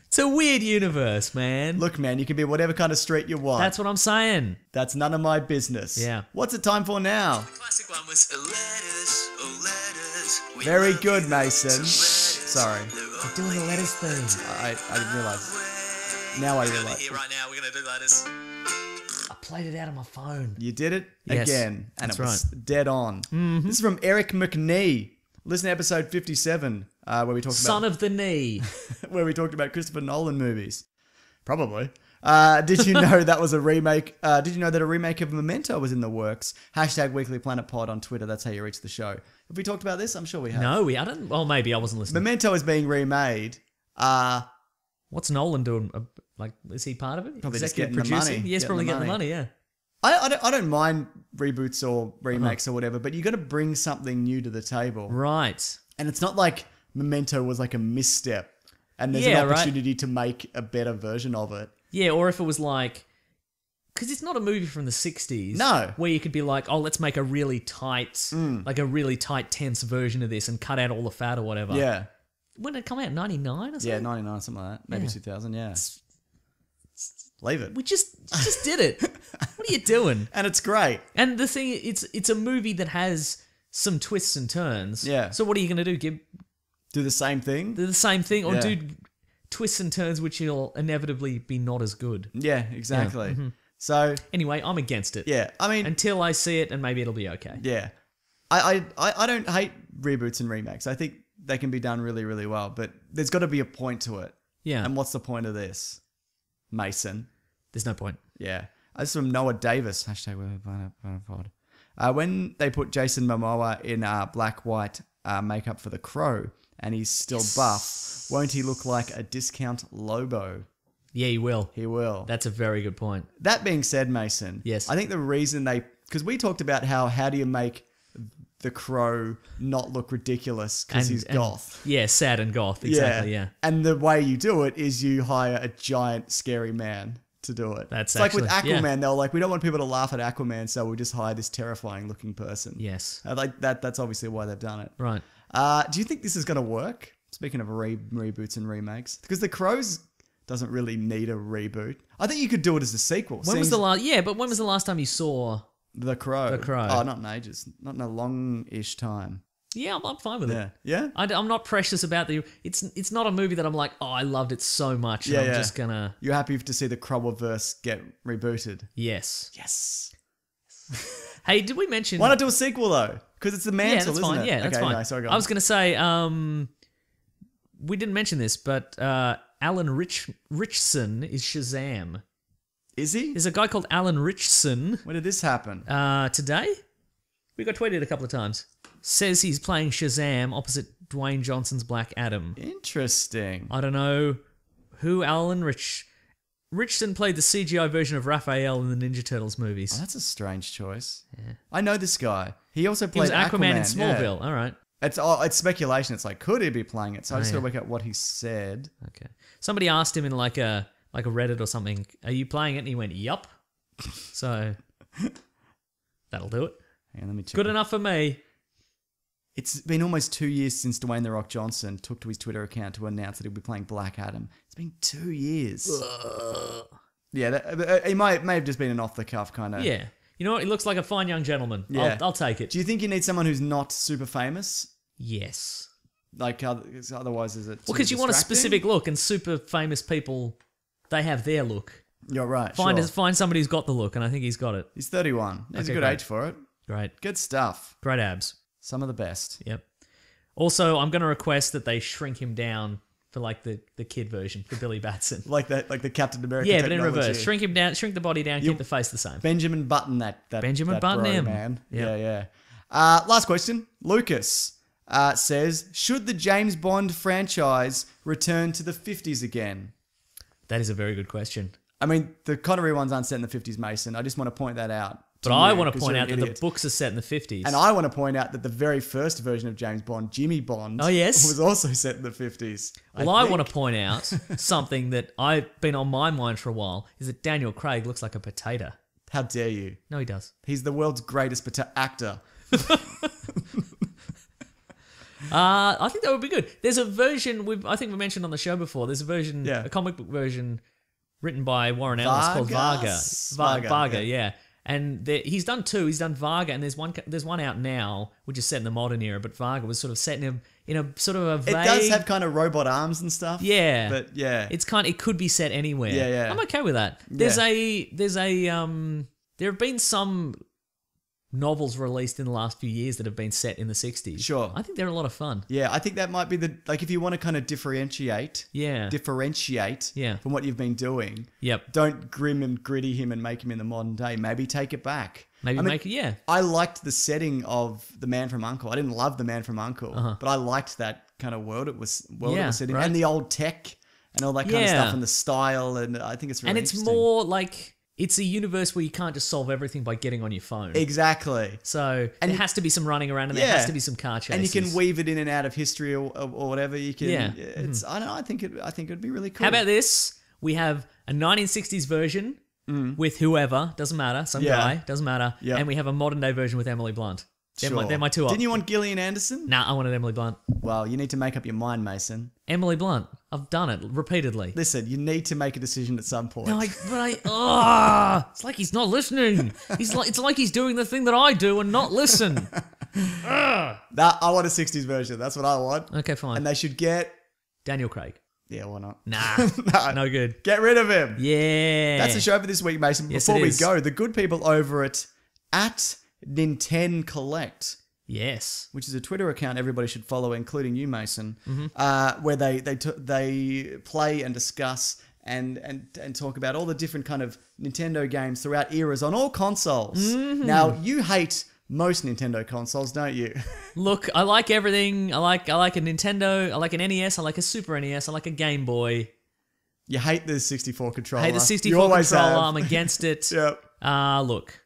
Speaker 2: It's a weird universe, man.
Speaker 4: Look, man, you can be whatever kind of street you want.
Speaker 2: That's what I'm saying.
Speaker 4: That's none of my business.
Speaker 2: Yeah.
Speaker 4: What's it time for now?
Speaker 3: Classic one was letters. We
Speaker 4: Very
Speaker 3: love
Speaker 4: good,
Speaker 3: you.
Speaker 4: Mason.
Speaker 3: Letters.
Speaker 4: Sorry.
Speaker 2: We're doing the letters thing.
Speaker 4: I didn't realize. Now I realize.
Speaker 3: Here right now, we're gonna do letters.
Speaker 2: I played it out of my phone.
Speaker 4: You did it
Speaker 2: Yes,
Speaker 4: again. And
Speaker 2: that's
Speaker 4: it was dead on. This is from Eric McNee. Listen to episode 57, where we talked
Speaker 2: Son of the knee.
Speaker 4: where we talked about Christopher Nolan movies. Probably. Did you know that was a remake? Did you know that a remake of Memento was in the works? # Weekly Planet Pod on Twitter. That's how you reach the show. Have we talked about this? I'm sure we have.
Speaker 2: No, I don't. Well, maybe I wasn't listening.
Speaker 4: Memento is being remade.
Speaker 2: What's Nolan doing? Like, is he part of it?
Speaker 4: Probably just
Speaker 2: Executive
Speaker 4: getting the
Speaker 2: producing?
Speaker 4: money.
Speaker 2: Yes,
Speaker 4: Getting
Speaker 2: probably
Speaker 4: the
Speaker 2: getting the
Speaker 4: money.
Speaker 2: money. Yeah.
Speaker 4: I don't mind reboots or remakes or whatever, but you got to bring something new to the table.
Speaker 2: Right.
Speaker 4: And it's not like Memento was like a misstep and there's
Speaker 2: Yeah,
Speaker 4: an
Speaker 2: right.
Speaker 4: opportunity to make a better version of it.
Speaker 2: Yeah, or if it was like, because it's not a movie from the 60s.
Speaker 4: No.
Speaker 2: Where you could be like, oh, let's make a really tight, like a really tight, tense version of this and cut out all the fat or whatever.
Speaker 4: Yeah.
Speaker 2: When did it come out? 99 or something?
Speaker 4: Yeah, 99, something like that. Maybe
Speaker 2: Yeah.
Speaker 4: 2000, yeah. Leave it.
Speaker 2: We just did it. What are you doing?
Speaker 4: And it's great.
Speaker 2: And the thing, it's a movie that has some twists and turns.
Speaker 4: Yeah.
Speaker 2: So what are you going to do?
Speaker 4: Do the same thing.
Speaker 2: Do the same thing, or
Speaker 4: Yeah.
Speaker 2: do twists and turns which will inevitably be not as good?
Speaker 4: Yeah, exactly. So,
Speaker 2: Anyway, I'm against it.
Speaker 4: yeah, I mean,
Speaker 2: Until I see it, and maybe it'll be okay.
Speaker 4: yeah. I don't hate reboots and remakes. I think they can be done really, really well, but there's got to be a point to it.
Speaker 2: Yeah.
Speaker 4: And what's the point of this? Mason.
Speaker 2: There's no point.
Speaker 4: Yeah. This is from Noah Davis. #WePlanetPod. When they put Jason Momoa in black white makeup for The Crow and he's still buff, won't he look like a discount Lobo?
Speaker 2: Yeah, you will.
Speaker 4: He will.
Speaker 2: That's a very good point.
Speaker 4: That being said, Mason.
Speaker 2: Yes.
Speaker 4: I think the reason because we talked about how do you make The Crow not look ridiculous because he's goth.
Speaker 2: Yeah, sad and goth. Exactly, yeah.
Speaker 4: And the way you do it is you hire a giant scary man to do it.
Speaker 2: That's
Speaker 4: it's like with
Speaker 2: actually- yeah.
Speaker 4: Aquaman. They were like, we don't want people to laugh at Aquaman, so we'll just hire this terrifying looking person.
Speaker 2: Yes.
Speaker 4: Like that's obviously why they've done it.
Speaker 2: Right.
Speaker 4: Do you think this is going to work? Speaking of reboots and remakes, because The Crows doesn't really need a reboot. I think you could do it as a sequel.
Speaker 2: When was the last? Yeah, but when was the last time you saw?
Speaker 4: The Crow?
Speaker 2: The Crow.
Speaker 4: Oh, not in ages. Not in a long-ish time.
Speaker 2: Yeah, I'm fine with it.
Speaker 4: Yeah?
Speaker 2: I'm not precious about the. It's not a movie that I'm like, oh, I loved it so much. And I'm just gonna.
Speaker 4: You're happy to see the Crowiverse get rebooted?
Speaker 2: Yes.
Speaker 4: Yes.
Speaker 2: Hey, did we mention?
Speaker 4: Why not do a sequel though? Because it's the mantle,
Speaker 2: Yeah, that's
Speaker 4: isn't
Speaker 2: fine.
Speaker 4: it?
Speaker 2: Yeah, that's
Speaker 4: okay,
Speaker 2: fine.
Speaker 4: No, sorry, go
Speaker 2: I
Speaker 4: on.
Speaker 2: was gonna say, we didn't mention this, but Alan Richson is Shazam.
Speaker 4: Is he?
Speaker 2: There's a guy called Alan Richson.
Speaker 4: When did this happen?
Speaker 2: Today? We got tweeted a couple of times. Says he's playing Shazam opposite Dwayne Johnson's Black Adam.
Speaker 4: Interesting.
Speaker 2: I don't know who Alan Richson played the CGI version of Raphael in the Ninja Turtles movies.
Speaker 4: Oh, that's a strange choice. Yeah. I know this guy. He also
Speaker 2: He
Speaker 4: played
Speaker 2: was Aquaman in
Speaker 4: Yeah.
Speaker 2: Smallville. All right.
Speaker 4: It's speculation. It's like, could he be playing it? So I just
Speaker 2: yeah.
Speaker 4: gotta work out what he said.
Speaker 2: Okay. Somebody asked him in like a Reddit or something, "Are you playing it?" And he went, "Yup." So that'll do it.
Speaker 4: Hang on, let me check.
Speaker 2: Good enough for me.
Speaker 4: It's been almost 2 years since Dwayne The Rock Johnson took to his Twitter account to announce that he'll be playing Black Adam. It's been 2 years. Yeah, he may have just been an off-the-cuff kind of...
Speaker 2: Yeah. You know what? He looks like a fine young gentleman.
Speaker 4: Yeah.
Speaker 2: I'll take it.
Speaker 4: Do you think you need someone who's not super famous?
Speaker 2: Yes.
Speaker 4: Like, otherwise is it
Speaker 2: Well, because you want a
Speaker 4: distracting?
Speaker 2: specific look, and super famous people, they have their look.
Speaker 4: You're right,
Speaker 2: Find
Speaker 4: sure.
Speaker 2: find somebody who's got the look, and I think he's got it.
Speaker 4: He's 31. He's
Speaker 2: Okay,
Speaker 4: a good
Speaker 2: great.
Speaker 4: age for it.
Speaker 2: Great.
Speaker 4: Good stuff.
Speaker 2: Great abs.
Speaker 4: Some of the best.
Speaker 2: Yep. Also, I'm going to request that they shrink him down for like the kid version for Billy Batson.
Speaker 4: Like the Captain America
Speaker 2: Yeah, but in
Speaker 4: technology.
Speaker 2: reverse. Shrink him down, shrink the body down, keep the face the same.
Speaker 4: Benjamin Button that
Speaker 2: Benjamin
Speaker 4: that
Speaker 2: Button
Speaker 4: bro,
Speaker 2: him.
Speaker 4: man.
Speaker 2: Yep.
Speaker 4: Yeah. Last question. Lucas says, should the James Bond franchise return to the 50s again?
Speaker 2: That is a very good question.
Speaker 4: I mean, the Connery ones aren't set in the 50s, Mason. I just want to point that out.
Speaker 2: But I want to point out that the books are set in the 50s.
Speaker 4: And I want to point out that the very first version of James Bond, Jimmy Bond,
Speaker 2: Oh, yes?
Speaker 4: was also set in the 50s.
Speaker 2: Well, I want to point out something that I've been on my mind for a while, is that Daniel Craig looks like a potato.
Speaker 4: How dare you?
Speaker 2: No, he does.
Speaker 4: He's the world's greatest actor.
Speaker 2: I think that would be good. There's a version, I think we mentioned on the show before, there's a version,
Speaker 4: Yeah.
Speaker 2: a comic book version written by Warren Ellis called Varga.
Speaker 4: Varga,
Speaker 2: Yeah. And he's done two. He's done Varga, and there's one out now, which is set in the modern era. But Varga was sort of set in a sort of a vague.
Speaker 4: It does have kind of robot arms and stuff.
Speaker 2: Yeah,
Speaker 4: But yeah.
Speaker 2: it could be set anywhere.
Speaker 4: Yeah.
Speaker 2: I'm okay with that. There have been some novels released in the last few years that have been set in the 60s.
Speaker 4: Sure.
Speaker 2: I think they're a lot of fun.
Speaker 4: Yeah, I think that might be if you want to kind of differentiate
Speaker 2: Yeah. Yeah.
Speaker 4: from what you've been doing.
Speaker 2: Yep.
Speaker 4: Don't grim and gritty him and make him in the modern day. Maybe take it back.
Speaker 2: Maybe
Speaker 4: I mean,
Speaker 2: make it, yeah.
Speaker 4: I liked the setting of The Man from U.N.C.L.E. I didn't love The Man from U.N.C.L.E., but I liked that kind of world it was it
Speaker 2: Yeah,
Speaker 4: was set in.
Speaker 2: right.
Speaker 4: And the old tech and all that kind of
Speaker 2: Yeah.
Speaker 4: stuff and the style, and I think it's really
Speaker 2: And it's
Speaker 4: interesting.
Speaker 2: more like, it's a universe where you can't just solve everything by getting on your phone.
Speaker 4: Exactly.
Speaker 2: So
Speaker 4: And
Speaker 2: there has to be some running around, and there has to be some car chases.
Speaker 4: And you can weave it in and out of history or whatever. You can.
Speaker 2: Yeah.
Speaker 4: It's. I don't know. I think it'd be really cool.
Speaker 2: How about this? We have a 1960s version with whoever, doesn't matter, some
Speaker 4: Yeah.
Speaker 2: guy, doesn't matter.
Speaker 4: Yep.
Speaker 2: And we have a modern day version with Emily Blunt. They're my two
Speaker 4: Didn't
Speaker 2: options.
Speaker 4: you want Gillian Anderson?
Speaker 2: Nah, I wanted Emily Blunt.
Speaker 4: Well, you need to make up your mind, Mason.
Speaker 2: Emily Blunt. I've done it repeatedly.
Speaker 4: Listen, you need to make a decision at some point.
Speaker 2: No, it's like he's not listening. It's like he's doing the thing that I do and not listen.
Speaker 4: I want a 60s version. That's what I want.
Speaker 2: Okay, fine.
Speaker 4: And they should get.
Speaker 2: Daniel Craig.
Speaker 4: Yeah, why not?
Speaker 2: Nah, no good.
Speaker 4: Get rid of him.
Speaker 2: Yeah.
Speaker 4: That's the show for this week, Mason.
Speaker 2: Yes,
Speaker 4: Before
Speaker 2: it
Speaker 4: we
Speaker 2: is.
Speaker 4: go, the good people over at Nintendo Collect,
Speaker 2: Yes.
Speaker 4: which is a Twitter account everybody should follow, including you, Mason,
Speaker 2: Mm-hmm.
Speaker 4: where they play and discuss and talk about all the different kind of Nintendo games throughout eras on all consoles.
Speaker 2: Mm-hmm.
Speaker 4: Now, you hate most Nintendo consoles, don't you?
Speaker 2: Look, I like everything. I like a Nintendo. I like an NES. I like a Super NES. I like a Game Boy.
Speaker 4: You hate the 64 controller.
Speaker 2: I hate the
Speaker 4: You
Speaker 2: 64
Speaker 4: always
Speaker 2: controller.
Speaker 4: have.
Speaker 2: I'm against it.
Speaker 4: Yep.
Speaker 2: Look,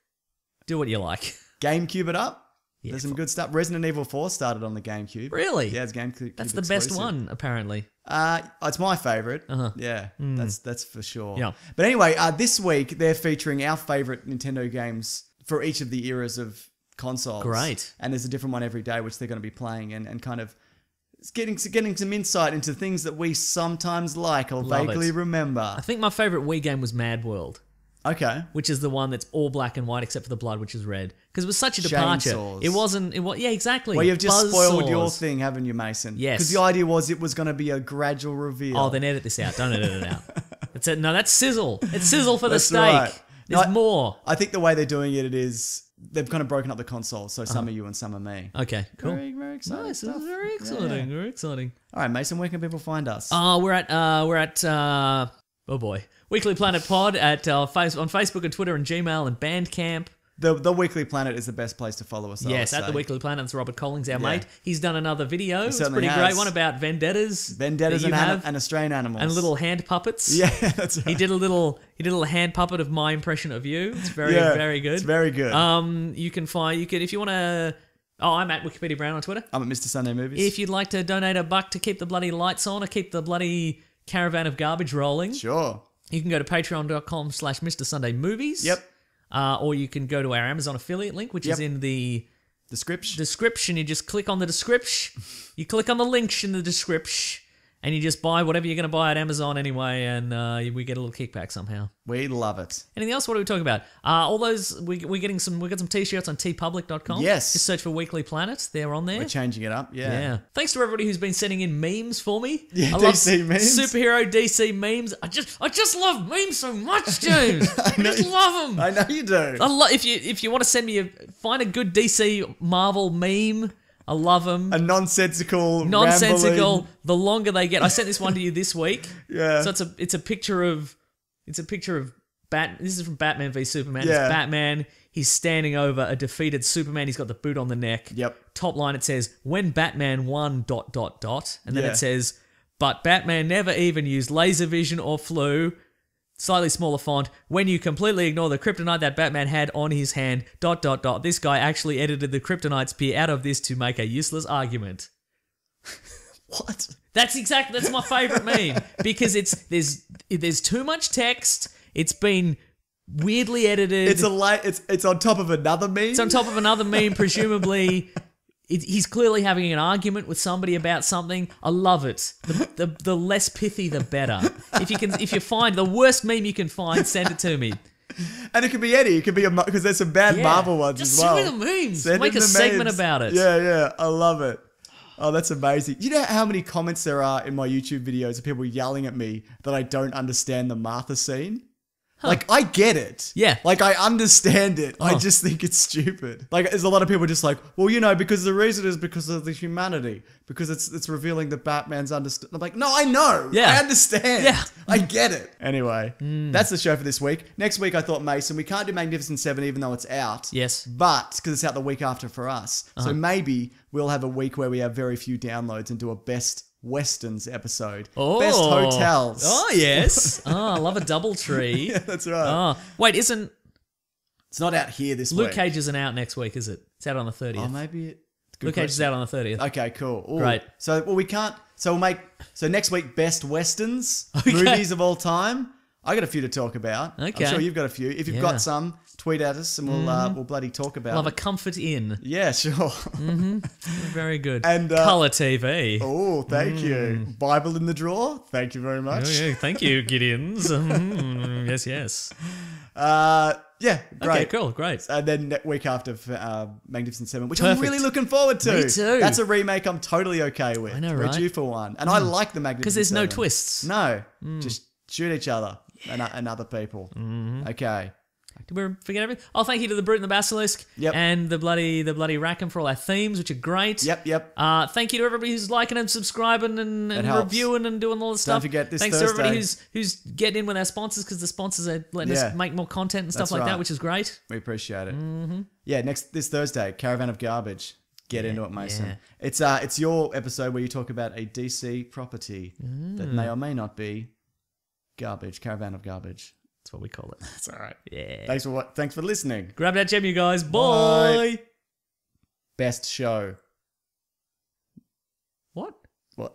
Speaker 2: do what you like.
Speaker 4: GameCube it up.
Speaker 2: Yeah,
Speaker 4: There's some good stuff. Resident Evil 4 started on the GameCube.
Speaker 2: Really?
Speaker 4: Yeah, it's GameCube.
Speaker 2: That's the best one, apparently.
Speaker 4: It's my favorite.
Speaker 2: Uh-huh.
Speaker 4: Yeah, that's for sure.
Speaker 2: Yeah.
Speaker 4: But anyway, this week they're featuring our favorite Nintendo games for each of the eras of consoles.
Speaker 2: Great.
Speaker 4: And there's a different one every day, which they're going to be playing and kind of It's getting some insight into things that we sometimes like or
Speaker 2: Love
Speaker 4: vaguely
Speaker 2: it.
Speaker 4: remember.
Speaker 2: I think my favorite Wii game was Mad World,
Speaker 4: Okay.
Speaker 2: which is the one that's all black and white except for the blood, which is red. Because it was such a departure.
Speaker 4: Chainsaws.
Speaker 2: It wasn't. Yeah, exactly.
Speaker 4: Well, you've just spoiled your
Speaker 2: Buzzsaws.
Speaker 4: thing, haven't you, Mason?
Speaker 2: Yes.
Speaker 4: Because the idea was it was going to be a gradual reveal.
Speaker 2: Oh, then edit this out. Don't edit it out. No, that's sizzle. It's sizzle for the
Speaker 4: That's
Speaker 2: steak.
Speaker 4: right.
Speaker 2: There's
Speaker 4: No,
Speaker 2: more.
Speaker 4: I think the way they're doing it is they've kind of broken up the console, so some are you and some are me.
Speaker 2: Okay, cool.
Speaker 4: Very, very exciting.
Speaker 2: Nice.
Speaker 4: stuff.
Speaker 2: Very exciting. Very exciting.
Speaker 4: All right, Mason, where can people find us?
Speaker 2: We're at oh boy, Weekly Planet Pod at on Facebook and Twitter and Gmail and Bandcamp.
Speaker 4: The Weekly Planet is the best place to follow us.
Speaker 2: Yes,
Speaker 4: I would
Speaker 2: at the
Speaker 4: say.
Speaker 2: Weekly Planet. It's Robert Collins, our mate. He's done another video. It's
Speaker 4: certainly
Speaker 2: pretty
Speaker 4: has.
Speaker 2: great one about vendettas.
Speaker 4: Vendettas
Speaker 2: that you have,
Speaker 4: and Australian animals.
Speaker 2: and little hand puppets.
Speaker 4: Yeah, that's right.
Speaker 2: He did a little hand puppet of my impression of you. It's very
Speaker 4: Yeah,
Speaker 2: very good.
Speaker 4: It's very good.
Speaker 2: You can if you want to. Oh, I'm at Wikipedia Brown on Twitter.
Speaker 4: I'm at Mr. Sunday Movies.
Speaker 2: If you'd like to donate $1 to keep the bloody lights on or keep the bloody caravan of garbage rolling,
Speaker 4: Sure.
Speaker 2: you can go to patreon.com/Mr. Sunday Movies.
Speaker 4: Yep.
Speaker 2: Or you can go to our Amazon affiliate link, which is
Speaker 4: Yep.
Speaker 2: in the
Speaker 4: Description.
Speaker 2: description. You just click on the description. You click on the links in the description, and you just buy whatever you're going to buy at Amazon anyway, and we get a little kickback somehow.
Speaker 4: We love it.
Speaker 2: Anything else? What are we talking about? All those we got some t-shirts on tpublic.com.
Speaker 4: Yes.
Speaker 2: Just search for Weekly Planet. They're on there.
Speaker 4: We're changing it up. Yeah.
Speaker 2: Yeah. Thanks to everybody who's been sending in memes for me.
Speaker 4: Yeah,
Speaker 2: I love
Speaker 4: DC memes.
Speaker 2: superhero DC memes. I just love memes so much, James. I just love them.
Speaker 4: I know you do.
Speaker 2: If you want to send me find a good DC Marvel meme. I love them.
Speaker 4: A nonsensical,
Speaker 2: Nonsensical.
Speaker 4: rambling-
Speaker 2: The longer they get, I sent this one to you this week.
Speaker 4: Yeah.
Speaker 2: So it's a picture of This is from Batman v Superman.
Speaker 4: Yeah.
Speaker 2: It's Batman. He's standing over a defeated Superman. He's got the boot on the neck.
Speaker 4: Yep.
Speaker 2: Top line it says, "When Batman won ... And then
Speaker 4: Yeah.
Speaker 2: it says, "But Batman never even used laser vision or flew." Slightly smaller font. "When you completely ignore the kryptonite that Batman had on his hand ... This guy actually edited the kryptonite spear out of this to make a useless argument."
Speaker 4: What?
Speaker 2: That's my favorite meme because there's too much text. It's been weirdly edited.
Speaker 4: It's on top of another meme.
Speaker 2: It's on top of another meme, presumably. He's clearly having an argument with somebody about something. I love it. The less pithy, the better. If you find the worst meme you can find, send it to me.
Speaker 4: And it could be any. It could be because there's some bad
Speaker 2: Yeah.
Speaker 4: Marvel ones
Speaker 2: Just
Speaker 4: as well.
Speaker 2: send me the memes.
Speaker 4: Send
Speaker 2: Make
Speaker 4: in
Speaker 2: a
Speaker 4: the
Speaker 2: segment
Speaker 4: memes.
Speaker 2: about it.
Speaker 4: Yeah. I love it. Oh, that's amazing. You know how many comments there are in my YouTube videos of people yelling at me that I don't understand the Martha scene? Like, I get it.
Speaker 2: Yeah.
Speaker 4: Like, I understand it. I just think it's stupid. Like, there's a lot of people just like, well, because the reason is because of the humanity. Because it's revealing that Batman's understood. I'm like, no, I know.
Speaker 2: Yeah.
Speaker 4: I understand.
Speaker 2: Yeah.
Speaker 4: I get it. Anyway, that's the show for this week. Next week, I thought, Mason, we can't do Magnificent Seven even though it's out.
Speaker 2: Yes.
Speaker 4: But, because it's out the week after for us. So maybe we'll have a week where we have very few downloads and do a best Westerns episode.
Speaker 2: Oh.
Speaker 4: Best hotels.
Speaker 2: Oh, yes. Oh, I love a double tree.
Speaker 4: Yeah, that's right.
Speaker 2: Oh, wait, isn't
Speaker 4: It's not out here this
Speaker 2: Luke
Speaker 4: week.
Speaker 2: Cage isn't out next week, is it? It's out on the 30th.
Speaker 4: Oh, maybe it. Good
Speaker 2: Luke Cage is
Speaker 4: question.
Speaker 2: out on the 30th.
Speaker 4: Okay, cool. Ooh.
Speaker 2: Great.
Speaker 4: So, we can't. So next week, best westerns movies of all time. I got a few to talk about.
Speaker 2: Okay.
Speaker 4: I'm sure you've got a few. If you've
Speaker 2: Yeah.
Speaker 4: got some, tweet at us and we'll bloody talk about
Speaker 2: Love a
Speaker 4: it.
Speaker 2: comfort in.
Speaker 4: Yeah, sure.
Speaker 2: Very good.
Speaker 4: And,
Speaker 2: Colour TV.
Speaker 4: Oh, thank you. Bible in the drawer. Thank you very much.
Speaker 2: Oh, yeah, thank you, Gideons. Yes.
Speaker 4: Yeah, great.
Speaker 2: Okay, cool, great.
Speaker 4: And then week after Magnificent Seven, which I'm
Speaker 2: Perfect.
Speaker 4: really looking forward to.
Speaker 2: Me too.
Speaker 4: That's a remake I'm totally okay with.
Speaker 2: I know,
Speaker 4: We're
Speaker 2: right?
Speaker 4: due for one. And I like the Magnificent
Speaker 2: Because there's no
Speaker 4: Seven.
Speaker 2: twists.
Speaker 4: No, just shoot each other and other people. Okay.
Speaker 2: Did we forget everything? Oh, thank you to the Brute and the Basilisk.
Speaker 4: Yep.
Speaker 2: And the bloody Rackham for all our themes, which are great.
Speaker 4: Yep.
Speaker 2: Thank you to everybody who's liking and subscribing and
Speaker 4: helps.
Speaker 2: reviewing and doing all this stuff.
Speaker 4: forget this
Speaker 2: Thanks to everybody
Speaker 4: Thursday.
Speaker 2: who's getting in with our sponsors because the sponsors are letting
Speaker 4: Yeah.
Speaker 2: us make more content and stuff
Speaker 4: That's
Speaker 2: like that,
Speaker 4: right.
Speaker 2: which is great.
Speaker 4: We appreciate it. Yeah, this Thursday, Caravan of Garbage. Get into it, Mason.
Speaker 2: yeah.
Speaker 4: It's your episode where you talk about a DC property that may or may not be garbage. Caravan of Garbage.
Speaker 2: That's what we call it.
Speaker 4: That's all right.
Speaker 2: Yeah.
Speaker 4: Thanks for listening.
Speaker 2: Grab that gem, you guys.
Speaker 4: Bye.
Speaker 2: Bye.
Speaker 4: Best show.
Speaker 2: What?
Speaker 4: What?